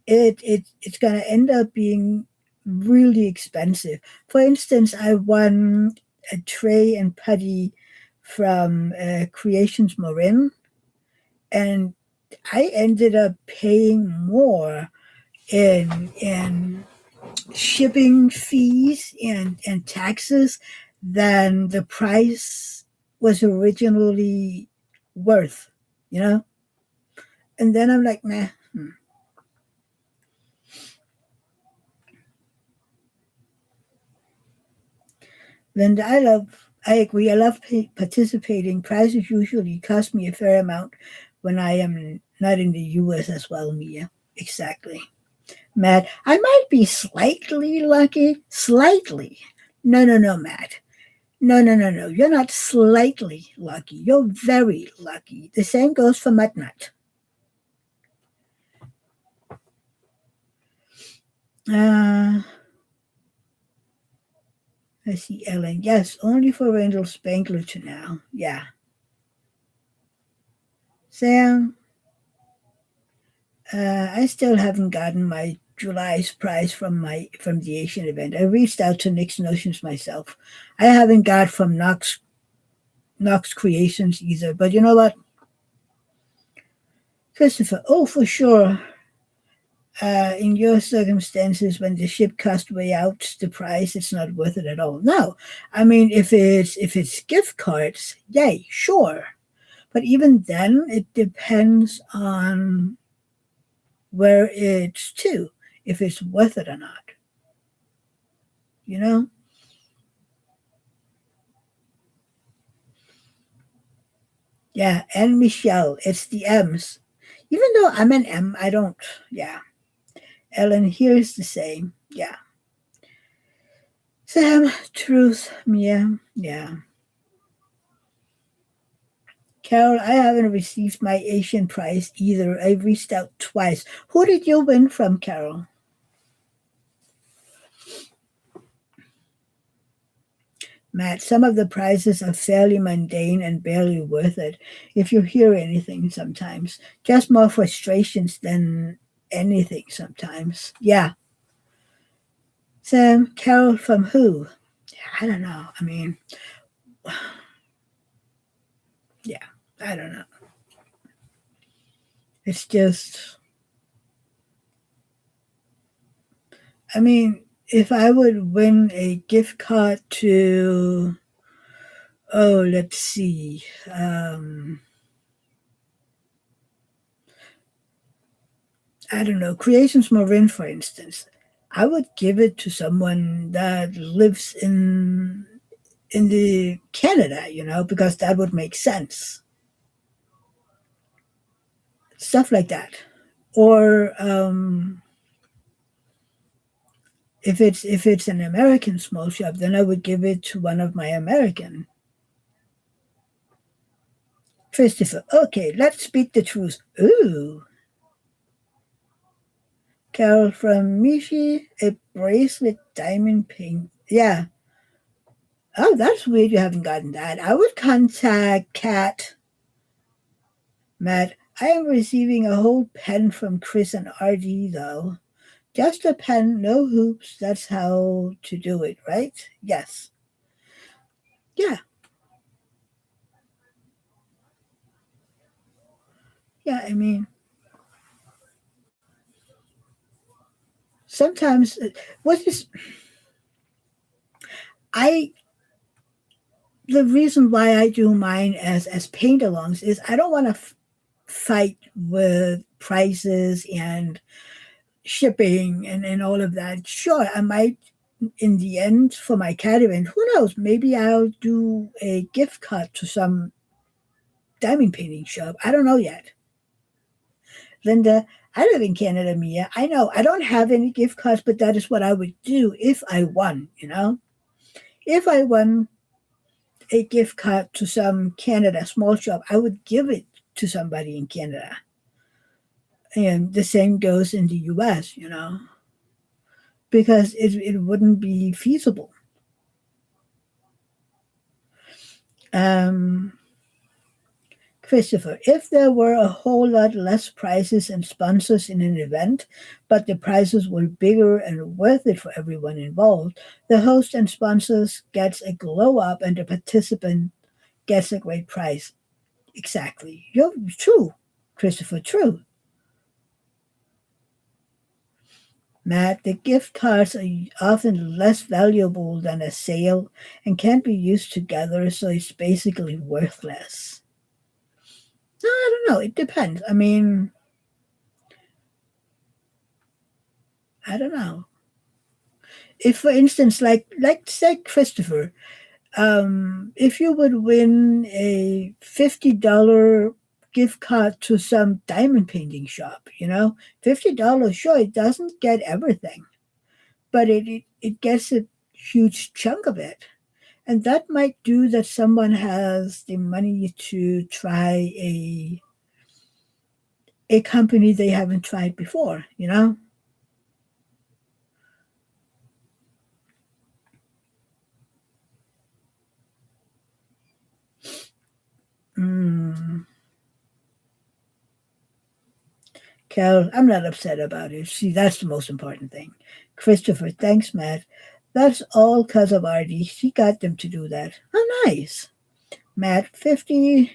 It's going to end up being really expensive. For instance, I won a tray and putty from Creations Marin, and I ended up paying more in shipping fees and taxes than the price was originally worth, you know? And then I'm like, nah. Linda, I agree. I love participating. Prizes usually cost me a fair amount when I am not in the US as well, Mia. Exactly. Matt, I might be slightly lucky. Slightly. No, no, no, Matt. No, no, no, no. You're not slightly lucky. You're very lucky. The same goes for Mudnut. Uh, I see Ellen. Yes, only for Randall Spangler to now. Yeah. Sam, I still haven't gotten my July's prize from the Asian event. I reached out to Nick's Notions myself. I haven't got from Knox Creations either. But you know what, Christopher? Oh, for sure. In your circumstances, when the ship costs way out the price, it's not worth it at all. No, I mean if it's gift cards, yay, sure. But even then, it depends on where it's to, if it's worth it or not. You know? Yeah, and Michelle. It's the M's. Even though I'm an M, I don't. Yeah. Ellen here is the same. Yeah. Sam, Truth, Mia. Yeah. Carol, I haven't received my Asian prize either. I reached out twice. Who did you win from, Carol? Matt, some of the prizes are fairly mundane and barely worth it if you hear anything sometimes. Just more frustrations than anything sometimes. Yeah. Sam, Carol from who? I don't know. I mean, yeah, I don't know. It's just, I mean, if I would win a gift card to, oh, let's see, I don't know, Creations Marin, for instance, I would give it to someone that lives in the Canada, because that would make sense. Stuff like that. Or if it's an American small shop, then I would give it to one of my American. Christopher, okay, let's speak the truth. Ooh. Carol from Mishi, a bracelet diamond pink. Yeah. Oh, that's weird you haven't gotten that. I would contact Kat. Matt, I am receiving a whole pen from Chris and RD though. Just a pen, no hoops. That's how to do it, right? Yes. Yeah. Yeah. I mean, sometimes what is I the reason why I do mine as paint alongs is I don't want to fight with prices and shipping and all of that. Sure, I might in the end for my cat event, who knows? Maybe I'll do a gift card to some diamond painting shop. I don't know yet. Linda, I live in Canada, Mia. I know I don't have any gift cards, but that is what I would do if I won. If I won a gift card to some Canada small shop, I would give it to somebody in Canada. And the same goes in the US, because it wouldn't be feasible. Um, Christopher, if there were a whole lot less prizes and sponsors in an event, but the prizes were bigger and worth it for everyone involved, the host and sponsors gets a glow up and the participant gets a great prize. Exactly. You're true, Christopher, true. Matt, the gift cards are often less valuable than a sale and can't be used together, so it's basically worthless. No, I don't know. It depends. I mean, I don't know. If, for instance, like say Christopher, if you would win a $50 gift card to some diamond painting shop, $50, sure, it doesn't get everything, but it gets a huge chunk of it. And that might do that someone has the money to try a company they haven't tried before. Mm. Cal, I'm not upset about it. See, that's the most important thing. Christopher, thanks, Matt. That's all because of Artie. She got them to do that. Oh, nice. Matt, $50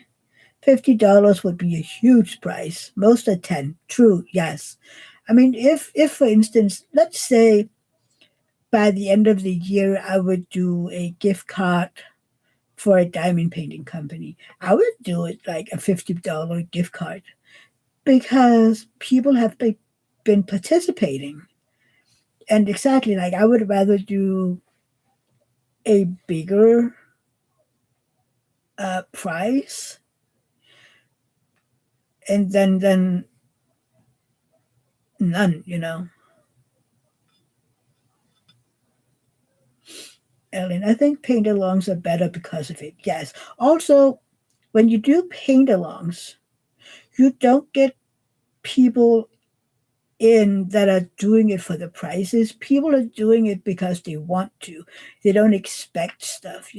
would be a huge price. Most are 10. True, yes. I mean, if for instance, let's say by the end of the year, I would do a gift card for a diamond painting company. I would do it like a $50 gift card because people have been participating. And exactly, like I would rather do a bigger price and then none. Ellen, I think paint-alongs are better because of it. Yes. Also, when you do paint-alongs, you don't get people in that are doing it for the prizes. People are doing it because they want to. They don't expect stuff.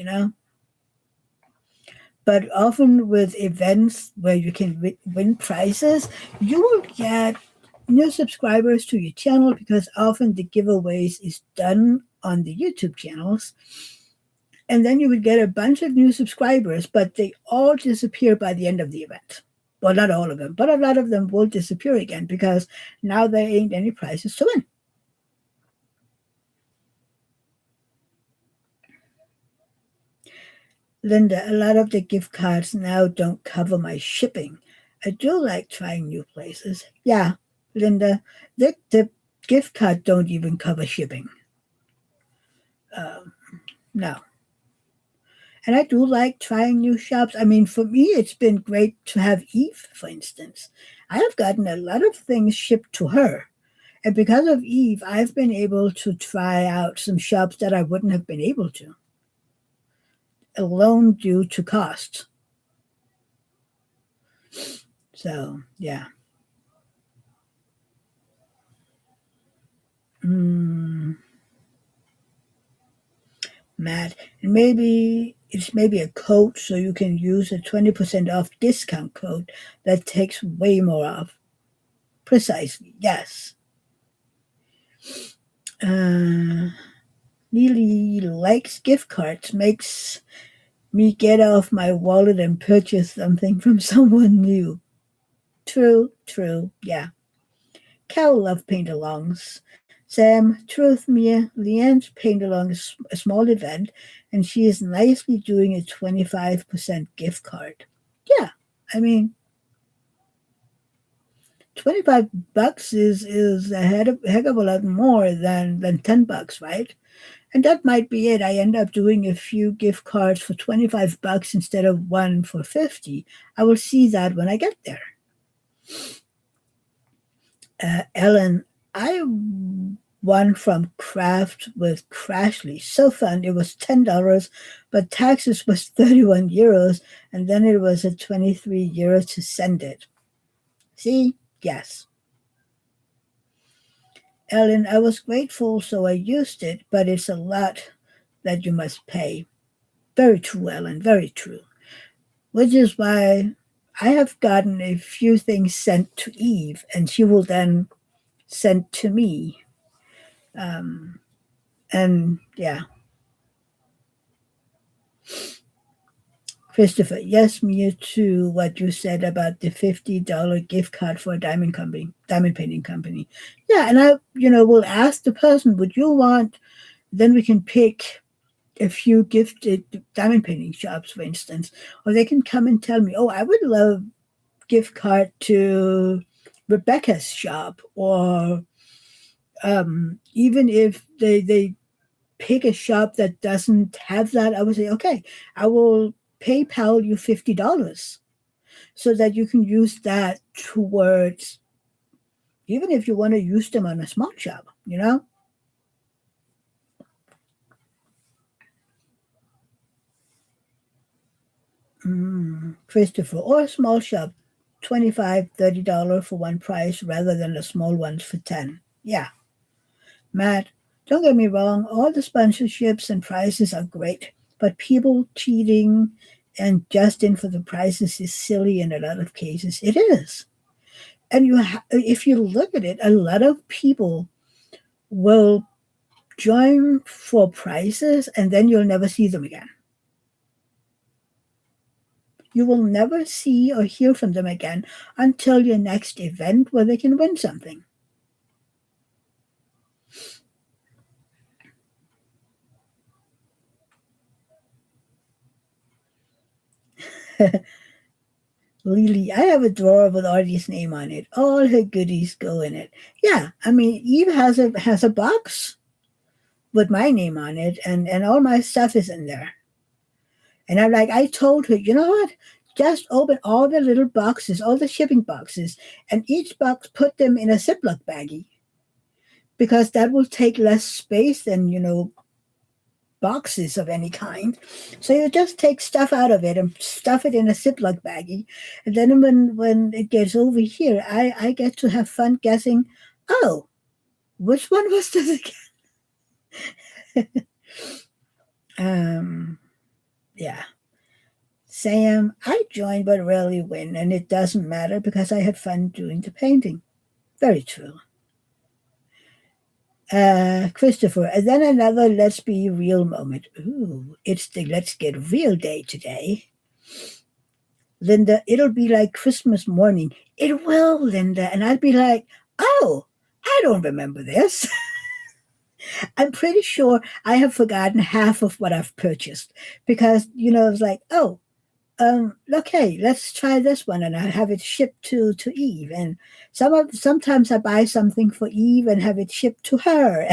But often with events where you can win prizes, you will get new subscribers to your channel because often the giveaways is done on the YouTube channels. And then you would get a bunch of new subscribers, but they all disappear by the end of the event. Well, not all of them, but a lot of them will disappear again because now there ain't any prizes to win. Linda, a lot of the gift cards now don't cover my shipping. I do like trying new places. Yeah, Linda, the gift card don't even cover shipping. Um, no. And I do like trying new shops. I mean, for me, it's been great to have Eve, for instance. I have gotten a lot of things shipped to her. And because of Eve, I've been able to try out some shops that I wouldn't have been able to, alone due to cost. So, yeah. Mm, Matt, and maybe it's maybe a code so you can use a 20% off discount code that takes way more off. Precisely, yes. Uh, Neely likes gift cards, makes me get off my wallet and purchase something from someone new. True, true, yeah. Cal love paint-alongs. Sam, truth, Mia, Leanne's paint-along is a small event, and she is nicely doing a 25% gift card. Yeah, I mean, 25 bucks is a heck of a lot more than $10, right? And that might be it. I end up doing a few gift cards for 25 bucks instead of one for 50. I will see that when I get there. Ellen, I won from Kraft with Crashly. So fun. It was $10, but taxes was 31 euros, and then it was a 23 euros to send it. See? Yes. Ellen, I was grateful, so I used it, but it's a lot that you must pay. Very true, Ellen, very true. Which is why I have gotten a few things sent to Eve, and she will then send to me. Um, and yeah, Christopher, yes, me too. What you said about the $50 gift card for a diamond painting company. Yeah, and we'll ask the person, would you want? Then we can pick a few gifted diamond painting shops, for instance, or they can come and tell me, oh, I would love gift card to Rebecca's shop, or even if they pick a shop that doesn't have that, I would say, okay, I will PayPal you $50 so that you can use that towards, even if you want to use them on a small shop. Christopher, or a small shop, 25 $30 for one price rather than the small ones for 10. Yeah. Matt, don't get me wrong, all the sponsorships and prizes are great, but people cheating and just in for the prizes is silly in a lot of cases. It is. And if you look at it, a lot of people will join for prizes and then you'll never see them again. You will never see or hear from them again until your next event where they can win something. Lily, I have a drawer with Artie's name on it. All her goodies go in it. Yeah, I mean, Eve has a box with my name on it, and all my stuff is in there. And I told her, you know what? just open all the little boxes, all the shipping boxes, and each box put them in a Ziploc baggie because that will take less space than, boxes of any kind. So you just take stuff out of it and stuff it in a Ziploc baggie. And then when it gets over here, I get to have fun guessing, oh, which one was this again? Yeah. Sam, I join but rarely win, and it doesn't matter because I had fun doing the painting. Very true. Christopher, and then another let's be real moment. Ooh, it's the let's get real day today. Linda, it'll be like Christmas morning. It will, Linda. And I'd be like, oh, I don't remember this. I'm pretty sure I have forgotten half of what I've purchased because, it's like, oh, okay, let's try this one, and I have it shipped to Eve. And sometimes I buy something for Eve and have it shipped to her.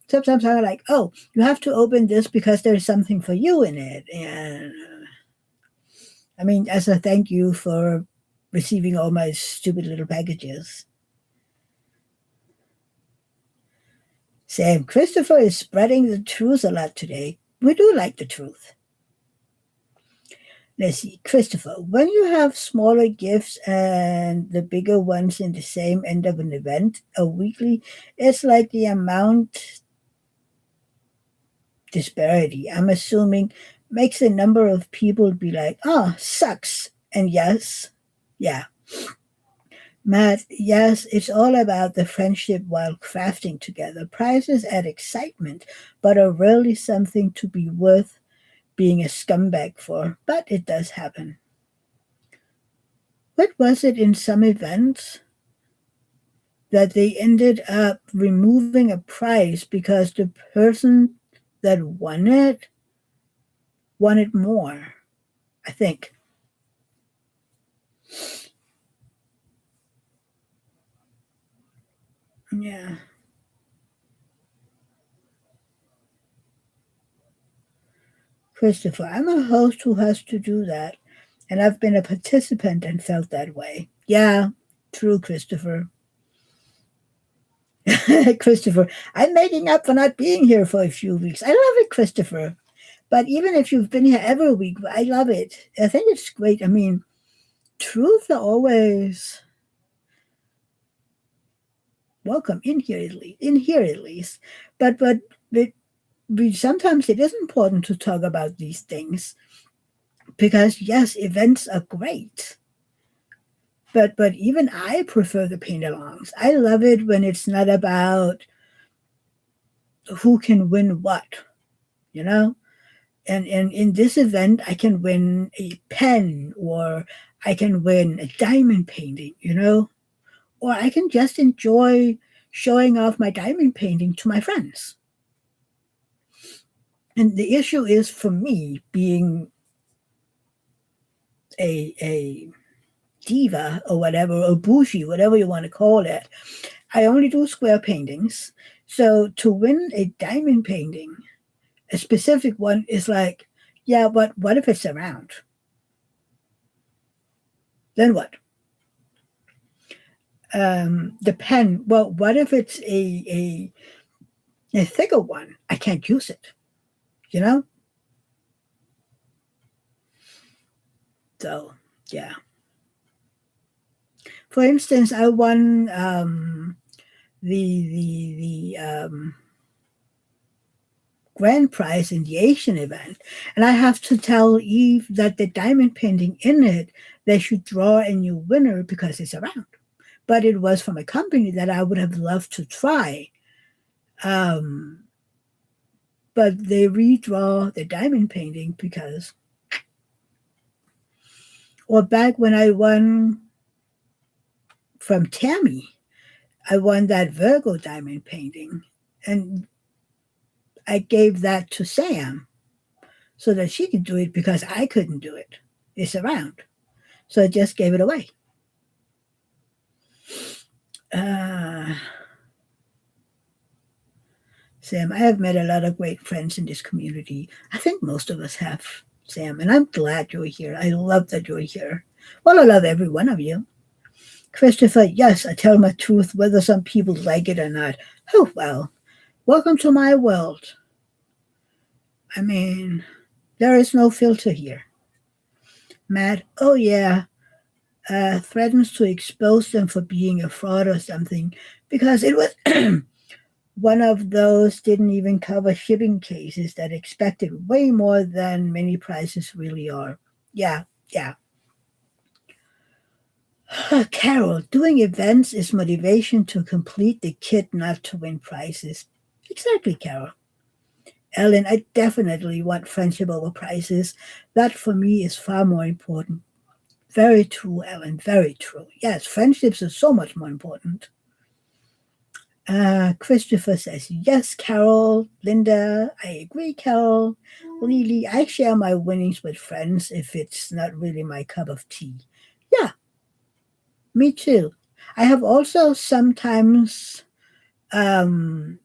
Sometimes I'm like, oh, you have to open this because there's something for you in it. And I mean, as a thank you for receiving all my stupid little packages. Sam, Christopher is spreading the truth a lot today. We do like the truth. Let's see, Christopher, when you have smaller gifts and the bigger ones in the same end of an event, a weekly, it's like the amount disparity, I'm assuming, makes a number of people be like, oh, sucks. And yes, yeah. Matt, yes, it's all about the friendship while crafting together. Prizes add excitement, but are rarely something to be worth being a scumbag for. But it does happen. What was it in some events that they ended up removing a prize because the person that won it wanted more, I think. Yeah. Christopher, I'm a host who has to do that, and I've been a participant and felt that way. Yeah, true, Christopher. Christopher, I'm making up for not being here for a few weeks. I love it, Christopher. But even if you've been here every week, I love it. I think it's great. I mean, truth are always welcome in here at least. In here at least, but sometimes it is important to talk about these things because yes, events are great. But even I prefer the paint-alongs. I love it when it's not about who can win what, you know. And in this event, I can win a pen, or I can win a diamond painting, or I can just enjoy showing off my diamond painting to my friends. And the issue is for me being a diva or whatever, or bougie, whatever you want to call it. I only do square paintings. So to win a diamond painting, a specific one, is like, yeah, but what if it's a round? Then what? The pen, well, what if it's a thicker one? I can't use it, you know? So, yeah. For instance, I won the grand prize in the Asian event, and I have to tell Eve that the diamond painting in it, they should draw a new winner because it's a round. But it was from a company that I would have loved to try. Um, but they redraw the diamond painting because, or back when I won from Tammy, I won that Virgo diamond painting, and I gave that to Sam so that she could do it because I couldn't do it. It's around. So I just gave it away. Uh, Sam, I have met a lot of great friends in this community. I think most of us have. Sam, and I'm glad you're here. I love that you're here. Well, I love every one of you. Christopher, yes, I tell my truth whether some people like it or not. Oh, well, welcome to my world. I mean, there is no filter here. Matt, oh yeah, threatens to expose them for being a fraud or something because it was one of those didn't even cover shipping cases that expected way more than many prices really are. Yeah, yeah. Carol, doing events is motivation to complete the kit, not to win prizes. Exactly, Carol. Ellen, I definitely want friendship over prizes. That for me is far more important. Very true, Ellen. Very true. Yes, friendships are so much more important. Christopher says, yes, Carol. Linda, I agree, Carol. Lily, I share my winnings with friends if it's not really my cup of tea. Yeah, me too. I have also sometimes um,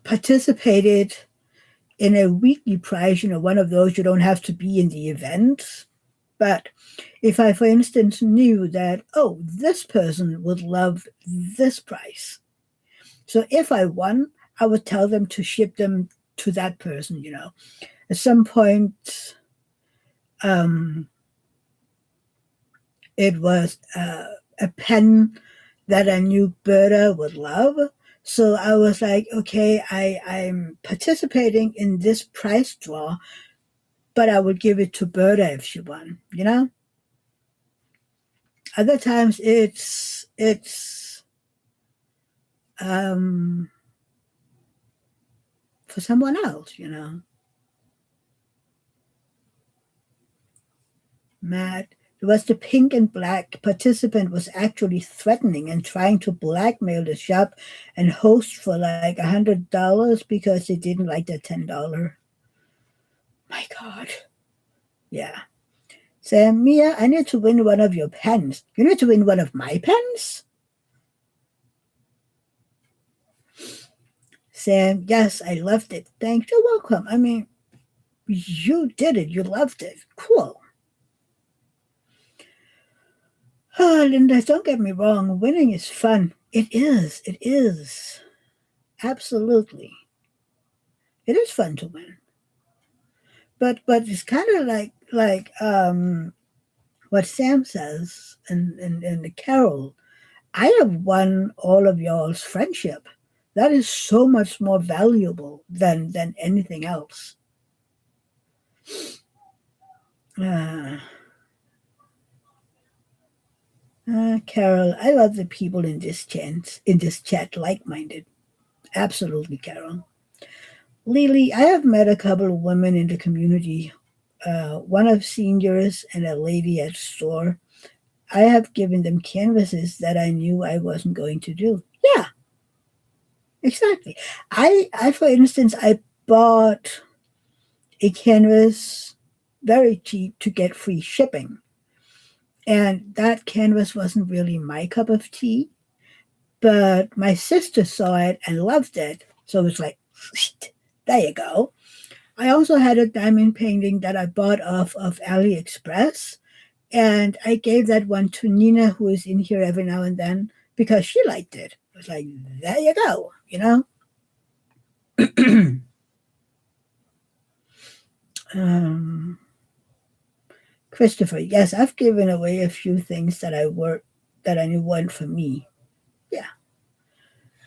participated in a weekly prize, one of those you don't have to be in the event. But if I, for instance, knew that, oh, this person would love this prize. So if I won, I would tell them to ship them to that person. At some point, um, it was a pen that I knew Berta would love. So I was like, okay, I'm participating in this prize draw, but I would give it to Berta if she won. Other times it's um, for someone else. Matt. It was the pink and black participant was actually threatening and trying to blackmail the shop and host for like $100 because they didn't like the $10. My God. Yeah. Sam, Mia, I need to win one of your pens. You need to win one of my pens? Sam, yes, I loved it. Thanks. You're welcome. I mean, you did it. You loved it. Cool. Oh, Linda, don't get me wrong. Winning is fun. It is. It is. Absolutely. It is fun to win. But it's kind of like what Sam says in the carol. I have won all of y'all's friendship. That is so much more valuable than anything else. Uh, Carol, I love the people in this chat, like-minded. Absolutely, Carol. Lily, I have met a couple of women in the community. One of seniors and a lady at store. I have given them canvases that I knew I wasn't going to do. Yeah, exactly. I for instance, I bought a canvas very cheap to get free shipping. And that canvas wasn't really my cup of tea, but my sister saw it and loved it. So it's like, there you go. I also had a diamond painting that I bought off of AliExpress. And I gave that one to Nina, who is in here every now and then, because she liked it. It was like, there you go. um, Christopher, yes, I've given away a few things that I knew weren't for me. Yeah.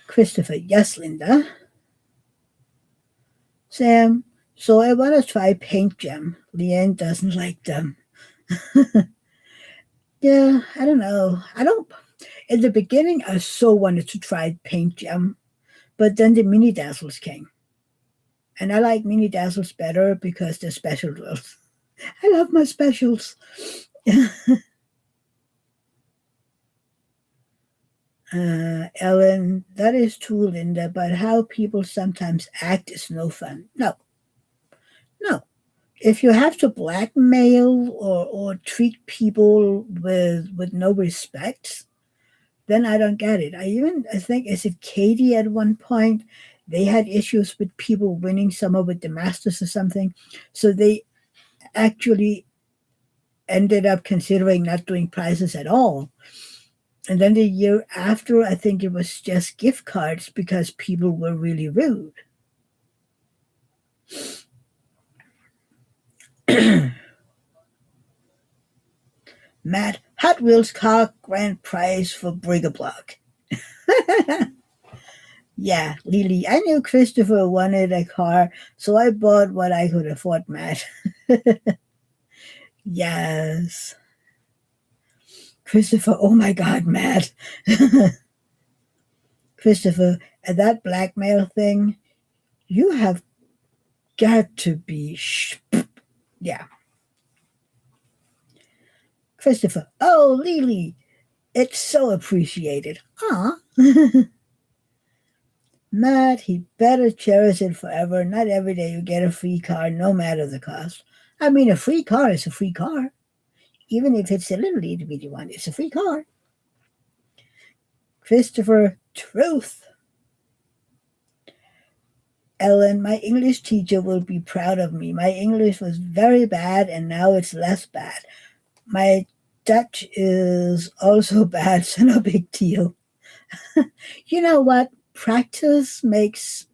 Christopher, yes, Linda. Sam, so I want to try paint gem. Leanne doesn't like them. Yeah, I don't know. I don't. In the beginning, I so wanted to try paint gem, but then the mini dazzles came. And I like mini dazzles better because they're special drills. I love my specials. Ellen, that is true, Linda, but how people sometimes act is no fun. No, no. If you have to blackmail or treat people with no respect, then I don't get it. I think, is it Katie at one point? they had issues with people winning summer with the Masters or something. So they actually ended up considering not doing prizes at all. And then the year after, I think it was just gift cards because people were really rude. Matt, Hot Wheels car grand prize for Brigger Block. Yeah, Lily, I knew Christopher wanted a car, so I bought what I could afford, Matt. Yes. Christopher, oh my God, Matt. Christopher, that blackmail thing, you have got to be. Yeah. Christopher, oh, Lily, it's so appreciated. Aw. Matt, he better cherish it forever. Not every day you get a free car, no matter the cost. I mean, a free car is a free car. Even if it's a little itty bitty one, it's a free car. Christopher, truth. Ellen, my English teacher will be proud of me. My English was very bad and now it's less bad. My Dutch is also bad, so no big deal. You know what? Practice makes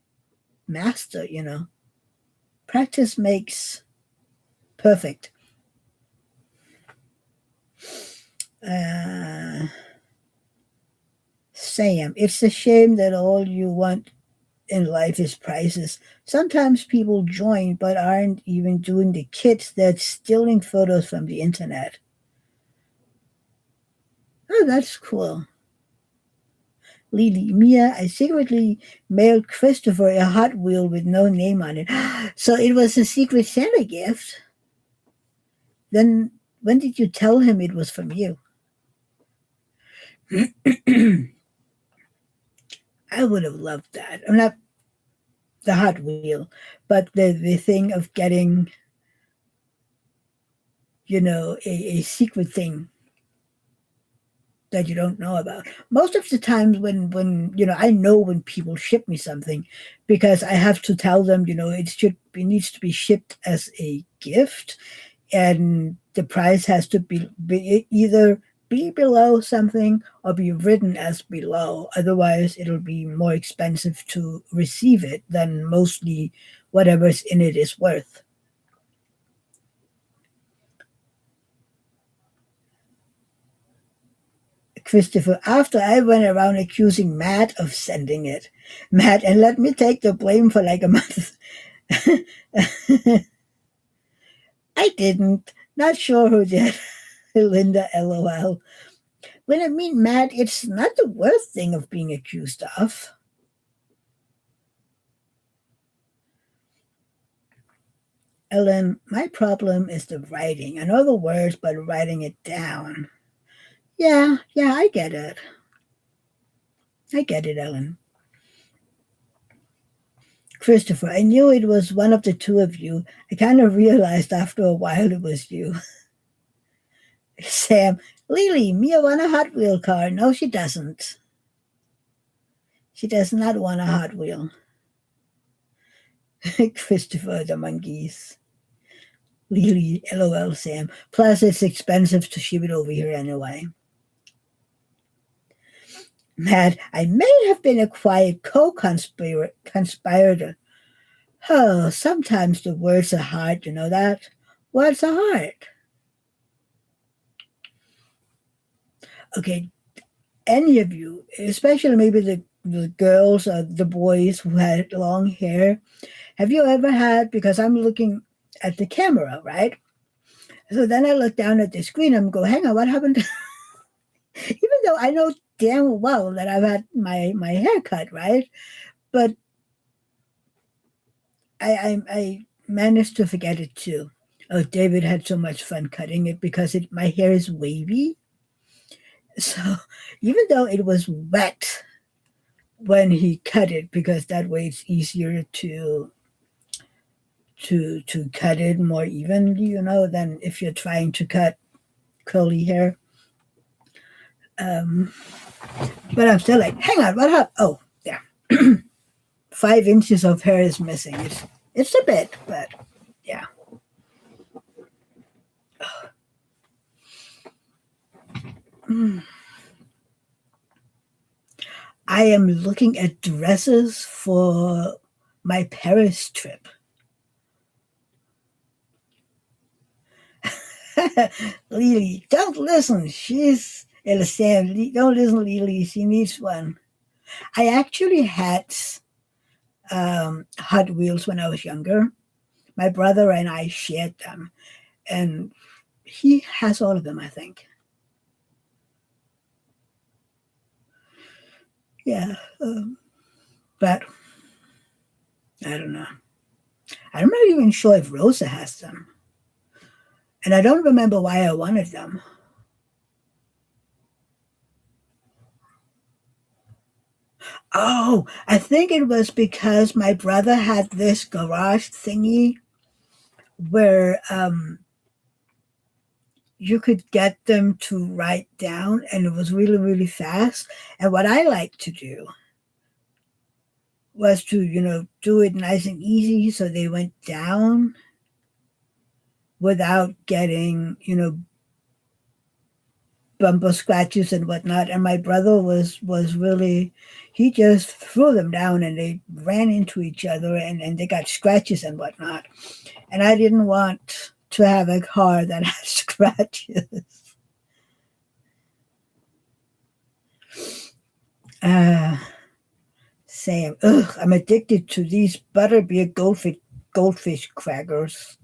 master, you know. Practice makes perfect. Uh, Sam, it's a shame that all you want in life is prizes. Sometimes people join but aren't even doing the kits. They're stealing photos from the internet. Oh, that's cool. Lily, Mia, I secretly mailed Christopher a Hot Wheel with no name on it. So it was a Secret Santa gift. Then when did you tell him it was from you? I would have loved that. I'm not the Hot Wheel, but the thing of getting, a secret thing that you don't know about. Most of the times when I know when people ship me something because I have to tell them, it needs to be shipped as a gift and the price has to be either be below something or be written as below. Otherwise it'll be more expensive to receive it than mostly whatever's in it is worth. Christopher, after I went around accusing Matt of sending it. Matt, and let me take the blame for like a month. I didn't. Not sure who did. Linda, lol. When I mean Matt, it's not the worst thing of being accused of. Ellen, my problem is the writing. I know the words, but writing it down. Yeah, I get it. I get it, Ellen. Christopher, I knew it was one of the two of you. I kind of realized after a while it was you. Sam, Lily, Mia want a Hot Wheel car. No, she doesn't. She does not want a Hot Wheel. Christopher, the monkeys. Lily, lol, Sam. Plus, it's expensive to ship it over here anyway. Matt, I may have been a quiet conspirator. Oh, sometimes the words are hard, you know that? Words are hard. Okay, any of you, especially maybe the girls or the boys who had long hair, have you ever had, because I'm looking at the camera, right? So then I look down at the screen and go, hang on, what happened? Even though I know damn well that I've had my hair cut, right? But I managed to forget it too. Oh, David had so much fun cutting it because my hair is wavy. So even though it was wet when he cut it, because that way it's easier to cut it more evenly, than if you're trying to cut curly hair. Um, but I'm still like, hang on, what happened? Oh, yeah. 5 inches of hair is missing. It's a bit, but yeah. Mm. I am looking at dresses for my Paris trip. Lily, don't listen. She's Sam. Don't listen, Lily. She needs one. I actually had Hot Wheels when I was younger. My brother and I shared them, and he has all of them, I think. Yeah, but I don't know. I'm not even sure if Rosa has them, and I don't remember why I wanted them. Oh, I think it was because my brother had this garage thingy where you could get them to write down, and it was really, really fast. And what I like to do was to, do it nice and easy so they went down without getting, bumper scratches and whatnot. And my brother was really, he just threw them down and they ran into each other and they got scratches and whatnot. And I didn't want to have a car that had scratches. Uh, Sam, ugh, I'm addicted to these butterbeer goldfish crackers.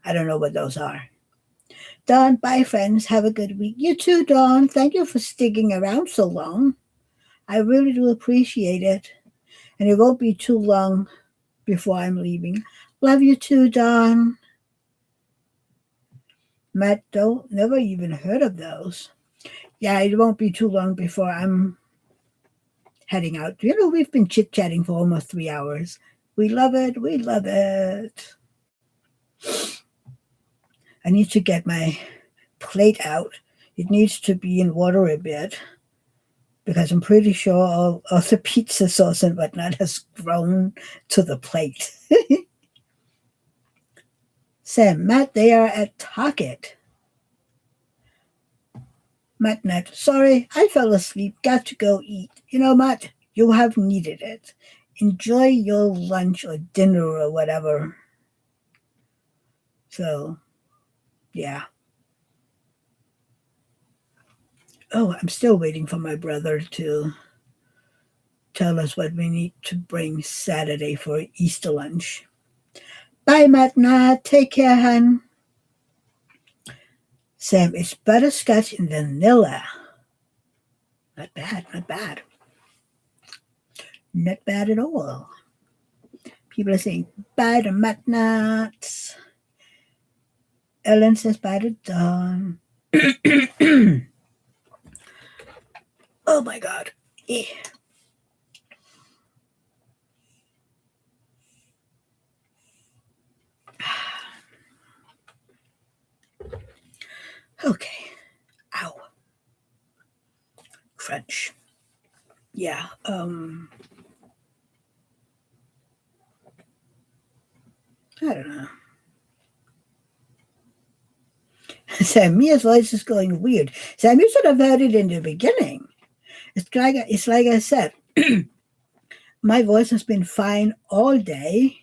I don't know what those are. Dawn, bye, friends. Have a good week. You too, Dawn. Thank you for sticking around so long. I really do appreciate it. And it won't be too long before I'm leaving. Love you too, Dawn. Matt, don't never even heard of those. Yeah, it won't be too long before I'm heading out. We've been chit chatting for almost 3 hours. We love it. We love it. I need to get my plate out. It needs to be in water a bit because I'm pretty sure all the pizza sauce and whatnot has grown to the plate. Sam, Matt, they are at Target. Matt, Matt, sorry, I fell asleep. Got to go eat. Matt, you have needed it. Enjoy your lunch or dinner or whatever. So, yeah. Oh, I'm still waiting for my brother to tell us what we need to bring Saturday for Easter lunch. Bye, Matt. Take care, hon. Sam, it's butterscotch and vanilla. Not bad, not bad. Not bad at all. People are saying bye to Matt Nuts. Ellen says bye to Dawn. Oh my God. Eh. Okay. Ow. Crunch. Yeah. I don't know. Sam, Mia's voice is going weird. Sam, you should have heard it in the beginning. It's like I said. My voice has been fine all day,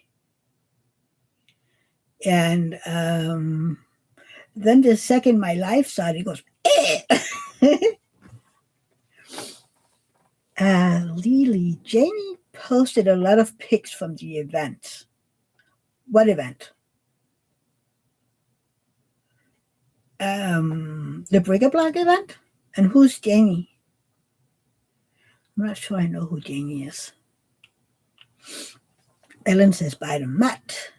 and then the second my life started, it goes. Eh. Lily, Jamie posted a lot of pics from the event. What event? The Breaker Block event? And who's Jamie? I'm not sure I know who Jamie is. Ellen says bye to Matt.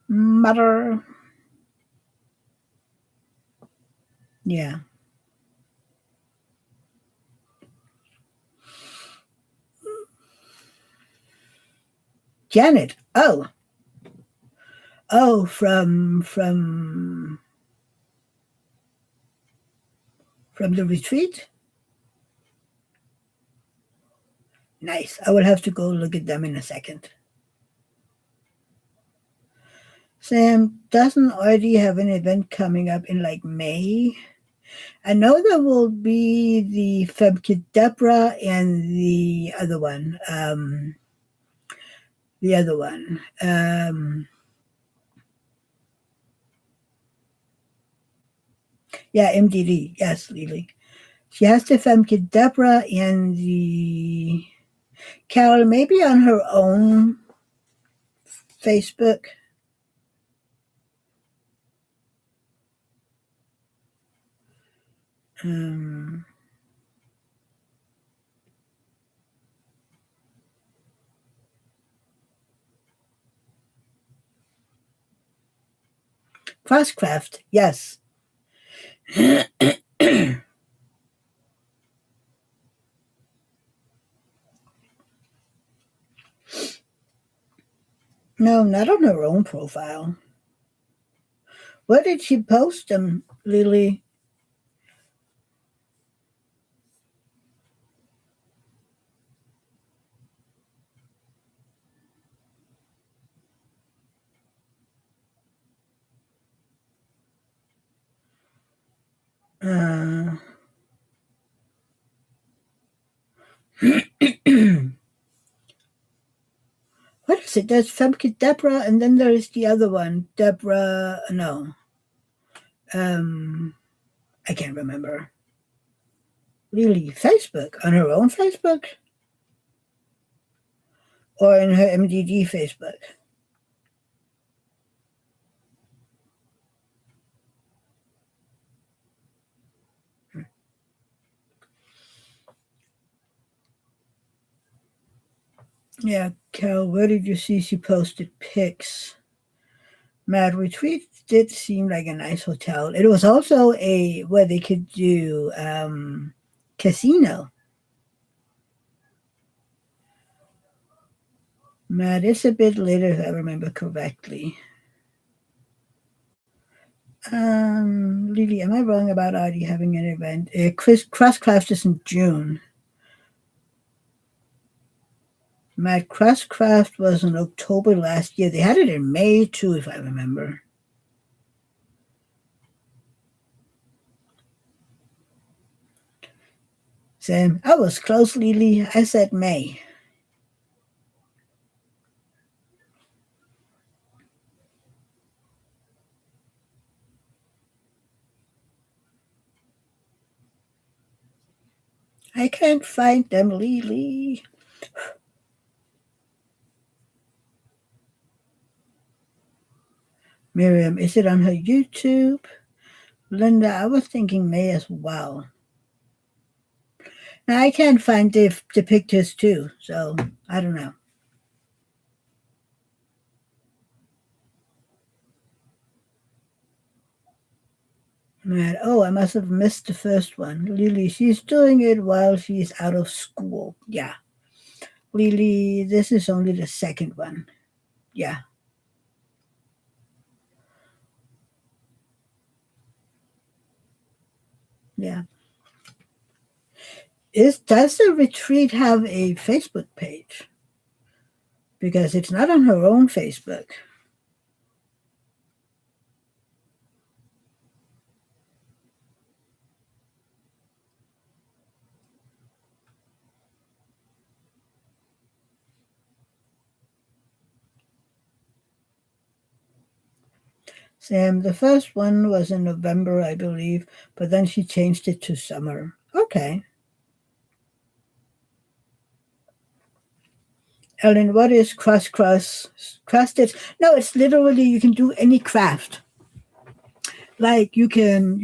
Mother. Yeah. Janet. Oh. Oh, from the retreat? Nice. I will have to go look at them in a second. Sam doesn't already have an event coming up in like May. I know there will be the Femke Debra and the other one. The other one. Yeah, MDD. Yes, Lily. She has the Femke Debra and the Carol, maybe on her own Facebook. Um, Crosscraft, yes. No, not on her own profile. Where did she post them, Lily? Uh, what is it? There's Femke Debra, and then there is the other one, Debra. No, I can't remember. Lily, Facebook, on her own Facebook, or in her MDD Facebook. Yeah, Cal, where did you see she posted pics? Mad Retreat did seem like a nice hotel. It was also a where they could do casino. Mad, it's a bit later if I remember correctly. Lily, am I wrong about already having an event? Crosscraft is in June. Mad Crosscraft was in October last year. They had it in May too, if I remember. Sam, I was close, Lily. I said May. I can't find them, Lily. Miriam, is it on her YouTube? Linda, I was thinking May as well. Now I can't find the pictures too, so I don't know. Right. Oh, I must have missed the first one. Lily, she's doing it while she's out of school. Yeah. Lily, this is only the second one. Yeah. Yeah. Does the retreat have a Facebook page? Because it's not on her own Facebook. Sam, the first one was in November, I believe, but then she changed it to summer. Okay. Ellen, what is cross stitch? No, it's literally you can do any craft. Like you can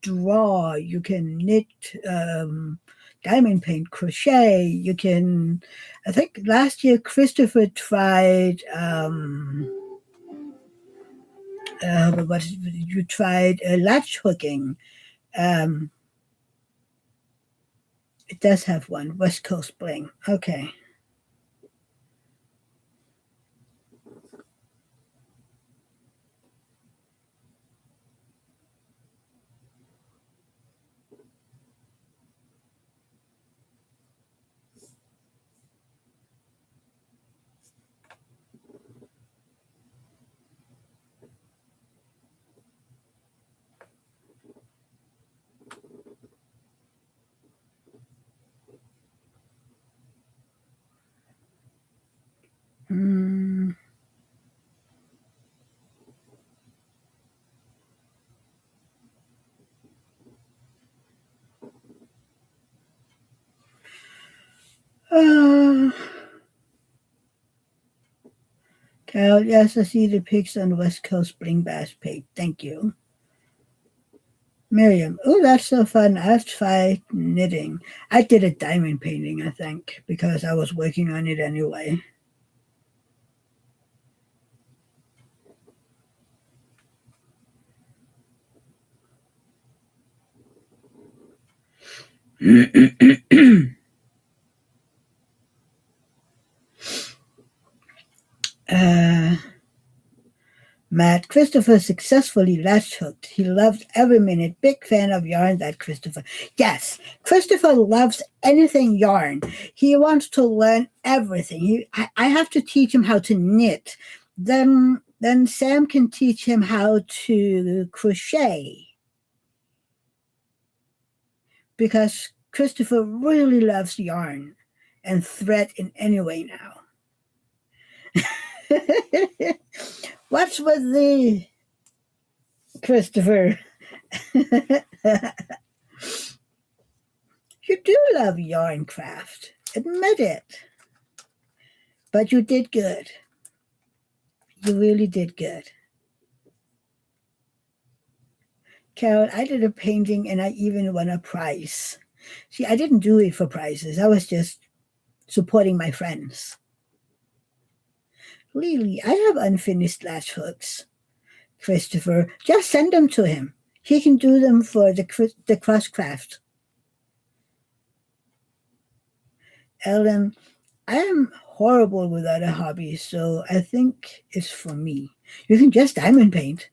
draw, you can knit, diamond paint, crochet. You can. I think last year Christopher tried. What you tried latch hooking. Um, it does have one West Coast Bling. Okay. Uh, Carol, yes, I see the pics on West Coast Spring Bass page. Thank you. Miriam, oh, that's so fun. I've tried knitting. I did a diamond painting, I think, because I was working on it anyway. uh, Matt, Christopher successfully latch hooked. He loved every minute. Big fan of yarn, that Christopher. Yes, Christopher loves anything yarn. He wants to learn everything. I have to teach him how to knit. Then Sam can teach him how to crochet because Christopher really loves yarn and thread in any way now. What's with the Christopher? You do love yarn craft. Admit it. But you did good. You really did good. Carol, I did a painting and I even won a prize. See, I didn't do it for prizes. I was just supporting my friends. Lily, I have unfinished latch hooks. Christopher, just send them to him. He can do them for the cross craft. Ellen, I am horrible with other hobbies, so I think it's for me. You can just diamond paint.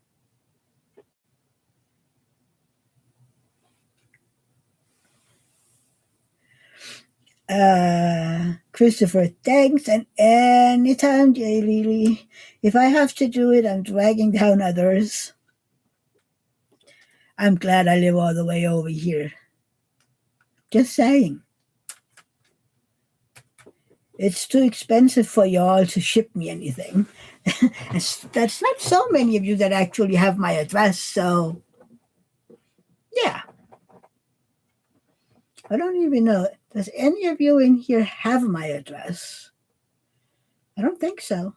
Christopher, thanks, and anytime, Jay Lily. If I have to do it, I'm dragging down others. I'm glad I live all the way over here. Just saying. It's too expensive for y'all to ship me anything. That's not so many of you that actually have my address, so yeah. I don't even know. Does any of you in here have my address? I don't think so.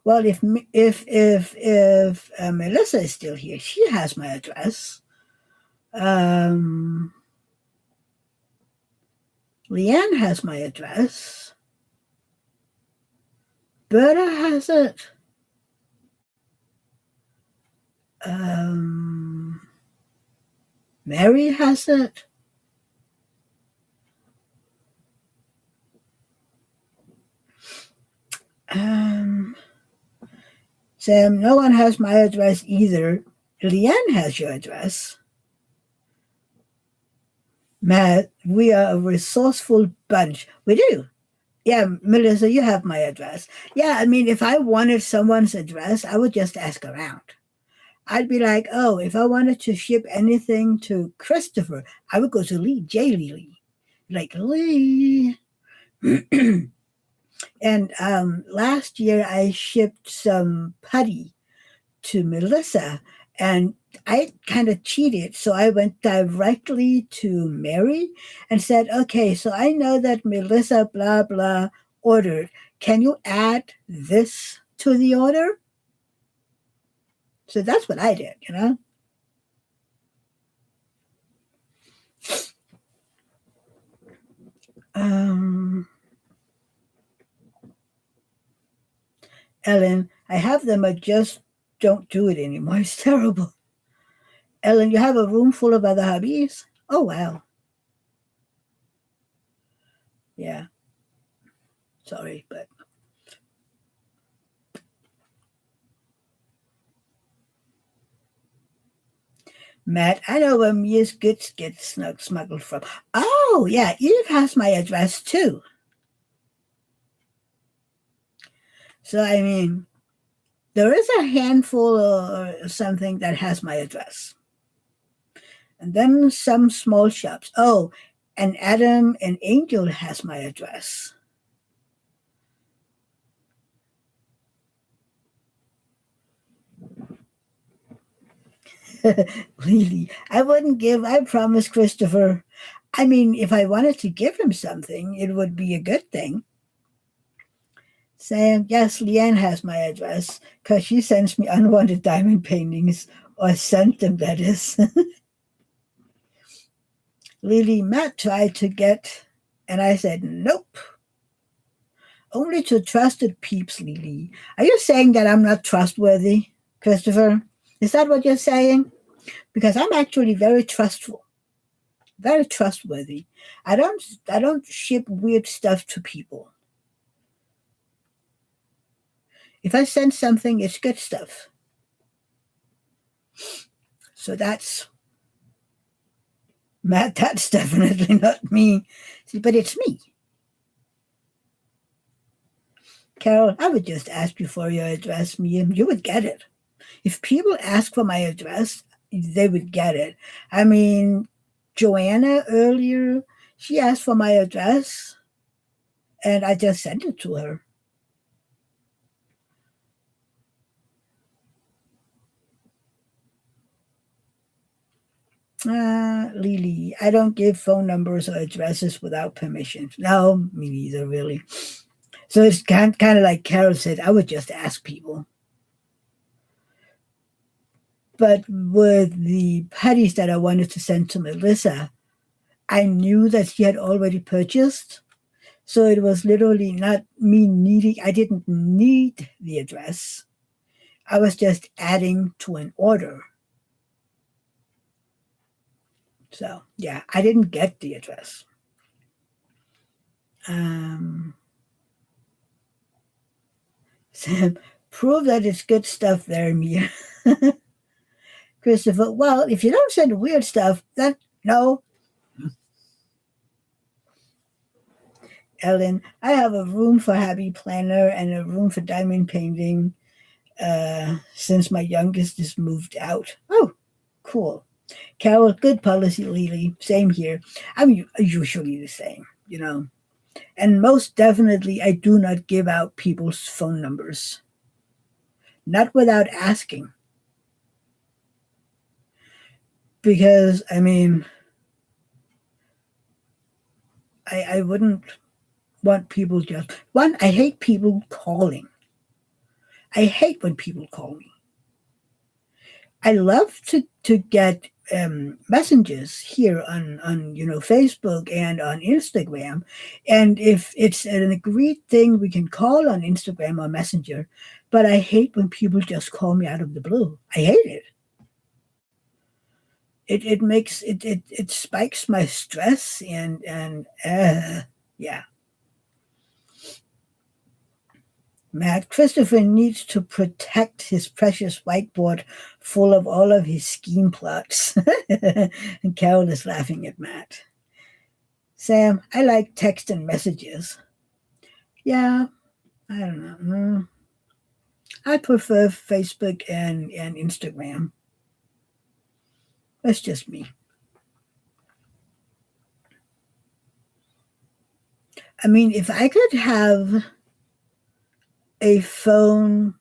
Well, if Melissa is still here, she has my address. Um, Leanne has my address. Berta has it. Um, Mary has it. Um, Sam, no one has my address either. Leanne has your address. Matt, we are a resourceful bunch. We do. Yeah, Melissa, you have my address. Yeah, I mean, if I wanted someone's address, I would just ask around. I'd be like, oh, if I wanted to ship anything to Christopher, I would go to Lee, J. Lee. Like, Lee. And last year I shipped some putty to Melissa, and I kind of cheated. So I went directly to Mary and said, okay, so I know that Melissa, blah, blah, ordered. Can you add this to the order? So that's what I did, you know? Um, Ellen, I have them, I just don't do it anymore. It's terrible. Ellen, you have a room full of other hobbies? Oh, wow. Yeah, sorry, but Matt, I know where Mia's goods get smuggled from. Oh, yeah, Eve has my address too. So, I mean, there is a handful or something that has my address. And then some small shops. Oh, and Adam and Angel has my address. Really, I wouldn't give, I promise, Christopher. I mean, if I wanted to give him something, it would be a good thing. Saying, yes, Leanne has my address because she sends me unwanted diamond paintings or sent them, that is. Lily, Matt tried to get, and I said, nope, only to trusted peeps, Lily. Are you saying that I'm not trustworthy, Christopher? Is that what you're saying? Because I'm actually very trustful, very trustworthy. I don't ship weird stuff to people. If I send something, it's good stuff. So that's Matt. That's definitely not me. See, but it's me. Carol, I would just ask you for your address, Mia. You would get it. If people ask for my address, they would get it. I mean, Joanna earlier, she asked for my address and I just sent it to her. Lily, I don't give phone numbers or addresses without permission. No, me neither, really. So it's kind of like Carol said, I would just ask people. But with the patties that I wanted to send to Melissa, I knew that she had already purchased. So it was literally not me needing, I didn't need the address. I was just adding to an order. So yeah, I didn't get the address. Um, Sam, prove that it's good stuff there, Mia. Christopher, well, if you don't send weird stuff, then no. Ellen, I have a room for Happy Planner and a room for diamond painting since my youngest is moved out. Oh, cool. Carol, good policy, Lily. Same here. I'm usually the same, you know. And most definitely, I do not give out people's phone numbers, not without asking. Because, I mean, I wouldn't want people just. One, I hate people calling. I hate when people call me. I love to get messages here on Facebook and on Instagram, and if it's an agreed thing, we can call on Instagram or Messenger. But I hate when people just call me out of the blue. I hate it. It makes it spikes my stress and yeah. Matt Christopher needs to protect his precious whiteboard full of all of his scheme plots. And Carol is laughing at Matt. Sam, I like text and messages. Yeah, I don't know. I prefer Facebook and Instagram. That's just me. I mean, if I could have a phone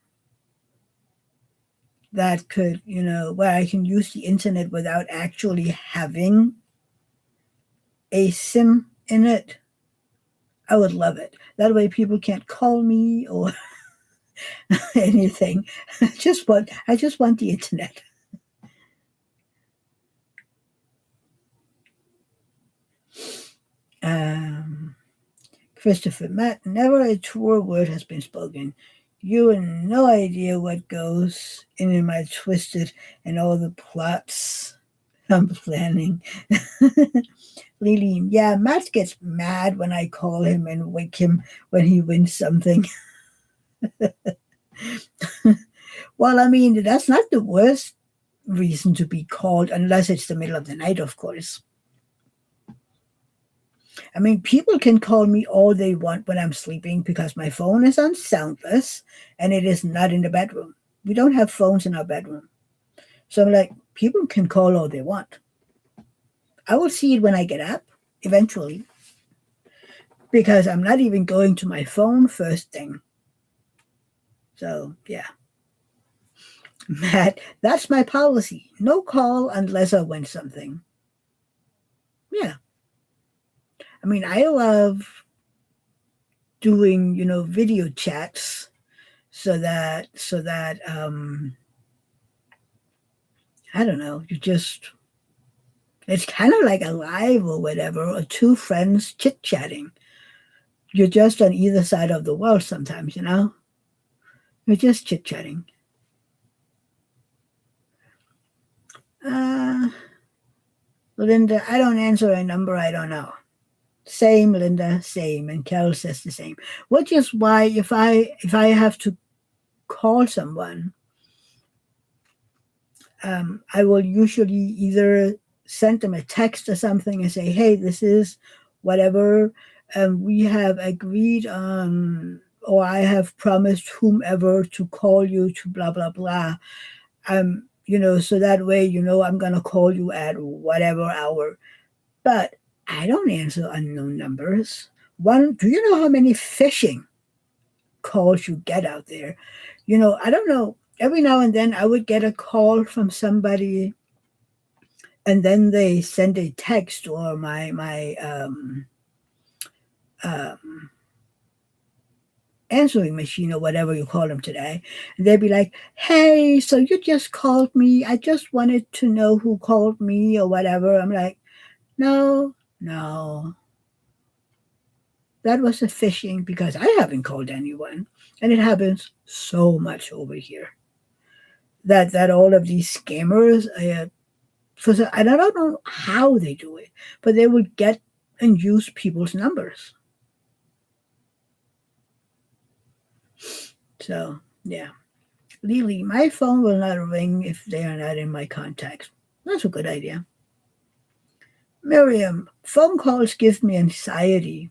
that could, where I can use the internet without actually having a SIM in it, I would love it. That way people can't call me or anything. I just want the internet. Um, Christopher, Matt, never a truer word has been spoken. You have no idea what goes in my twisted and all the plots I'm planning. Lily, yeah, Matt gets mad when I call him and wake him when he wins something. Well, I mean, that's not the worst reason to be called, unless it's the middle of the night, of course. I mean, people can call me all they want when I'm sleeping because my phone is on soundless and it is not in the bedroom. We don't have phones in our bedroom. So I'm like, people can call all they want. I will see it when I get up, eventually, because I'm not even going to my phone first thing. So, yeah. That's my policy. No call unless I win something. Yeah. I mean, I love doing, video chats so that I don't know, it's kind of like a live or whatever, or two friends chit-chatting. You're just on either side of the world sometimes. You're just chit-chatting. Uh, Linda, I don't answer a number I don't know. Same, Linda, same. And Carol says the same. Which is why if I have to call someone, I will usually either send them a text or something and say, "Hey, this is whatever we have agreed on, or I have promised whomever to call you to blah blah blah." So that way, I'm gonna call you at whatever hour. But I don't answer unknown numbers. Do you know how many phishing calls you get out there? I don't know. Every now and then I would get a call from somebody, and then they send a text or my um, answering machine or whatever you call them today. And they'd be like, "Hey, so you just called me. I just wanted to know who called me or whatever." I'm like, "No, no, that was a phishing because I haven't called anyone." And it happens so much over here that all of these scammers, and I don't know how they do it, but they will get and use people's numbers. So yeah, Lily, my phone will not ring if they are not in my contacts. That's a good idea. Miriam, phone calls give me anxiety.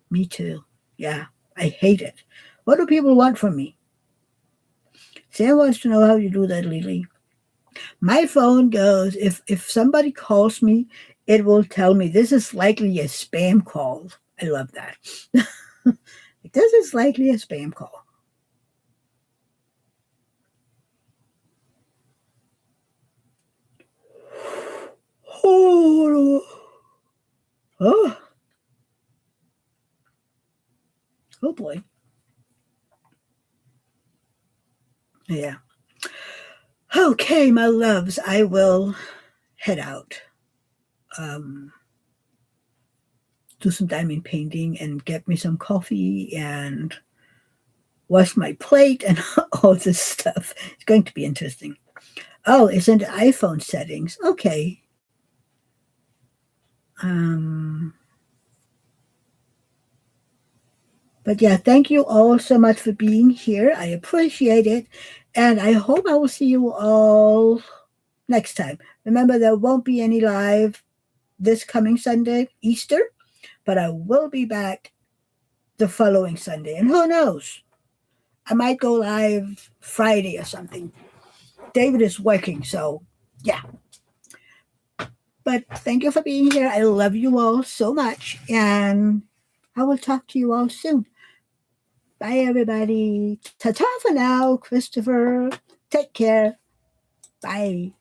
Me too. Yeah, I hate it. What do people want from me? Sam wants to know how you do that, Lily. My phone goes, if somebody calls me, it will tell me this is likely a spam call. I love that. This is likely a spam call. Oh, oh, oh boy. Yeah. Okay, my loves, I will head out. Um, do some diamond painting and get me some coffee and wash my plate and all this stuff. It's going to be interesting. Oh, it's in the iPhone settings. Okay. Um, but yeah, thank you all so much for being here. I appreciate it. And I hope I will see you all next time. Remember, there won't be any live this coming Sunday, Easter, but I will be back the following Sunday. And who knows? I might go live Friday or something. David is working, so yeah. But thank you for being here. I love you all so much. And I will talk to you all soon. Bye, everybody. Ta ta for now, Christopher. Take care. Bye.